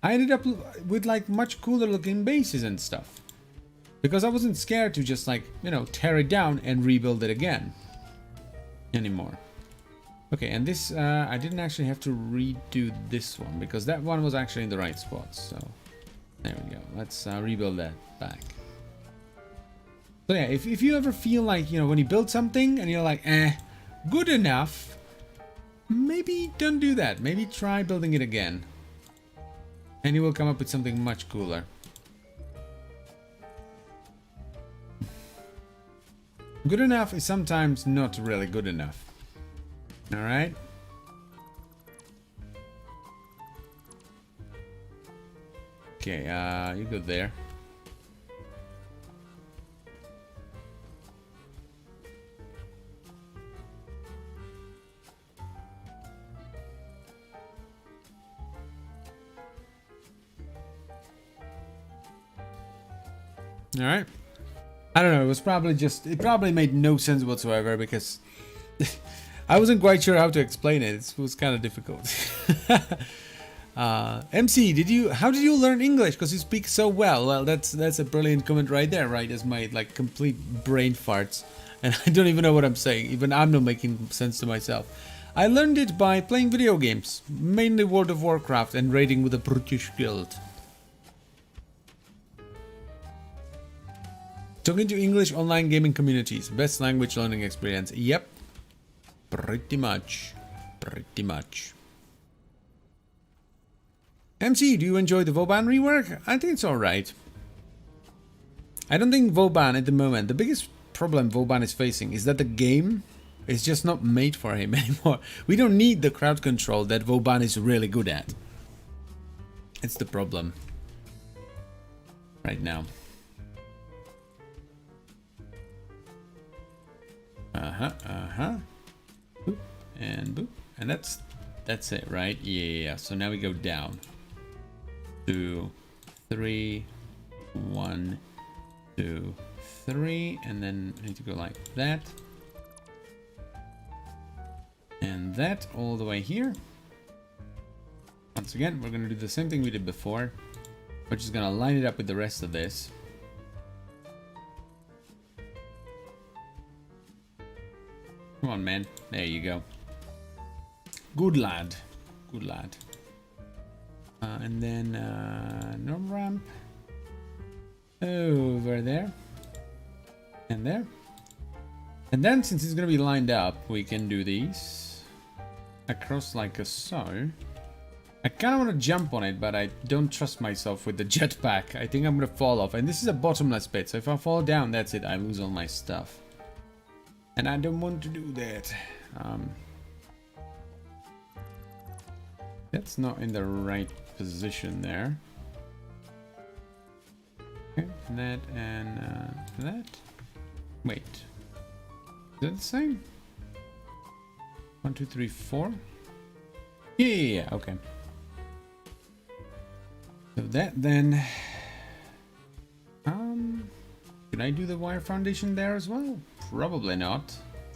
I ended up with like much cooler looking bases and stuff. Because I wasn't scared to just like, you know, tear it down and rebuild it again anymore. Okay, and this, I didn't actually have to redo this one because that one was actually in the right spot. So there we go. Let's rebuild that back. So yeah, if you ever feel like, you know, when you build something and you're like, good enough, maybe don't do that. Maybe try building it again. And you will come up with something much cooler. Good enough is sometimes not really good enough. Alright? Okay, you go there. Alright. I don't know, it was probably just, it probably made no sense whatsoever because I wasn't quite sure how to explain it. It was kind of difficult. MC, how did you learn English? Because you speak so well. Well, that's a brilliant comment right there, right? As my like complete brain farts. And I don't even know what I'm saying. Even I'm not making sense to myself. I learned it by playing video games, mainly World of Warcraft and raiding with a British guild. Talking to English online gaming communities. Best language learning experience. Yep. Pretty much. Pretty much. MC, do you enjoy the Vauban rework? I think it's alright. I don't think Vauban at the moment, the biggest problem Vauban is facing is that the game is just not made for him anymore. We don't need the crowd control that Vauban is really good at. It's the problem. Right now. Boop, and boop. And that's it, right? Yeah. So now we go down. 2, 3, 1, 2, 3, and then I need to go like that. And that all the way here. Once again, we're gonna do the same thing we did before. We're just gonna line it up with the rest of this. Come on, man. There you go. Good lad. Good lad. And then no ramp over there and there. And then since it's going to be lined up, we can do these across like so. I kind of want to jump on it, but I don't trust myself with the jetpack. I think I'm going to fall off. And this is a bottomless pit, so if I fall down, that's it. I lose all my stuff. And I don't want to do that. That's not in the right position there. Okay, that and that. Wait. Is that the same? 1, 2, 3, 4? Yeah, okay. So that then... Can I do the wire foundation there as well? Probably not.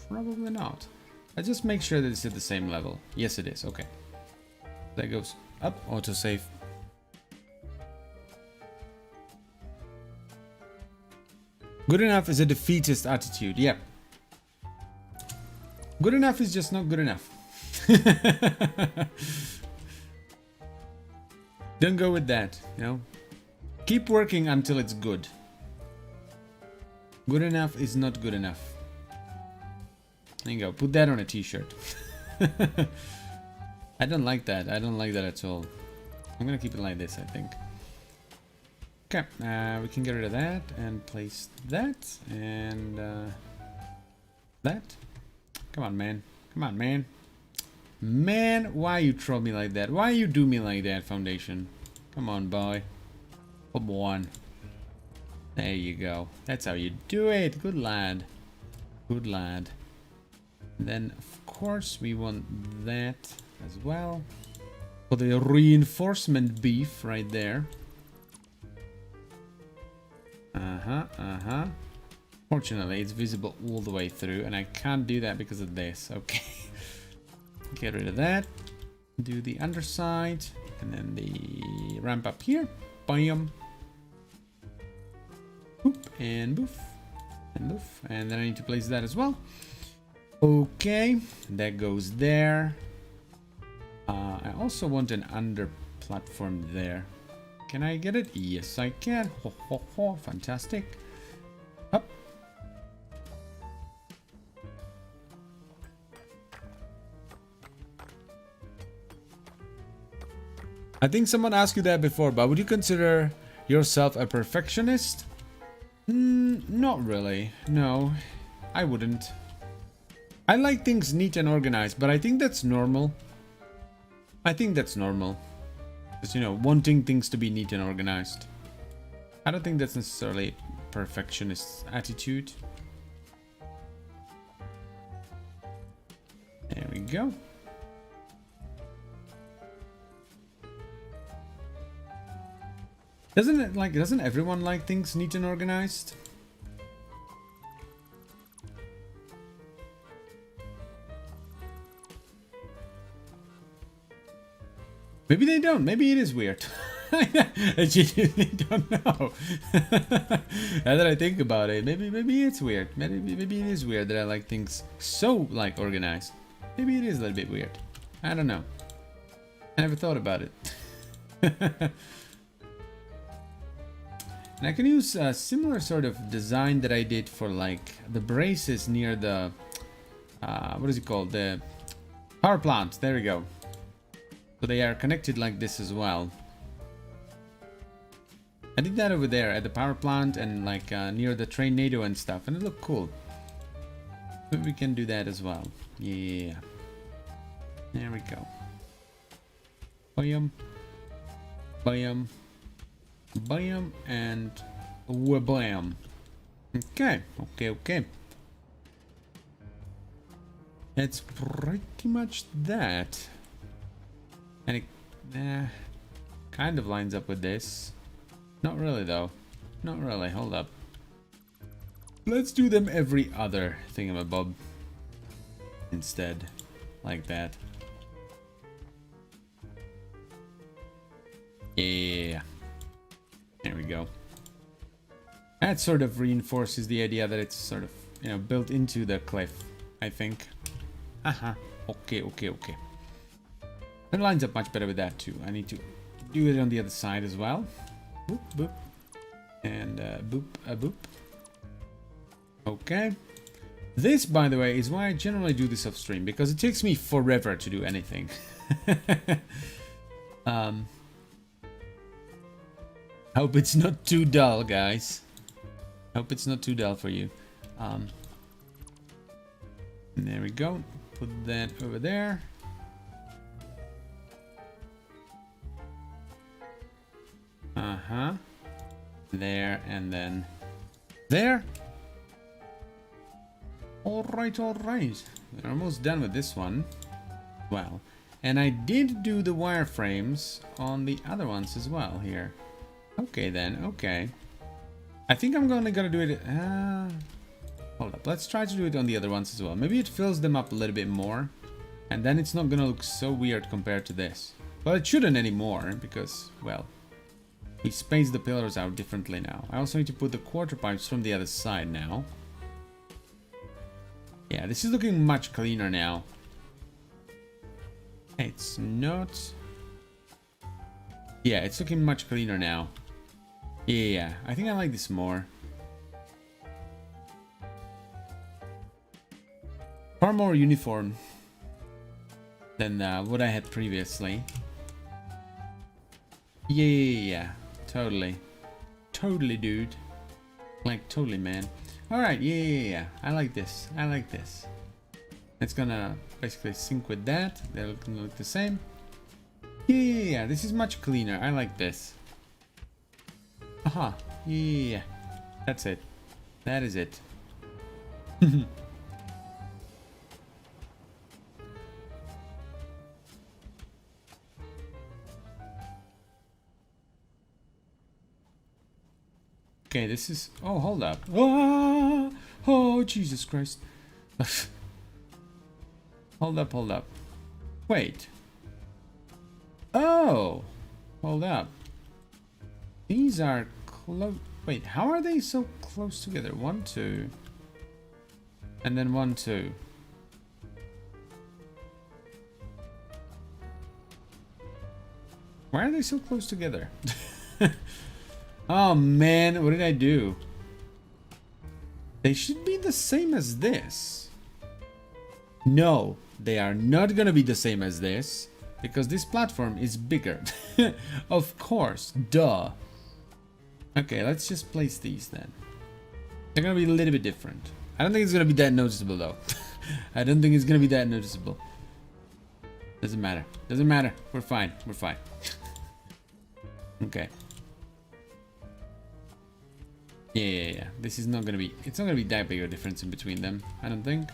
Probably not. Let's just make sure that it's at the same level. Yes, it is. Okay. That goes up. Autosave. Good enough is a defeatist attitude. Yep. Good enough is just not good enough. Don't go with that, you know. Keep working until it's good. Good enough is not good enough. There you go. Put that on a t-shirt. I don't like that. I don't like that at all. I'm gonna keep it like this, I think. Okay, we can get rid of that and place that and that. Come on, man. Come on, man. Man, why you troll me like that? Why you do me like that, Foundation? Come on, boy. Come on. There you go. That's how you do it. Good lad. Good lad. And then, of course, we want that as well. For the reinforcement beef right there. Fortunately, it's visible all the way through, and I can't do that because of this. Okay. Get rid of that. Do the underside, and then the ramp up here. Bam. Boop, and boof. And boof. And then I need to place that as well. Okay. That goes there. I also want an under platform there. Can I get it? Yes, I can. Ho, ho, ho. Fantastic. Up. I think someone asked you that before, but would you consider yourself a perfectionist? Not really. No, I wouldn't. I like things neat and organized, but I think that's normal. I think that's normal. Just, you know, wanting things to be neat and organized. I don't think that's necessarily perfectionist attitude. There we go. Doesn't everyone like things neat and organized? Maybe they don't. Maybe it is weird. I genuinely don't know. Now that I think about it, maybe it's weird. Maybe it is weird that I like things so like organized. Maybe it is a little bit weird. I don't know. I never thought about it. And I can use a similar sort of design that I did for like the braces near the what is it called? The power plant. There we go. So they are connected like this as well. I did that over there at the power plant and like near the Trainado and stuff, and it looked cool. But we can do that as well. Yeah. There we go. Bam. Bam. Bam. And wabam. Okay. Okay. That's pretty much that. And it kind of lines up with this. Not really though. Not really. Hold up. Let's do them every other thingamabob instead. Like that. Yeah. There we go. That sort of reinforces the idea that it's sort of, you know, built into the cliff, I think. Okay. It lines up much better with that too. I need to do it on the other side as well. Boop, boop. And boop, boop. Okay. This, by the way, is why I generally do this off stream, because it takes me forever to do anything. Hope it's not too dull, guys. Hope it's not too dull for you. There we go. Put that over there. There, and then there. Alright. We're almost done with this one. Well, and I did do the wireframes on the other ones as well here. Okay then, okay. I think I'm gonna do it. Hold up, let's try to do it on the other ones as well. Maybe it fills them up a little bit more, and then it's not gonna look so weird compared to this. Well, it shouldn't anymore because, well, he spaced the pillars out differently now. I also need to put the quarter pipes from the other side now. Yeah, this is looking much cleaner now. It's not... Yeah, it's looking much cleaner now. Yeah, I think I like this more. Far more uniform than what I had previously. Yeah. Totally, dude. Like, totally, man. Alright, yeah. I like this. It's gonna basically sync with that. They're gonna look the same. Yeah. This is much cleaner. I like this. Aha. Yeah. That's it. That is it. Okay, this is... Oh, hold up. Ah! Oh, Jesus Christ. Hold up, hold up. Wait. Oh! Hold up. These are close... Wait, how are they so close together? 1, 2... And then 1, 2. Why are they so close together? Oh man, what did I do? They should be the same as this. No, they are not gonna be the same as this. Because this platform is bigger. Of course, duh. Okay, let's just place these then. They're gonna be a little bit different. I don't think it's gonna be that noticeable though. I don't think it's gonna be that noticeable. Doesn't matter. Doesn't matter. We're fine. We're fine. Okay. Yeah. This is not gonna be... It's not gonna be that big a difference in between them. I don't think.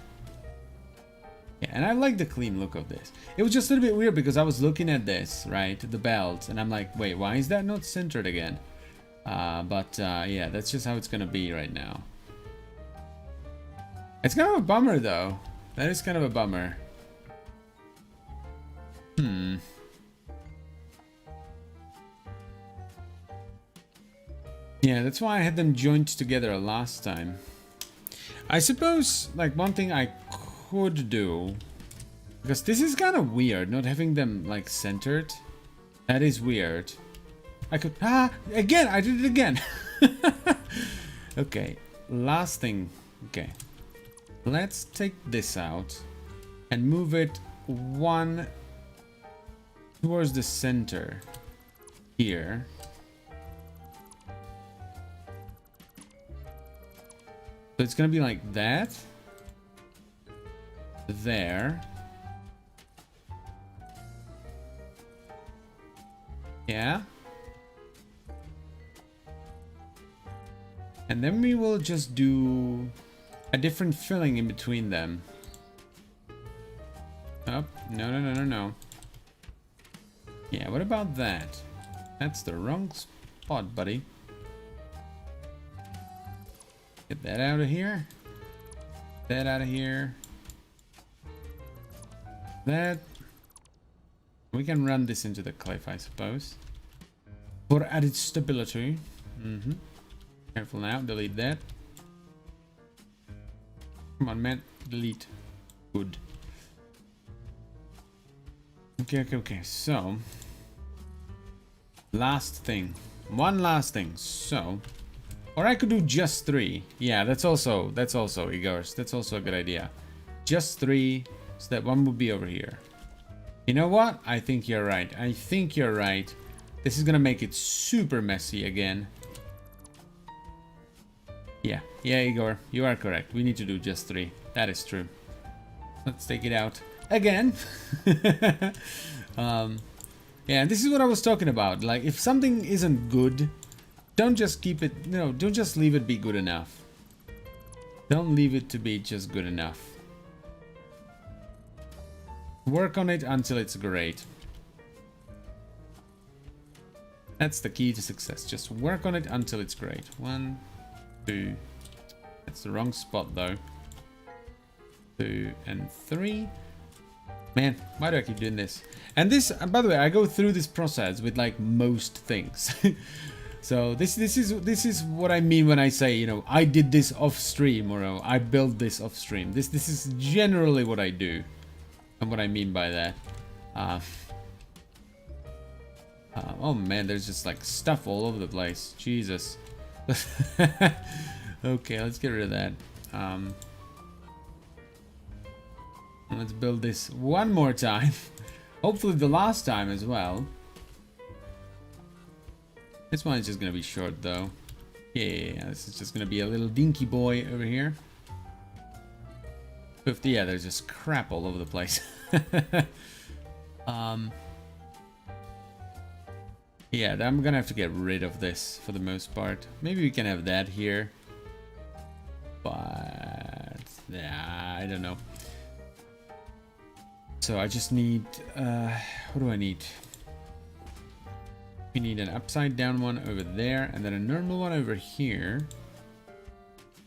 Yeah, and I like the clean look of this. It was just a little bit weird because I was looking at this, right? The belt. And I'm like, wait, why is that not centered again? Yeah, that's just how it's gonna be right now. It's kind of a bummer though. That is kind of a bummer. Yeah, that's why I had them joined together last time. I suppose, like, one thing I could do... Because this is kind of weird, not having them, like, centered. That is weird. I could... Ah! Again! I did it again! Okay, last thing. Okay. Let's take this out and move it 1 towards the center here. So it's gonna be like that. There. Yeah. And then we will just do a different filling in between them. Oh, no. Yeah, what about that? That's the wrong spot, buddy. Get that out of here. That out of here. That. We can run this into the cliff, I suppose. For added stability. Careful now, delete that. Come on, man. Delete. Good. Okay. So. Last thing. One last thing. So. Or I could do just 3. Yeah, that's also Igor's. That's also a good idea. Just 3, so that one would be over here. You know what? I think you're right. This is gonna make it super messy again. Yeah, Igor, you are correct. We need to do just 3. That is true. Let's take it out again. Yeah, this is what I was talking about. Like, if something isn't good, don't just keep it, don't just leave it be good enough. Don't leave it to be just good enough. Work on it until it's great. That's the key to success. Just work on it until it's great. 1, 2. That's the wrong spot though. 2 and 3. Man, why do I keep doing this? And this, by the way, I go through this process with like most things. So this is what I mean when I say, I did this off stream, or I built this off stream. This is generally what I do, and what I mean by that. Oh man, there's just like stuff all over the place. Jesus. Okay, let's get rid of that. Let's build this one more time. Hopefully the last time as well. This one is just gonna be short though. Yeah, this is just gonna be a little dinky boy over here. 50, yeah, there's just crap all over the place. Yeah, I'm gonna have to get rid of this for the most part. Maybe we can have that here. But yeah, I don't know. So I just need, what do I need? We need an upside down one over there and then a normal one over here.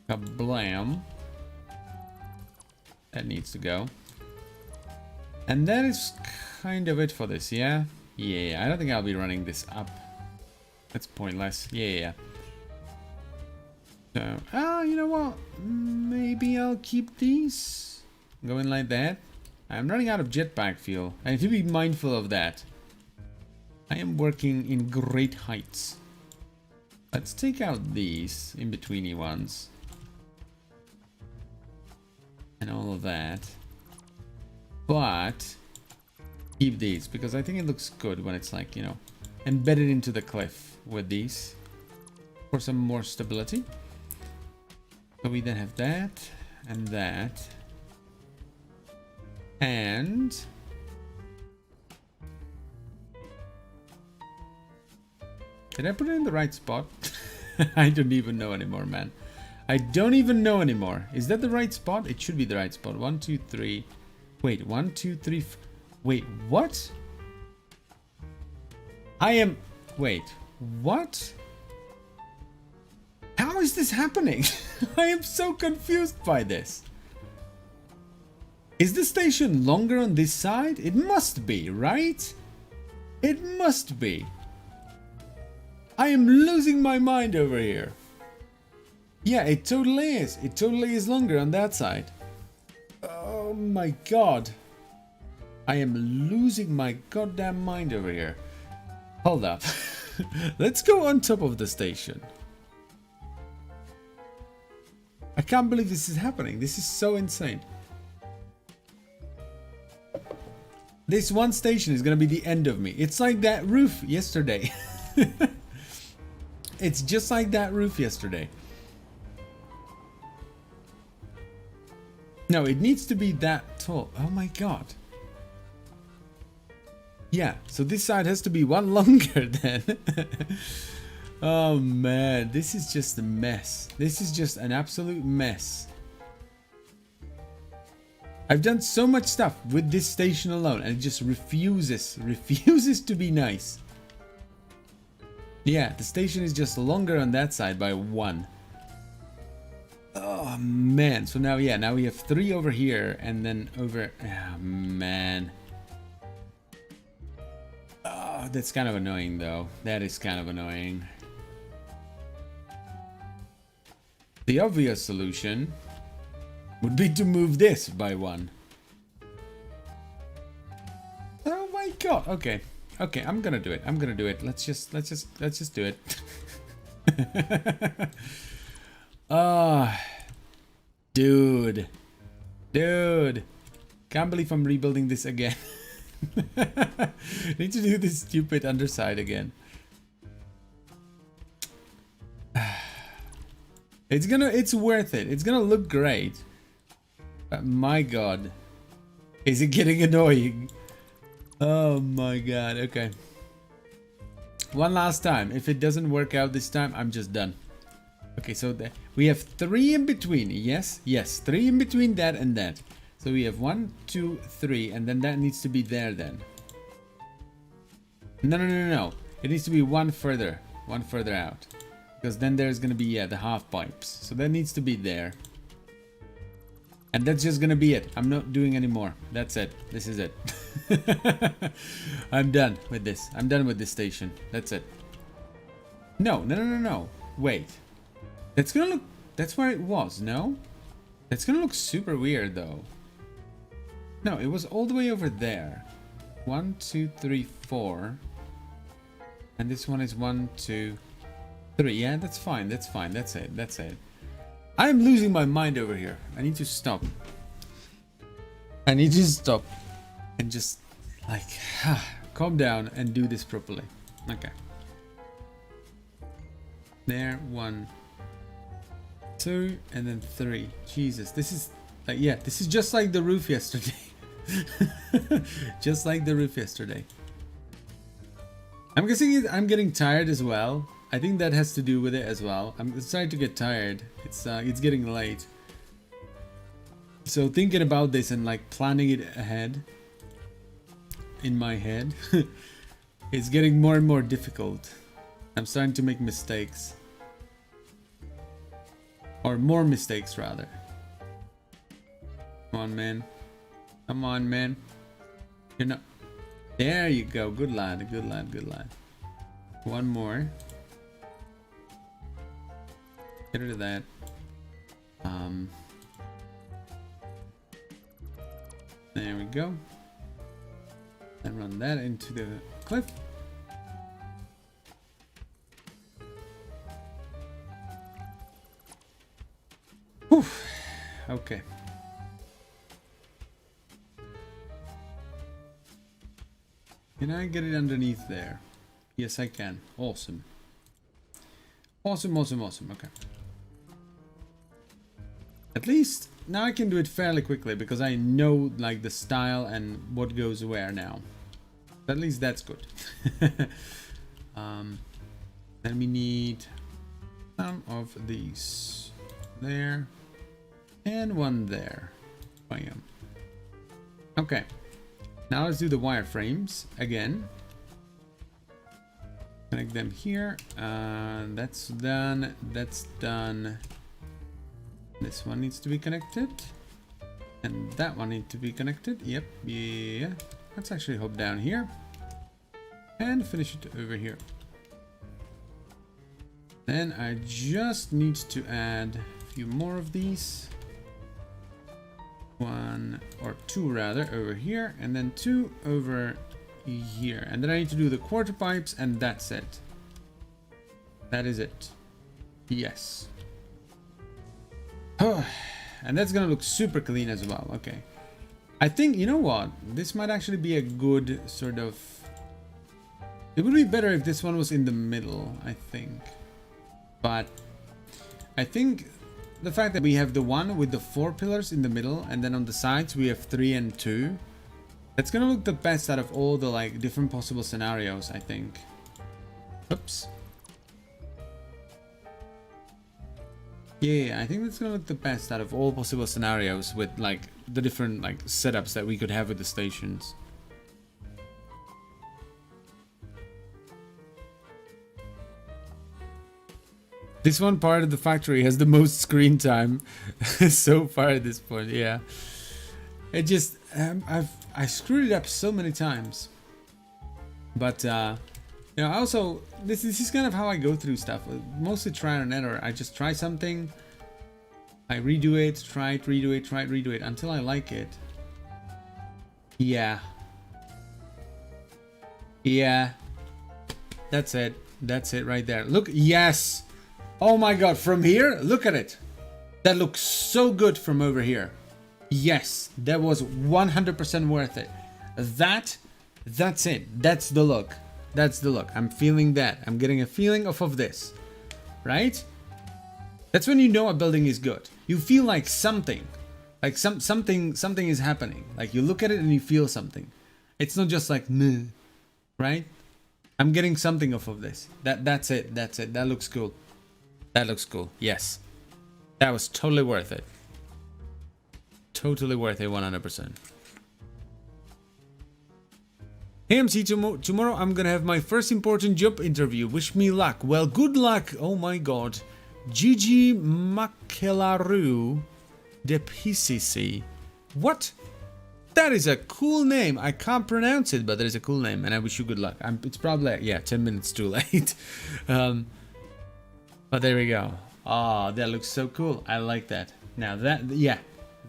Kablam. That needs to go. And that is kind of it for this, yeah? Yeah, I don't think I'll be running this up. That's pointless. Yeah. So, you know what? Maybe I'll keep these. Going like that. I'm running out of jetpack fuel. I need to be mindful of that. I am working in great heights. Let's take out these in-betweeny ones. And all of that. But keep these because I think it looks good when it's like, you know, embedded into the cliff with these for some more stability. So we then have that and that. And did I put it in the right spot? I don't even know anymore, man. I don't even know anymore. Is that the right spot? It should be the right spot. 1, 2, 3. Wait, 1, 2, 3. Wait, what? Wait, what? How is this happening? I am so confused by this. Is the station longer on this side? It must be, right? It must be. I am losing my mind over here. Yeah, it totally is. It totally is longer on that side. Oh my god. I am losing my goddamn mind over here. Hold up. Let's go on top of the station. I can't believe this is happening. This is so insane. This one station is going to be the end of me. It's like that roof yesterday. It's just like that roof yesterday. No, it needs to be that tall. Oh my god. Yeah, so this side has to be one longer then. Oh man, this is just a mess. This is just an absolute mess. I've done so much stuff with this station alone and it just refuses to be nice. Yeah, the station is just longer on that side by 1. Oh man, so now, yeah, now we have 3 over here and then over, oh man. Oh, that's kind of annoying though. That is kind of annoying. The obvious solution would be to move this by 1. Oh my god, okay. Okay, I'm gonna do it. I'm gonna do it. Let's just do it. Dude. Can't believe I'm rebuilding this again. Need to do this stupid underside again. It's worth it. It's gonna look great. But my god. Is it getting annoying? Oh my god, okay. One last time. If it doesn't work out this time, I'm just done. Okay, so we have 3 in between. Yes, 3 in between that and that. So we have 1, 2, 3, and then that needs to be there then. No. It needs to be one further out. Because then there's gonna be, yeah, the half pipes. So that needs to be there. And that's just gonna be it. I'm not doing any more. That's it. This is it. I'm done with this. I'm done with this station. That's it. No. Wait. That's gonna look... That's where it was, no? That's gonna look super weird, though. No, it was all the way over there. 1, 2, 3, 4. And this one is 1, 2, 3. Yeah, that's fine. That's fine. That's it. I'm losing my mind over here. I need to stop. I need to stop. And just, like, calm down and do this properly. Okay. There, 1, 2, and then 3. Jesus, this is, like, yeah, this is just like the roof yesterday. Just like the roof yesterday. I'm guessing I'm getting tired as well. I think that has to do with it as well. I'm starting to get tired. It's getting late. So thinking about this and like planning it ahead in my head is getting more and more difficult. I'm starting to make mistakes. Or more mistakes rather. Come on, man. Come on, man. You're not... There you go. Good lad. Good lad. Good lad. One more. Get rid of that. There we go. And run that into the cliff. Whew. Okay. Can I get it underneath there? Yes, I can. Awesome. Awesome, awesome, awesome. Okay. At least now I can do it fairly quickly because I know like the style and what goes where now. At least that's good. Then we need some of these there and one there. Bam. Okay. Now let's do the wireframes again. Connect them here. That's done. That's done. This one needs to be connected. And that one needs to be connected. Yep. Yeah. Let's actually hop down here. And finish it over here. Then I just need to add a few more of these. One or two rather over here. And then two over here. And then I need to do the quarter pipes and that's it. That is it. Yes. And that's gonna look super clean as well. Okay. I think, you know what? This might actually be a good sort of... It would be better if this one was in the middle, I think. But I think the fact that we have the one with the 4 pillars in the middle and then on the sides we have 3 and 2. That's gonna look the best out of all the like different possible scenarios, I think. Oops. Yeah, I think that's gonna look the best out of all possible scenarios with like the different like setups that we could have with the stations. This one part of the factory has the most screen time so far at this point. Yeah, it just I screwed it up so many times, but you know, also this is kind of how I go through stuff. Mostly trial and error. I just try something, I redo it, try it, redo it, try it, redo it until I like it. Yeah. Yeah. That's it. That's it right there. Look, yes. Oh my god, from here, look at it. That looks so good from over here. Yes, that was 100% worth it. That's it. That's the look. That's the look. I'm feeling that. I'm getting a feeling of this. Right? That's when you know a building is good. You feel like something. Like something is happening. Like you look at it and you feel something. It's not just like meh. Right? I'm getting something off of this. That's it. That's it. That looks cool. That looks cool. Yes. That was totally worth it. Totally worth it 100%. Hey MC, tomorrow I'm gonna have my first important job interview. Wish me luck. Well, good luck. Oh my god. Gigi Makelaru de PCC. What? That is a cool name. I can't pronounce it, but that is a cool name, and I wish you good luck. It's probably, yeah, 10 minutes too late. But there we go. Oh, that looks so cool. I like that. Now that, yeah,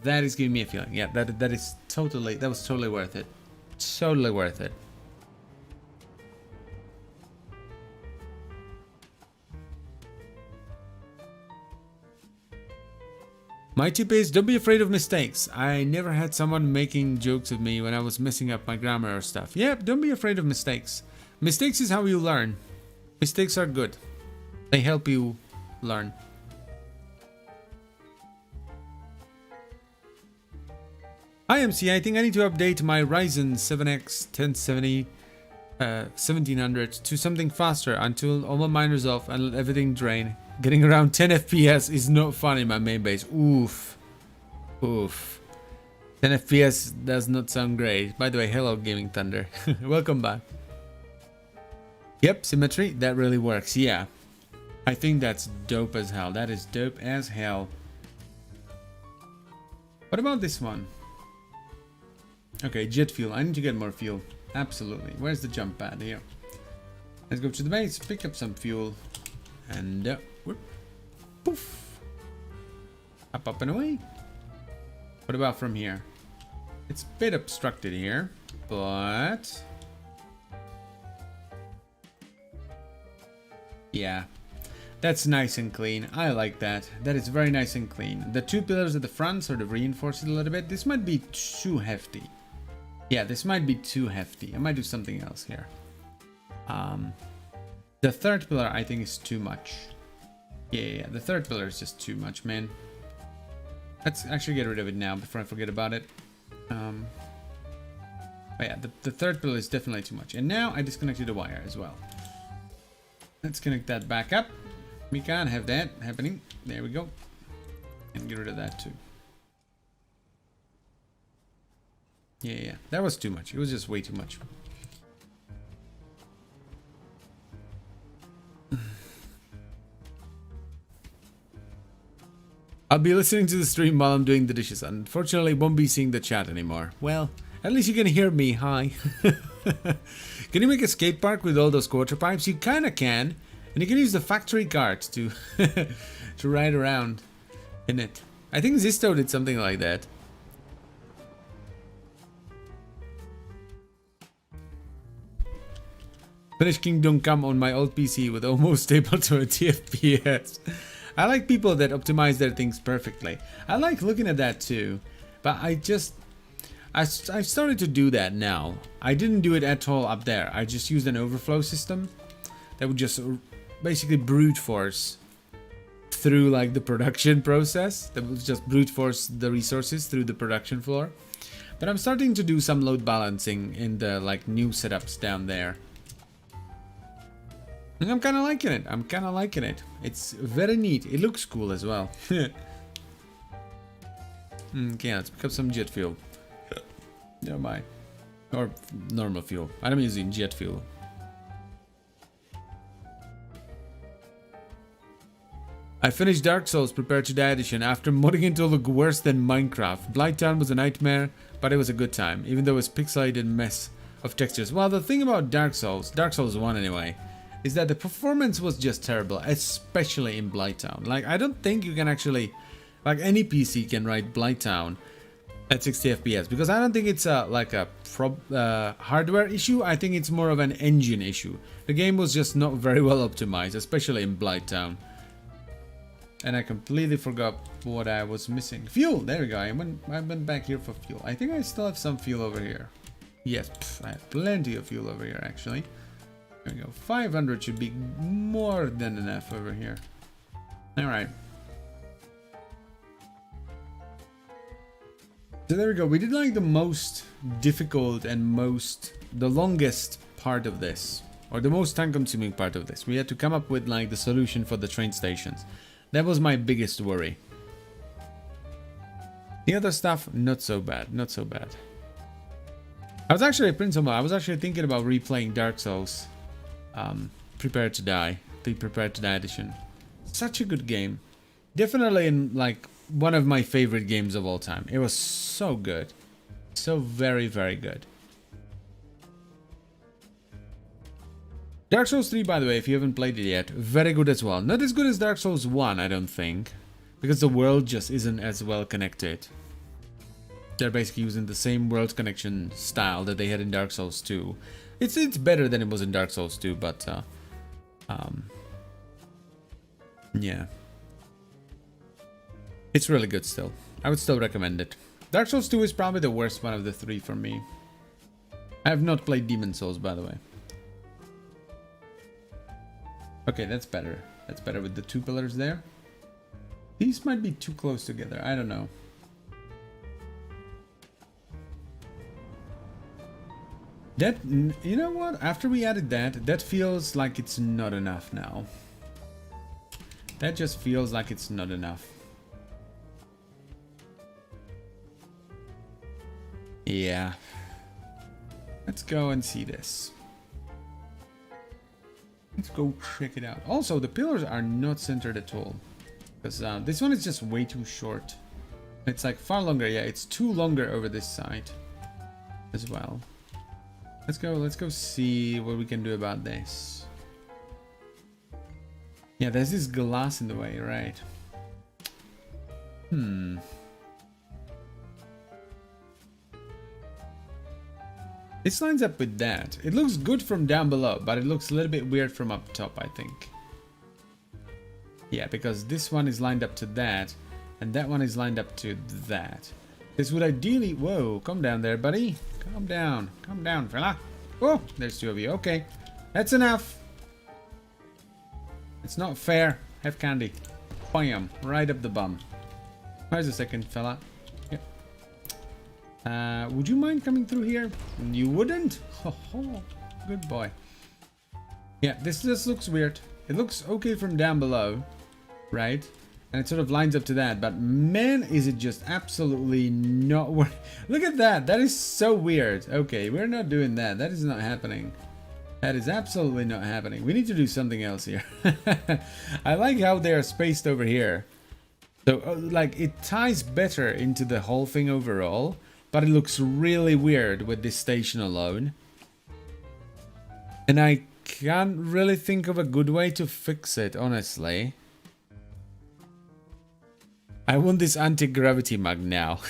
that is giving me a feeling. Yeah, that was totally worth it. Totally worth it. My tip is don't be afraid of mistakes. I never had someone making jokes at me when I was messing up my grammar or stuff. Yeah, don't be afraid of mistakes. Mistakes is how you learn. Mistakes are good. They help you learn. Hi MC, I think I need to update my Ryzen 7X 1070 1700 to something faster until all my miners off and let everything drain. Getting around 10 FPS is not fun in my main base. Oof. Oof. 10 FPS does not sound great. By the way, hello Gaming Thunder. Welcome back. Yep, symmetry, that really works, yeah. I think that's dope as hell. That is dope as hell. What about this one? Okay, jet fuel. I need to get more fuel. Absolutely. Where's the jump pad? Here. Let's go to the base, pick up some fuel, and whoop, poof. Up and away. What about from here? It's a bit obstructed here, but yeah, that's nice and clean. I like that. That is very nice and clean. The two pillars at the front sort of reinforce it a little bit. This might be too hefty. Yeah, this might be too hefty. I might do something else here. The third pillar I think is too much. Yeah, the third pillar is just too much, man. Let's actually get rid of it now before I forget about it. But yeah, the third pillar is definitely too much. And now I disconnected the wire as well. Let's connect that back up. We can't have that happening. There we go. And get rid of that too. Yeah, that was too much. It was just way too much. I'll be listening to the stream while I'm doing the dishes. Unfortunately, won't be seeing the chat anymore. Well, at least you can hear me. Hi. Can you make a skate park with all those quarter pipes? You kinda can. And you can use the factory cart to to ride around in it. I think Zisto did something like that. Finished Kingdom Come on my old PC with almost stable 20 FPS. I like people that optimize their things perfectly. I like looking at that too. But I've started to do that now. I didn't do it at all up there. I just used an overflow system that would just basically brute force through like the production process. That would just brute force the resources through the production floor. But I'm starting to do some load balancing in the like new setups down there. And I'm kind of liking it. I'm kind of liking it. It's very neat. It looks cool as well. Okay, let's pick up some jet fuel. Never mind. Or normal fuel. I'm using jet fuel. I finished Dark Souls Prepare to Die Edition after modding it to look worse than Minecraft. Blighttown was a nightmare, but it was a good time, even though it was pixelated mess of textures. Well, the thing about Dark Souls 1 anyway, is that the performance was just terrible, especially in Blighttown. Like, I don't think you can actually, like any PC can write Blighttown at 60 FPS, because I don't think it's like a hardware issue. I think it's more of an engine issue. The game was just not very well optimized, especially in Blighttown. And I completely forgot what I was missing. Fuel! There we go. I went back here for fuel. I think I still have some fuel over here. Yes, I have plenty of fuel over here, actually. There we go. 500 should be more than enough over here. Alright. So there we go. We did like the most difficult and the longest part of this. Or the most time consuming part of this. We had to come up with like the solution for the train stations. That was my biggest worry. The other stuff, not so bad, not so bad. I was actually, I was actually thinking about replaying Dark Souls. Prepare to Die, the Prepare to Die edition. Such a good game. Definitely in like one of my favorite games of all time. It was so good. So very, very good. Dark Souls 3, by the way, if you haven't played it yet, very good as well. Not as good as Dark Souls 1, I don't think. Because the world just isn't as well connected. They're basically using the same world connection style that they had in Dark Souls 2. It's better than it was in Dark Souls 2, but yeah. It's really good still. I would still recommend it. Dark Souls 2 is probably the worst one of the three for me. I have not played Demon Souls, by the way. Okay, that's better. That's better with the two pillars there. These might be too close together. I don't know. That, you know what? After we added that, that feels like it's not enough now. That just feels like it's not enough. Yeah. Let's go and see this. Let's go check it out. Also, the pillars are not centered at all. Because this one is just way too short. It's like far longer. Yeah, it's too longer over this side as well. Let's go see what we can do about this. Yeah, there's this glass in the way, right? This lines up with that. It looks good from down below, but it looks a little bit weird from up top, I think. Yeah, because this one is lined up to that, and that one is lined up to that. This would ideally... Whoa, calm down there, buddy. Calm down, fella. Oh, there's two of you. Okay, that's enough. It's not fair. Have candy. Bam, right up the bum. Where's the second fella? Yep. Would you mind coming through here? You wouldn't? Oh, good boy. Yeah, this just looks weird. It looks okay from down below, right? And it sort of lines up to that, but man, is it just absolutely not work. Look at that. That is so weird. Okay, we're not doing that. That is not happening. That is absolutely not happening. We need to do something else here. I like how they are spaced over here. So, like, it ties better into the whole thing overall, but it looks really weird with this station alone. And I can't really think of a good way to fix it, honestly. I want this anti-gravity mug now.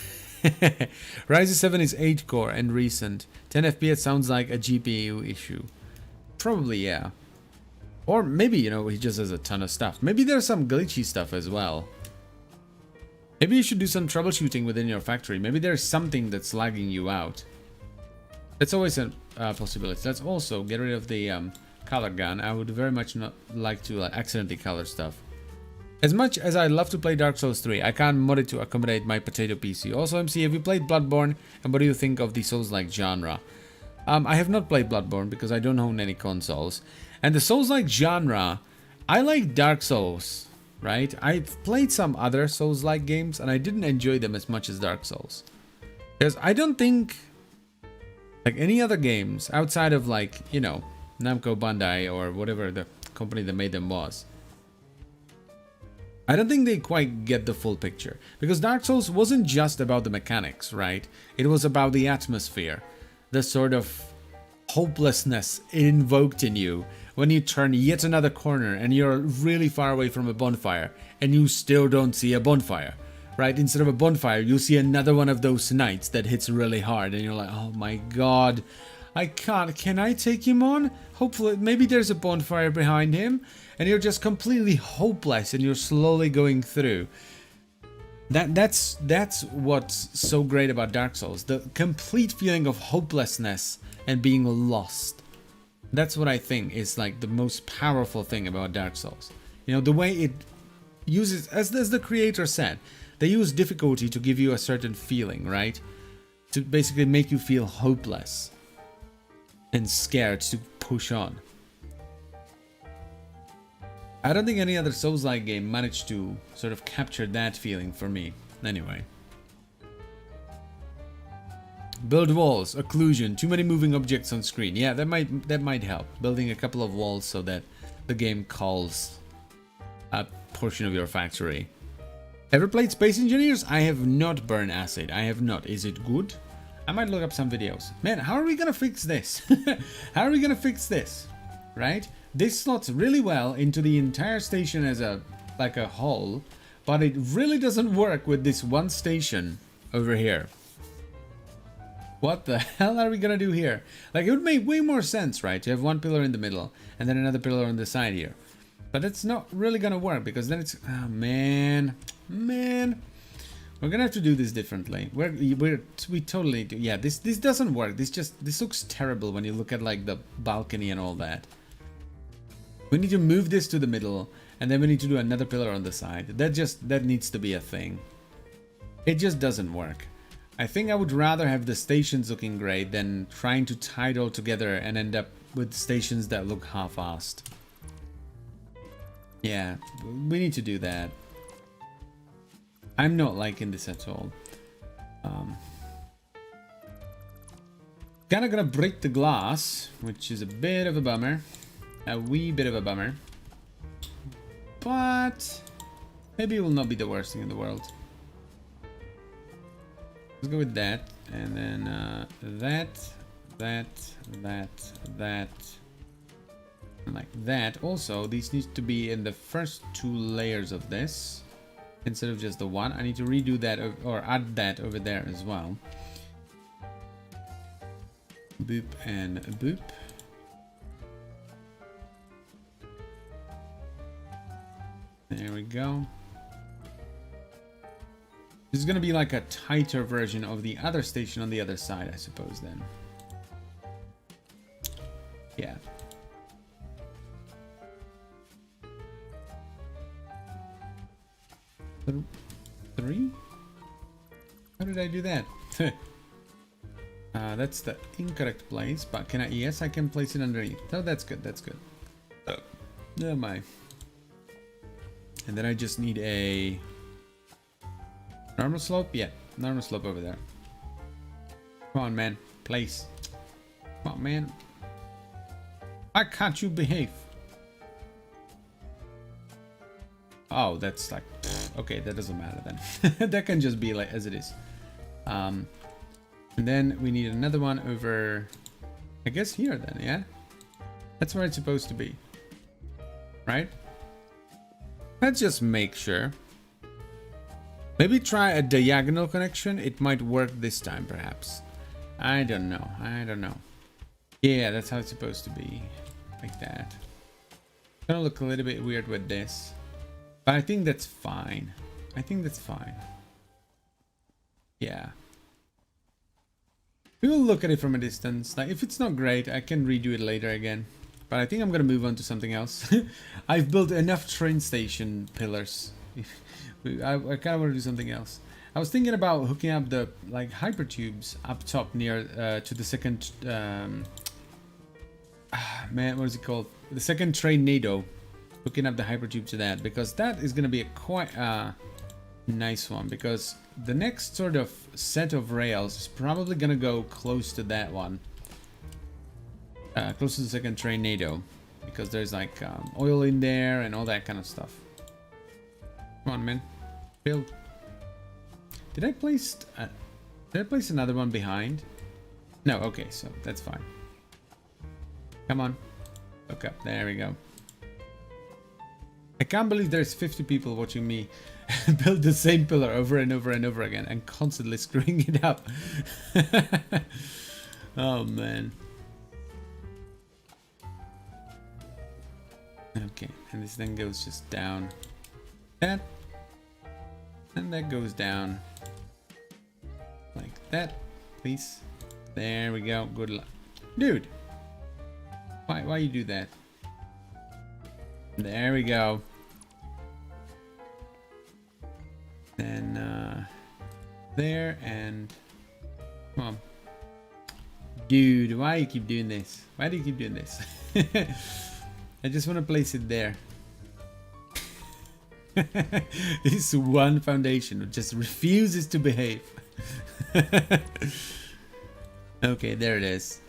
Ryzen 7 is 8 core and recent. 10 FPS sounds like a GPU issue. Probably, yeah. Or maybe, you know, he just has a ton of stuff. Maybe there's some glitchy stuff as well. Maybe you should do some troubleshooting within your factory. Maybe there's something that's lagging you out. That's always a possibility. Let's also get rid of the color gun. I would very much not like to accidentally color stuff. As much as I love to play Dark Souls 3, I can't mod it to accommodate my potato PC. Also, MC, have you played Bloodborne? And what do you think of the Souls-like genre? I have not played Bloodborne because I don't own any consoles. And the Souls-like genre, I like Dark Souls, right? I've played some other Souls-like games and I didn't enjoy them as much as Dark Souls. Because I don't think, like any other games, outside of like, you know, Namco Bandai or whatever the company that made them was, I don't think they quite get the full picture. Because Dark Souls wasn't just about the mechanics, right? It was about the atmosphere. The sort of hopelessness invoked in you when you turn yet another corner and you're really far away from a bonfire and you still don't see a bonfire, right? Instead of a bonfire, you see another one of those knights that hits really hard and you're like, oh my god, I can't. Can I take him on? Hopefully, maybe there's a bonfire behind him. And you're just completely hopeless and you're slowly going through. That's what's so great about Dark Souls. The complete feeling of hopelessness and being lost. That's what I think is like the most powerful thing about Dark Souls. You know, the way it uses, as the creator said, they use difficulty to give you a certain feeling, right? To basically make you feel hopeless and scared to push on. I don't think any other Souls-like game managed to sort of capture that feeling for me. Anyway. Build walls, occlusion, too many moving objects on screen. Yeah, that might help. Building a couple of walls so that the game calls a portion of your factory. Ever played Space Engineers? I have not burned acid. I have not. Is it good? I might look up some videos. Man, how are we gonna fix this? How are we gonna fix this? Right? This slots really well into the entire station as a whole, but it really doesn't work with this one station over here. What the hell are we gonna do here? Like, it would make way more sense, right? To have one pillar in the middle and then another pillar on the side here. But it's not really gonna work because then it's, oh man, we're gonna have to do this differently. We totally do. Yeah, this doesn't work. This looks terrible when you look at like the balcony and all that. We need to move this to the middle, and then we need to do another pillar on the side. That needs to be a thing. It just doesn't work. I think I would rather have the stations looking great than trying to tie it all together and end up with stations that look half-assed. Yeah, we need to do that. I'm not liking this at all. Kinda gonna break the glass, which is a bit of a bummer. A wee bit of a bummer. But maybe it will not be the worst thing in the world. Let's go with that. And then that. And like that. Also, these need to be in the first 2 layers of this. Instead of just the one. I need to redo that or add that over there as well. Boop and boop. There we go. This is gonna be like a tighter version of the other station on the other side, I suppose, then. Yeah. Three? How did I do that? That's the incorrect place, but can I? Yes, I can place it underneath. Oh, that's good. That's good. Oh my. And then I just need a normal slope. Yeah, normal slope over there. Come on, man. Place. Come on, man. Why can't you behave? Oh, that's like, okay, that doesn't matter then. That can just be like as it is. And then we need another one over, I guess here then, yeah? That's where it's supposed to be. Right? Let's just make sure. Maybe try a diagonal connection. It might work this time, perhaps. I don't know. I don't know. Yeah, that's how it's supposed to be. Like that. It's gonna look a little bit weird with this. But I think that's fine. I think that's fine. Yeah. We will look at it from a distance. Like, if it's not great, I can redo it later again. But I think I'm gonna move on to something else. I've built enough train station pillars. I kind of want to do something else. I was thinking about hooking up the like hypertubes up top near to the second man, what is it called? The second train NATO. Hooking up the hypertube to that, because that is gonna be a quite nice one, because the next sort of set of rails is probably gonna go close to that one. Close to the second train NATO, because there's like oil in there and all that kind of stuff. Come on, man, build. Did I place another one behind? No, okay, so that's fine. Come on, look up. There we go. I can't believe there's 50 people watching me build the same pillar over and over and over again and constantly screwing it up. Oh man. Okay, and this then goes just down. That. And that goes down. Like that, please. There we go. Good luck. Dude. Why you do that? There we go. Then there, and come on. Dude, why you keep doing this? Why do you keep doing this? I just want to place it there. This one foundation just refuses to behave. Okay, there it is.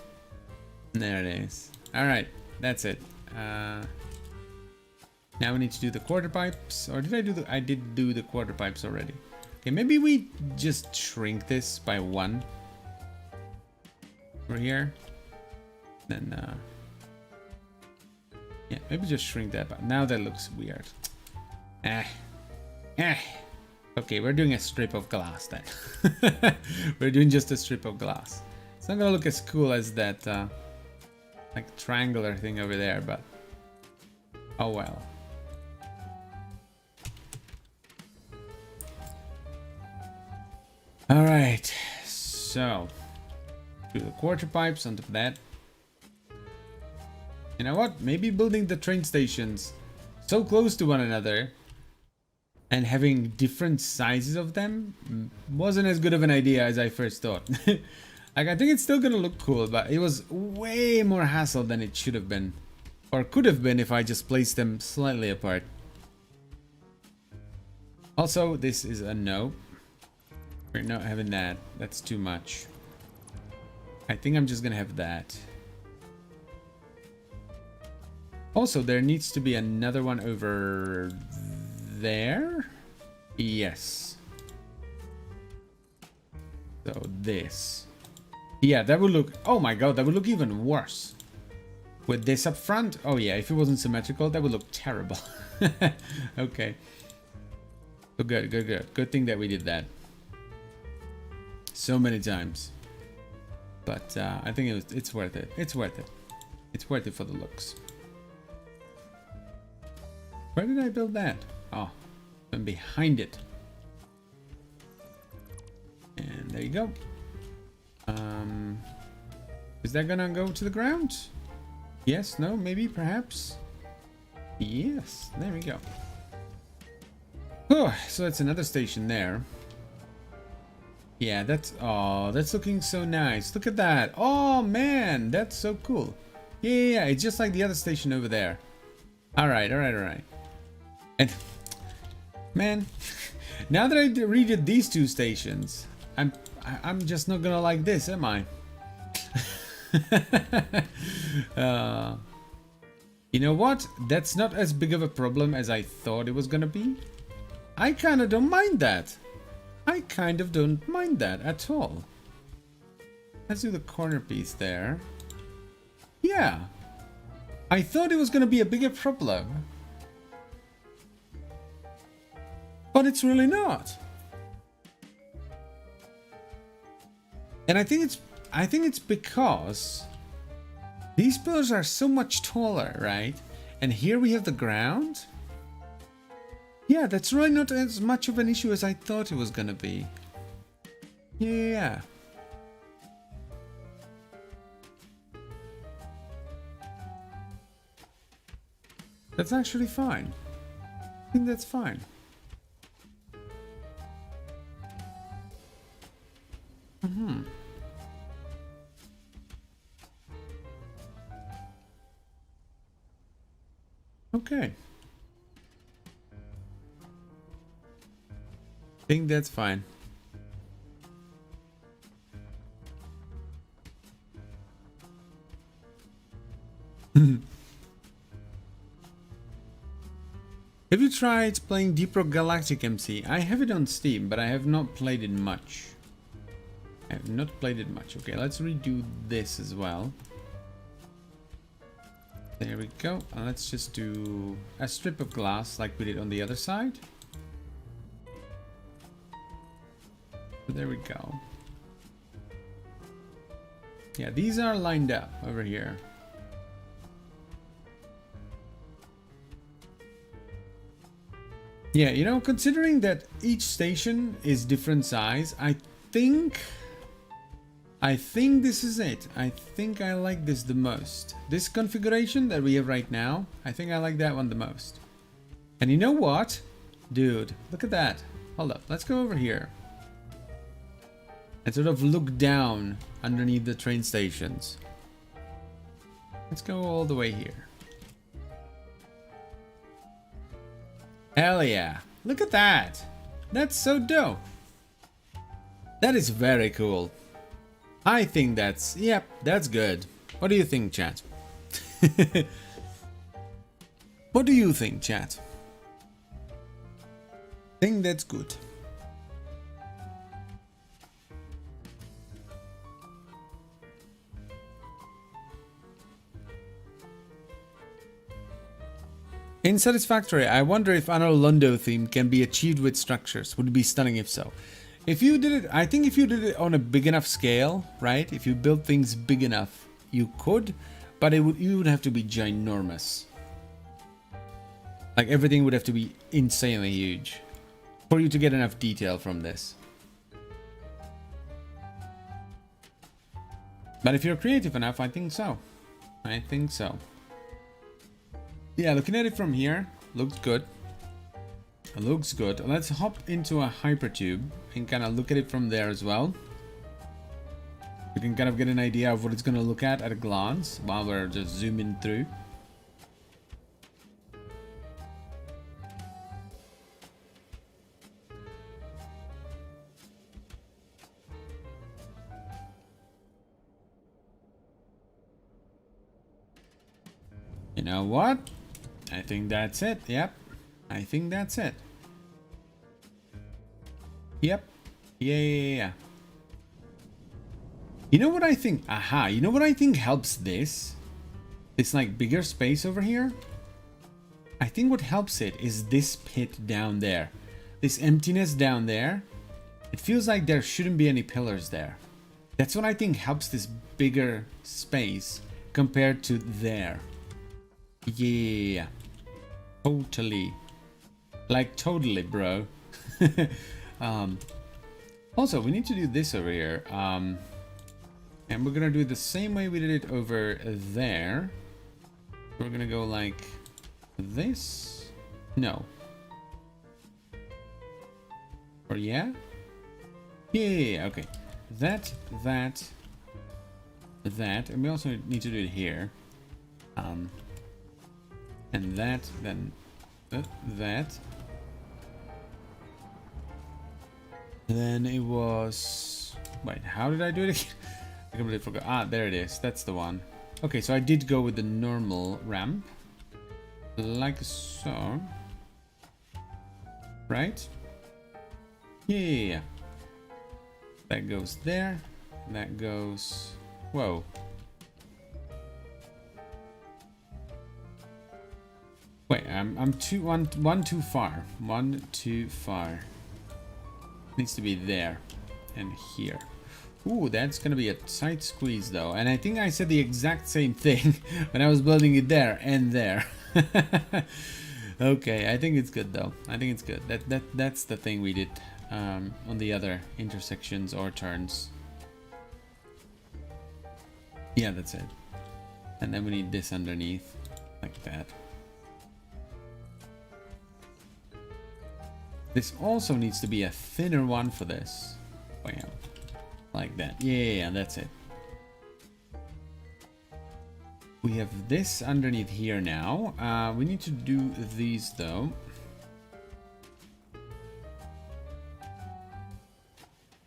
There it is. Alright, that's it. Now we need to do the quarter pipes. Or did I do the... I did do the quarter pipes already. Okay, maybe we just shrink this by 1. Over here. Then, yeah, maybe just shrink that. But now that looks weird. Okay, we're doing a strip of glass then. We're doing just a strip of glass. It's not gonna look as cool as that, like, triangular thing over there, but... oh well. Alright, so do the quarter pipes on top of that. You know what? Maybe building the train stations so close to one another and having different sizes of them wasn't as good of an idea as I first thought. Like, I think it's still gonna look cool, but it was way more hassle than it should have been. Or could have been if I just placed them slightly apart. Also, this is a no. We're not having that. That's too much. I think I'm just gonna have that. Also, there needs to be another one over there. Yes. So this. Yeah, that would look... Oh my god, that would look even worse. With this up front? Oh yeah, if it wasn't symmetrical, that would look terrible. Okay. So good, good, good. Good thing that we did that. So many times. But I think it's worth it. It's worth it. It's worth it for the looks. Where did I build that? Oh, I'm behind it. And there you go. Is that gonna go to the ground? Yes, no, maybe, perhaps. Yes, there we go. Oh, so that's another station there. Yeah, that's... Oh, that's looking so nice. Look at that. Oh, man, that's so cool. Yeah, it's just like the other station over there. Alright, alright, alright. And... Man, now that I redid these two stations, I'm just not gonna like this, am I? You know what? That's not as big of a problem as I thought it was gonna be. I kind of don't mind that. I kind of don't mind that at all. Let's do the corner piece there. Yeah. I thought it was gonna be a bigger problem. But it's really not. And I think it's because these pillars are so much taller, right? And here we have the ground. Yeah, that's really not as much of an issue as I thought it was gonna be. Yeah. That's actually fine. I think that's fine. Okay. I think that's fine. Have you tried playing Deep Rock Galactic MC? I have it on Steam, but I have not played it much. I have not played it much. Okay, let's redo this as well. There we go. And let's just do a strip of glass like we did on the other side. So there we go. Yeah, these are lined up over here. Yeah, you know, considering that each station is different size, I think this is it. I think I like this the most. This configuration that we have right now, I think I like that one the most. And you know what? Dude, look at that. Hold up, let's go over here. And sort of look down underneath the train stations. Let's go all the way here. Hell yeah. Look at that. That's so dope. That is very cool. I think that's... Yep, that's good. What do you think, chat? What do you think, chat? Think that's good. In Satisfactory, I wonder if Anno Londo theme can be achieved with structures. Would be stunning if so. If you did it, I think if you did it on a big enough scale, right? If you built things big enough, you could, but you would have to be ginormous. Like everything would have to be insanely huge for you to get enough detail from this. But if you're creative enough, I think so. I think so. Yeah, looking at it from here, looks good. It looks good. Let's hop into a hypertube and kind of look at it from there as well. We can kind of get an idea of what it's going to look at a glance while we're just zooming through. You know what? I think that's it. Yep. I think that's it. Yep. Yeah. You know what I think? Aha. You know what I think helps this? This like bigger space over here? I think what helps it is this pit down there. This emptiness down there. It feels like there shouldn't be any pillars there. That's what I think helps this bigger space compared to there. Yeah. Totally. Like totally, bro. Also, we need to do this over here. And we're gonna do it the same way we did it over there. We're gonna go like this. No. Or yeah? Yeah, okay. That. And we also need to do it here. And that, then that. Then it was... Wait, how did I do it again? I completely forgot. Ah, there it is. That's the one. Okay, so I did go with the normal ramp. Like so. Right? Yeah. That goes there. That goes... Whoa. Wait, I'm one too far. One too far. Needs to be there and here. Ooh, that's gonna be a tight squeeze though. And I think I said the exact same thing when I was building it there and there. Okay, I think it's good though. I think it's good. That's the thing we did on the other intersections or turns. Yeah, that's it. And then we need this underneath, like that. This also needs to be a thinner one for this. Bam. Like that. Yeah, that's it. We have this underneath here now. We need to do these though.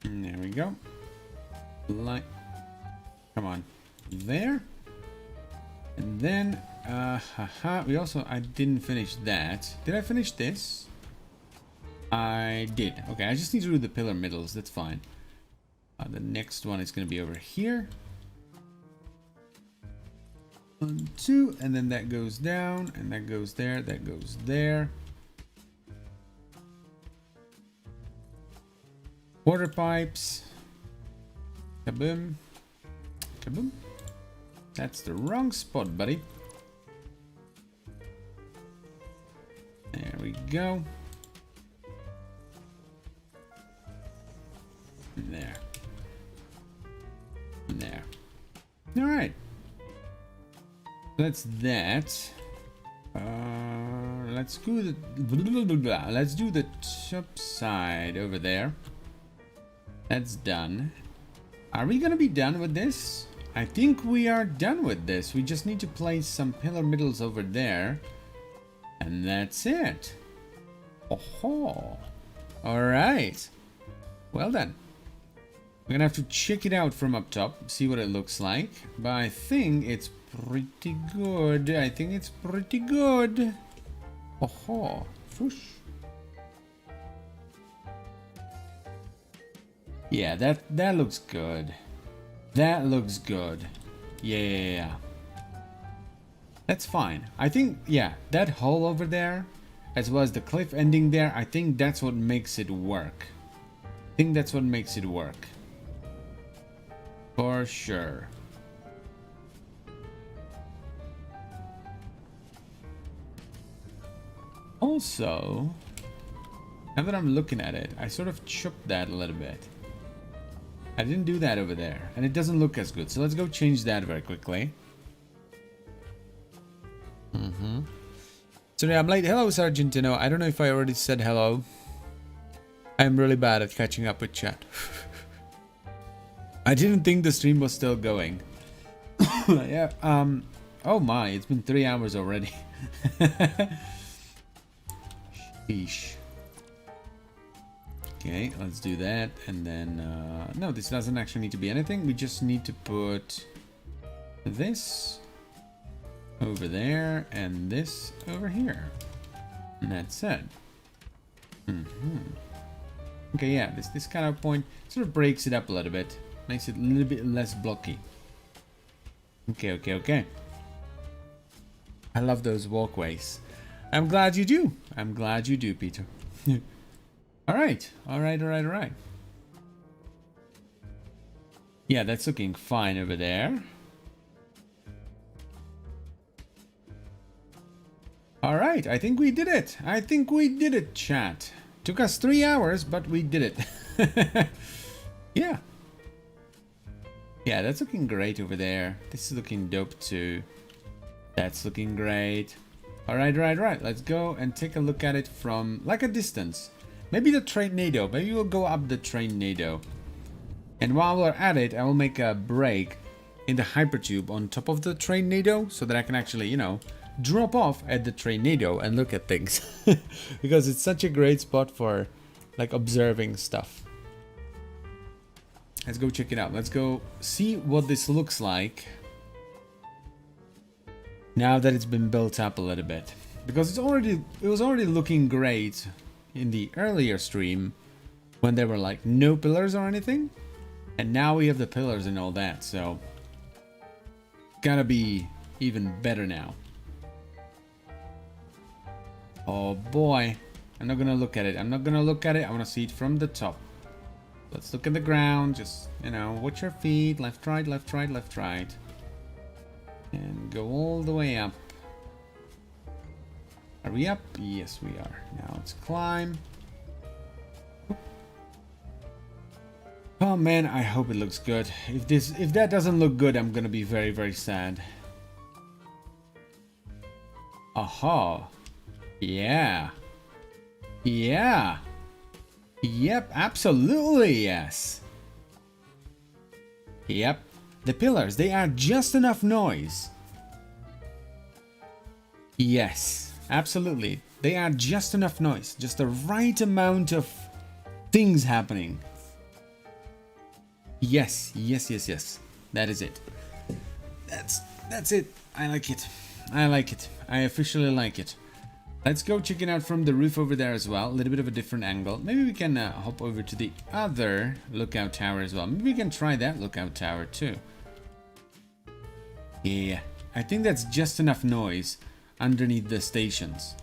And there we go. Like, come on. There. And then, we also, I didn't finish that. Did I finish this? I did. Okay, I just need to do the pillar middles. That's fine. The next one is going to be over here. 1, 2, and then that goes down, and that goes there, that goes there. Water pipes. Kaboom. Kaboom. That's the wrong spot, buddy. There we go. There. There. All right. That's that. Let's do the top side over there. That's done. Are we gonna be done with this? I think we are done with this. We just need to place some pillar middles over there. And that's it. Oh, all right. Well done. We're gonna have to check it out from up top, see what it looks like. But I think it's pretty good. I think it's pretty good. Oh, whoosh. Yeah, that looks good. That looks good. Yeah. That's fine. I think, yeah, that hole over there, as well as the cliff ending there, I think that's what makes it work. I think that's what makes it work. For sure. Also, now that I'm looking at it, I sort of chopped that a little bit. I didn't do that over there, and it doesn't look as good. So let's go change that very quickly. Sorry, I'm late. Hello, Sargentino. I don't know if I already said hello. I'm really bad at catching up with chat. I didn't think the stream was still going. Yeah. Oh my, it's been 3 hours already. Sheesh. Okay, let's do that. And then, no, this doesn't actually need to be anything. We just need to put this over there and this over here. And that's it. Okay, yeah, this kind of point sort of breaks it up a little bit. Makes it a little bit less blocky. Okay. I love those walkways. I'm glad you do. I'm glad you do, Peter. Alright. Yeah, that's looking fine over there. Alright, I think we did it. Chat. Took us 3 hours, but we did it. Yeah. Yeah, that's looking great over there. This is looking dope too. That's looking great. Alright. Let's go and take a look at it from like a distance. Maybe the trainado. Maybe we'll go up the trainado. And while we're at it, I will make a break in the hypertube on top of the trainado so that I can actually, you know, drop off at the trainado and look at things. Because it's such a great spot for like observing stuff. Let's go check it out. Let's go see what this looks like now that it's been built up a little bit. Because it was already looking great in the earlier stream when there were like no pillars or anything. And now we have the pillars and all that, so gotta be even better now. Oh boy, I'm not gonna look at it. I want to see it from the top. Let's look at the ground. Just, you know, watch your feet. Left, right. And go all the way up. Are we up? Yes, we are. Now let's climb. Oh man, I hope it looks good. If that doesn't look good, I'm gonna be very, very sad. Aha. Yeah. Yep, absolutely yes. Yep. The pillars, they are just enough noise. Yes, absolutely. They are just enough noise. Just the right amount of things happening. Yes. That is it. That's it. I like it. I officially like it. Let's go check it out from the roof over there as well. A little bit of a different angle. Maybe we can hop over to the other lookout tower as well. Maybe we can try that lookout tower too. Yeah, I think that's just enough noise underneath the stations.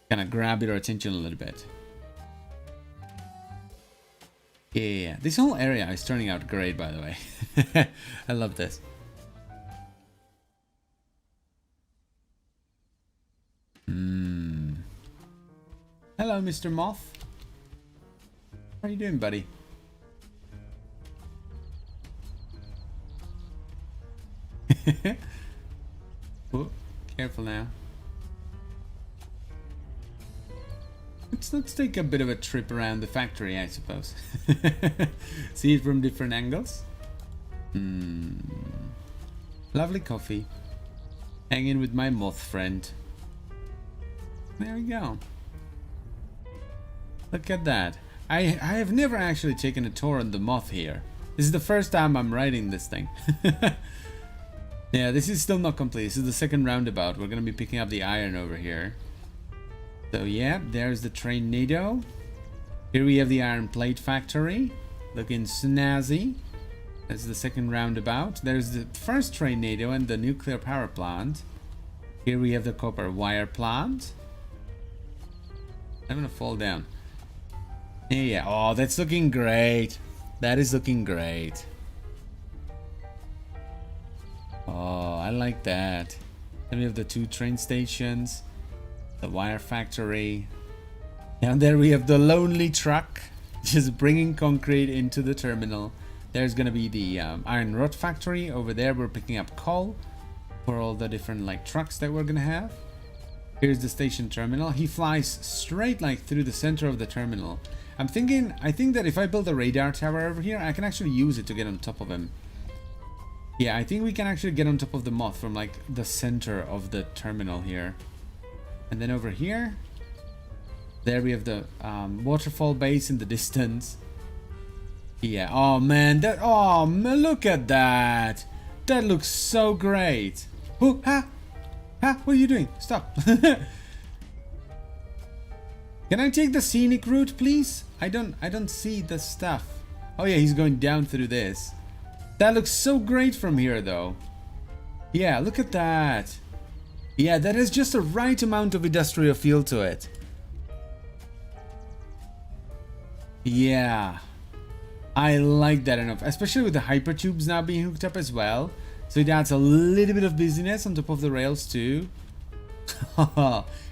Kind of grab your attention a little bit. Yeah, this whole area is turning out great, by the way. I love this. Hello, Mr. Moth. How are you doing, buddy? Oh, careful now. Let's take a bit of a trip around the factory, I suppose. See it from different angles. Lovely coffee. Hanging with my moth friend. There we go. Look at that. I have never actually taken a tour on the moth here. This is the first time I'm riding this thing. Yeah, this is still not complete. This is the second roundabout. We're going to be picking up the iron over here. So yeah, there's the trainado. Here we have the iron plate factory. Looking snazzy. That's the second roundabout. There's the first trainado and the nuclear power plant. Here we have the copper wire plant. I'm gonna fall down. Yeah. Oh, that's looking great. That is looking great. Oh, I like that. Then we have the two train stations, the wire factory. Down there we have the lonely truck, just bringing concrete into the terminal. There's gonna be the iron rod factory. Over there we're picking up coal for all the different like trucks that we're gonna have. Here's the station terminal. He flies straight like through the center of the terminal. I think that if I build a radar tower over here, I can actually use it to get on top of him. Yeah, I think we can actually get on top of the moth from like the center of the terminal here. And then over here, there we have the waterfall base in the distance. Yeah, oh man, look at that. That looks so great. Oh, ha! Ha, what are you doing? Stop. Can I take the scenic route, please? I don't see the stuff. Oh yeah, he's going down through this. That looks so great from here though. Yeah, look at that. Yeah, that has just the right amount of industrial feel to it. Yeah. I like that enough, especially with the hypertubes now being hooked up as well. So it adds a little bit of busyness on top of the rails too.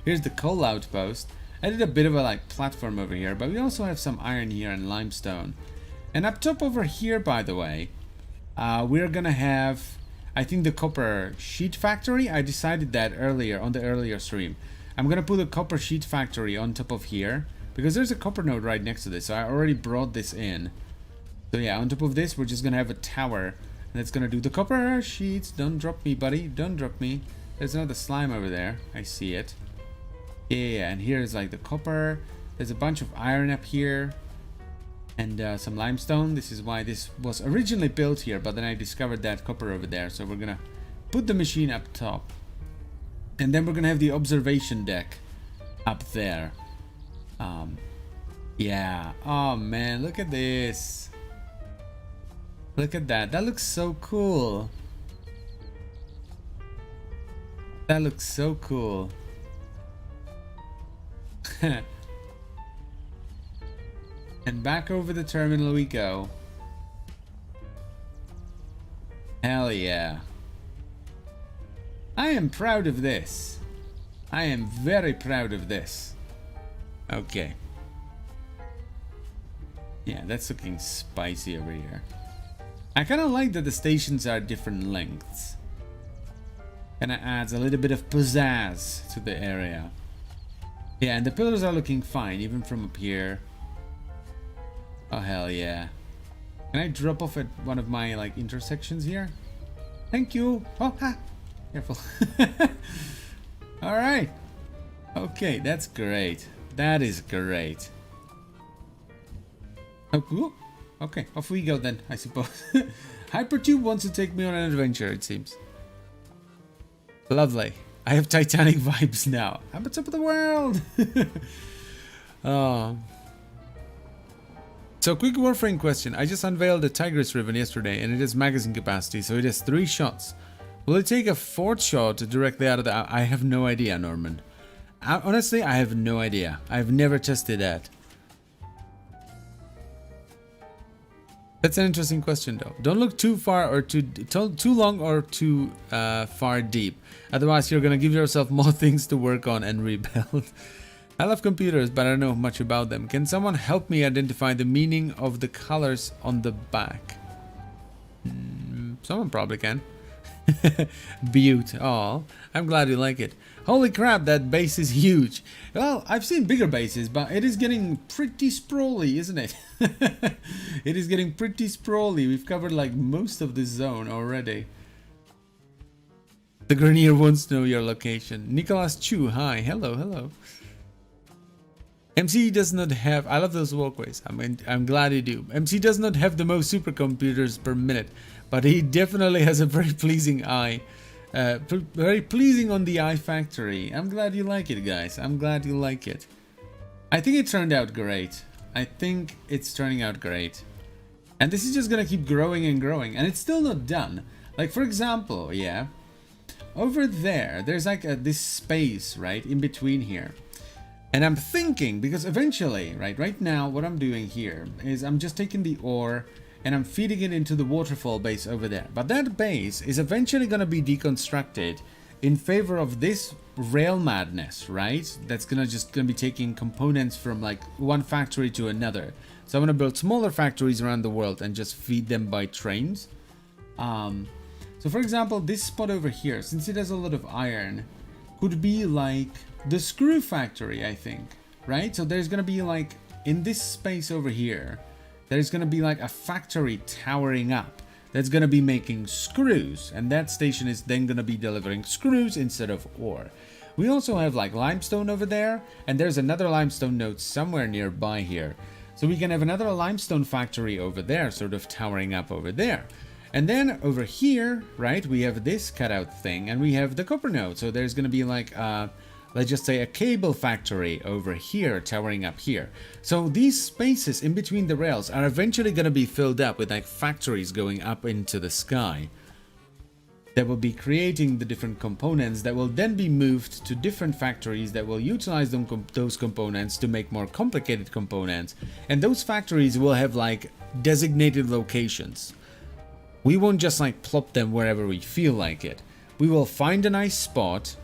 Here's the coal outpost. I did a bit of a like platform over here, but we also have some iron here and limestone. And up top over here, by the way, we're gonna have, I think, the copper sheet factory. I decided that earlier on the earlier stream. I'm gonna put a copper sheet factory on top of here because there's a copper node right next to this. So I already brought this in. So yeah, on top of this, we're just gonna have a tower that's gonna do the copper sheets. Don't drop me, buddy. Don't drop me. There's another slime over there. I see it. Yeah, and here's like the copper. There's a bunch of iron up here. And some limestone. This is why this was originally built here, but then I discovered that copper over there. So we're gonna put the machine up top. And then we're gonna have the observation deck up there. Yeah. Oh man, look at this. Look at that. That looks so cool. That looks so cool. And back over the terminal we go. Hell yeah. I am proud of this. I am very proud of this. Okay. Yeah, that's looking spicy over here. I kind of like that the stations are different lengths. Kind of adds a little bit of pizzazz to the area. Yeah, and the pillars are looking fine, even from up here. Oh, hell yeah. Can I drop off at one of my, like, intersections here? Thank you. Oh, ha. Careful. Alright. Okay, that's great. That is great. Oh, cool. Okay, off we go then, I suppose. Hypertube wants to take me on an adventure, it seems. Lovely. I have Titanic vibes now. I'm at top of the world. Oh. So, quick warframe question. I just unveiled the Tigris Ribbon yesterday, and it has magazine capacity, so it has 3 shots. Will it take a 4th shot directly out of the... I have no idea, Norman. Honestly, I have no idea. I've never tested that. That's an interesting question, though. Don't look too far or too long or too far deep. Otherwise, you're gonna give yourself more things to work on and rebuild. I love computers, but I don't know much about them. Can someone help me identify the meaning of the colors on the back? Someone probably can. Beaut. Oh, I'm glad you like it. Holy crap, that base is huge. Well, I've seen bigger bases, but it is getting pretty sprawly, isn't it? It is getting pretty sprawly. We've covered like most of this zone already. The Grenier wants to know your location. Nicholas Chu, hi. Hello, hello. MC does not have... I love those walkways. I'm glad you do. MC does not have the most supercomputers per minute, but he definitely has a very pleasing eye. Very pleasing on the eye factory. I'm glad you like it, guys. I'm glad you like it. I think it turned out great. I think it's turning out great. And this is just gonna keep growing and growing. And it's still not done. Like, for example, yeah. Over there, there's like this space, right, in between here. And I'm thinking, because eventually, right now, what I'm doing here is I'm just taking the ore and I'm feeding it into the waterfall base over there. But that base is eventually going to be deconstructed in favor of this rail madness, right? That's gonna be taking components from like one factory to another. So I'm going to build smaller factories around the world and just feed them by trains. So for example, this spot over here, since it has a lot of iron, could be like the screw factory, I think, right? So there's gonna be like, in this space over here, there's gonna be like a factory towering up that's gonna be making screws, and that station is then gonna be delivering screws instead of ore. We also have like limestone over there, and there's another limestone node somewhere nearby here. So we can have another limestone factory over there, sort of towering up over there. And then over here, right, we have this cutout thing, and we have the copper node. So there's going to be like, let's just say a cable factory over here, towering up here. So these spaces in between the rails are eventually going to be filled up with like factories going up into the sky that will be creating the different components that will then be moved to different factories that will utilize those components to make more complicated components. And those factories will have like designated locations. We won't just like plop them wherever we feel like it. We will find a nice spot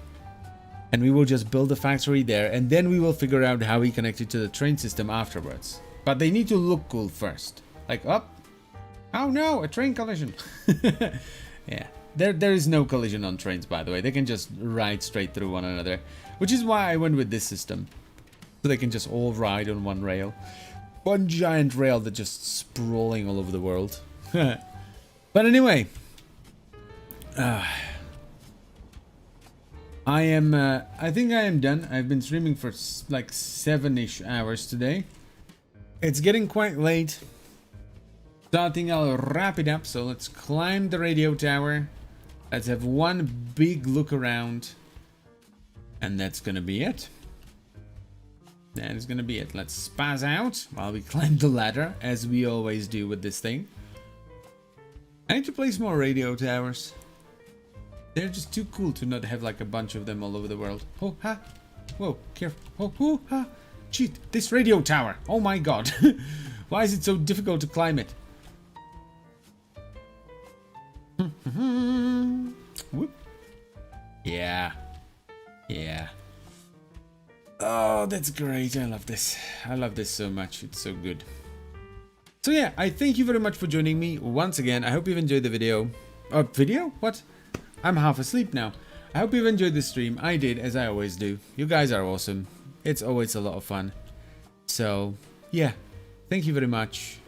and we will just build a factory there, and then we will figure out how we connect it to the train system afterwards. But they need to look cool first. Like, oh no, a train collision. Yeah. There is no collision on trains, by the way. They can just ride straight through one another, which is why I went with this system. So they can just all ride on one rail. One giant rail that's just sprawling all over the world. But anyway. I think I am done. I've been streaming for like 7-ish hours today. It's getting quite late. So I think I'll wrap it up. So let's climb the radio tower. Let's have one big look around. And that's gonna be it. That is gonna be it. Let's spaz out while we climb the ladder, as we always do with this thing. I need to place more radio towers. They're just too cool to not have like a bunch of them all over the world. Oh, ha! Whoa, careful. Oh, ha! Cheat! This radio tower! Oh my god! Why is it so difficult to climb it? Whoop. Yeah. Yeah. Oh, that's great. I love this. I love this so much. It's so good. So yeah, I thank you very much for joining me once again. I hope you've enjoyed the video. Video? What? I'm half asleep now. I hope you've enjoyed the stream. I did, as I always do. You guys are awesome. It's always a lot of fun. So, yeah. Thank you very much.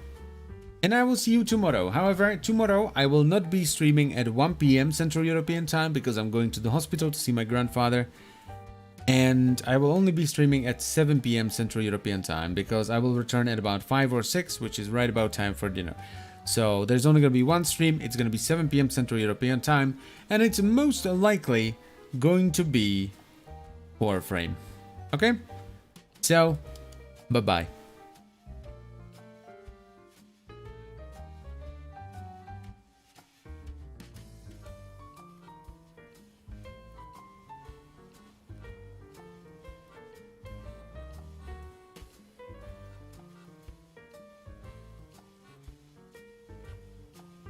And I will see you tomorrow. However, tomorrow I will not be streaming at 1 PM Central European Time because I'm going to the hospital to see my grandfather. And I will only be streaming at 7 PM Central European Time because I will return at about 5 or 6, which is right about time for dinner. So there's only going to be one stream. It's going to be 7 PM Central European Time. And it's most likely going to be Warframe. Okay? So, bye-bye.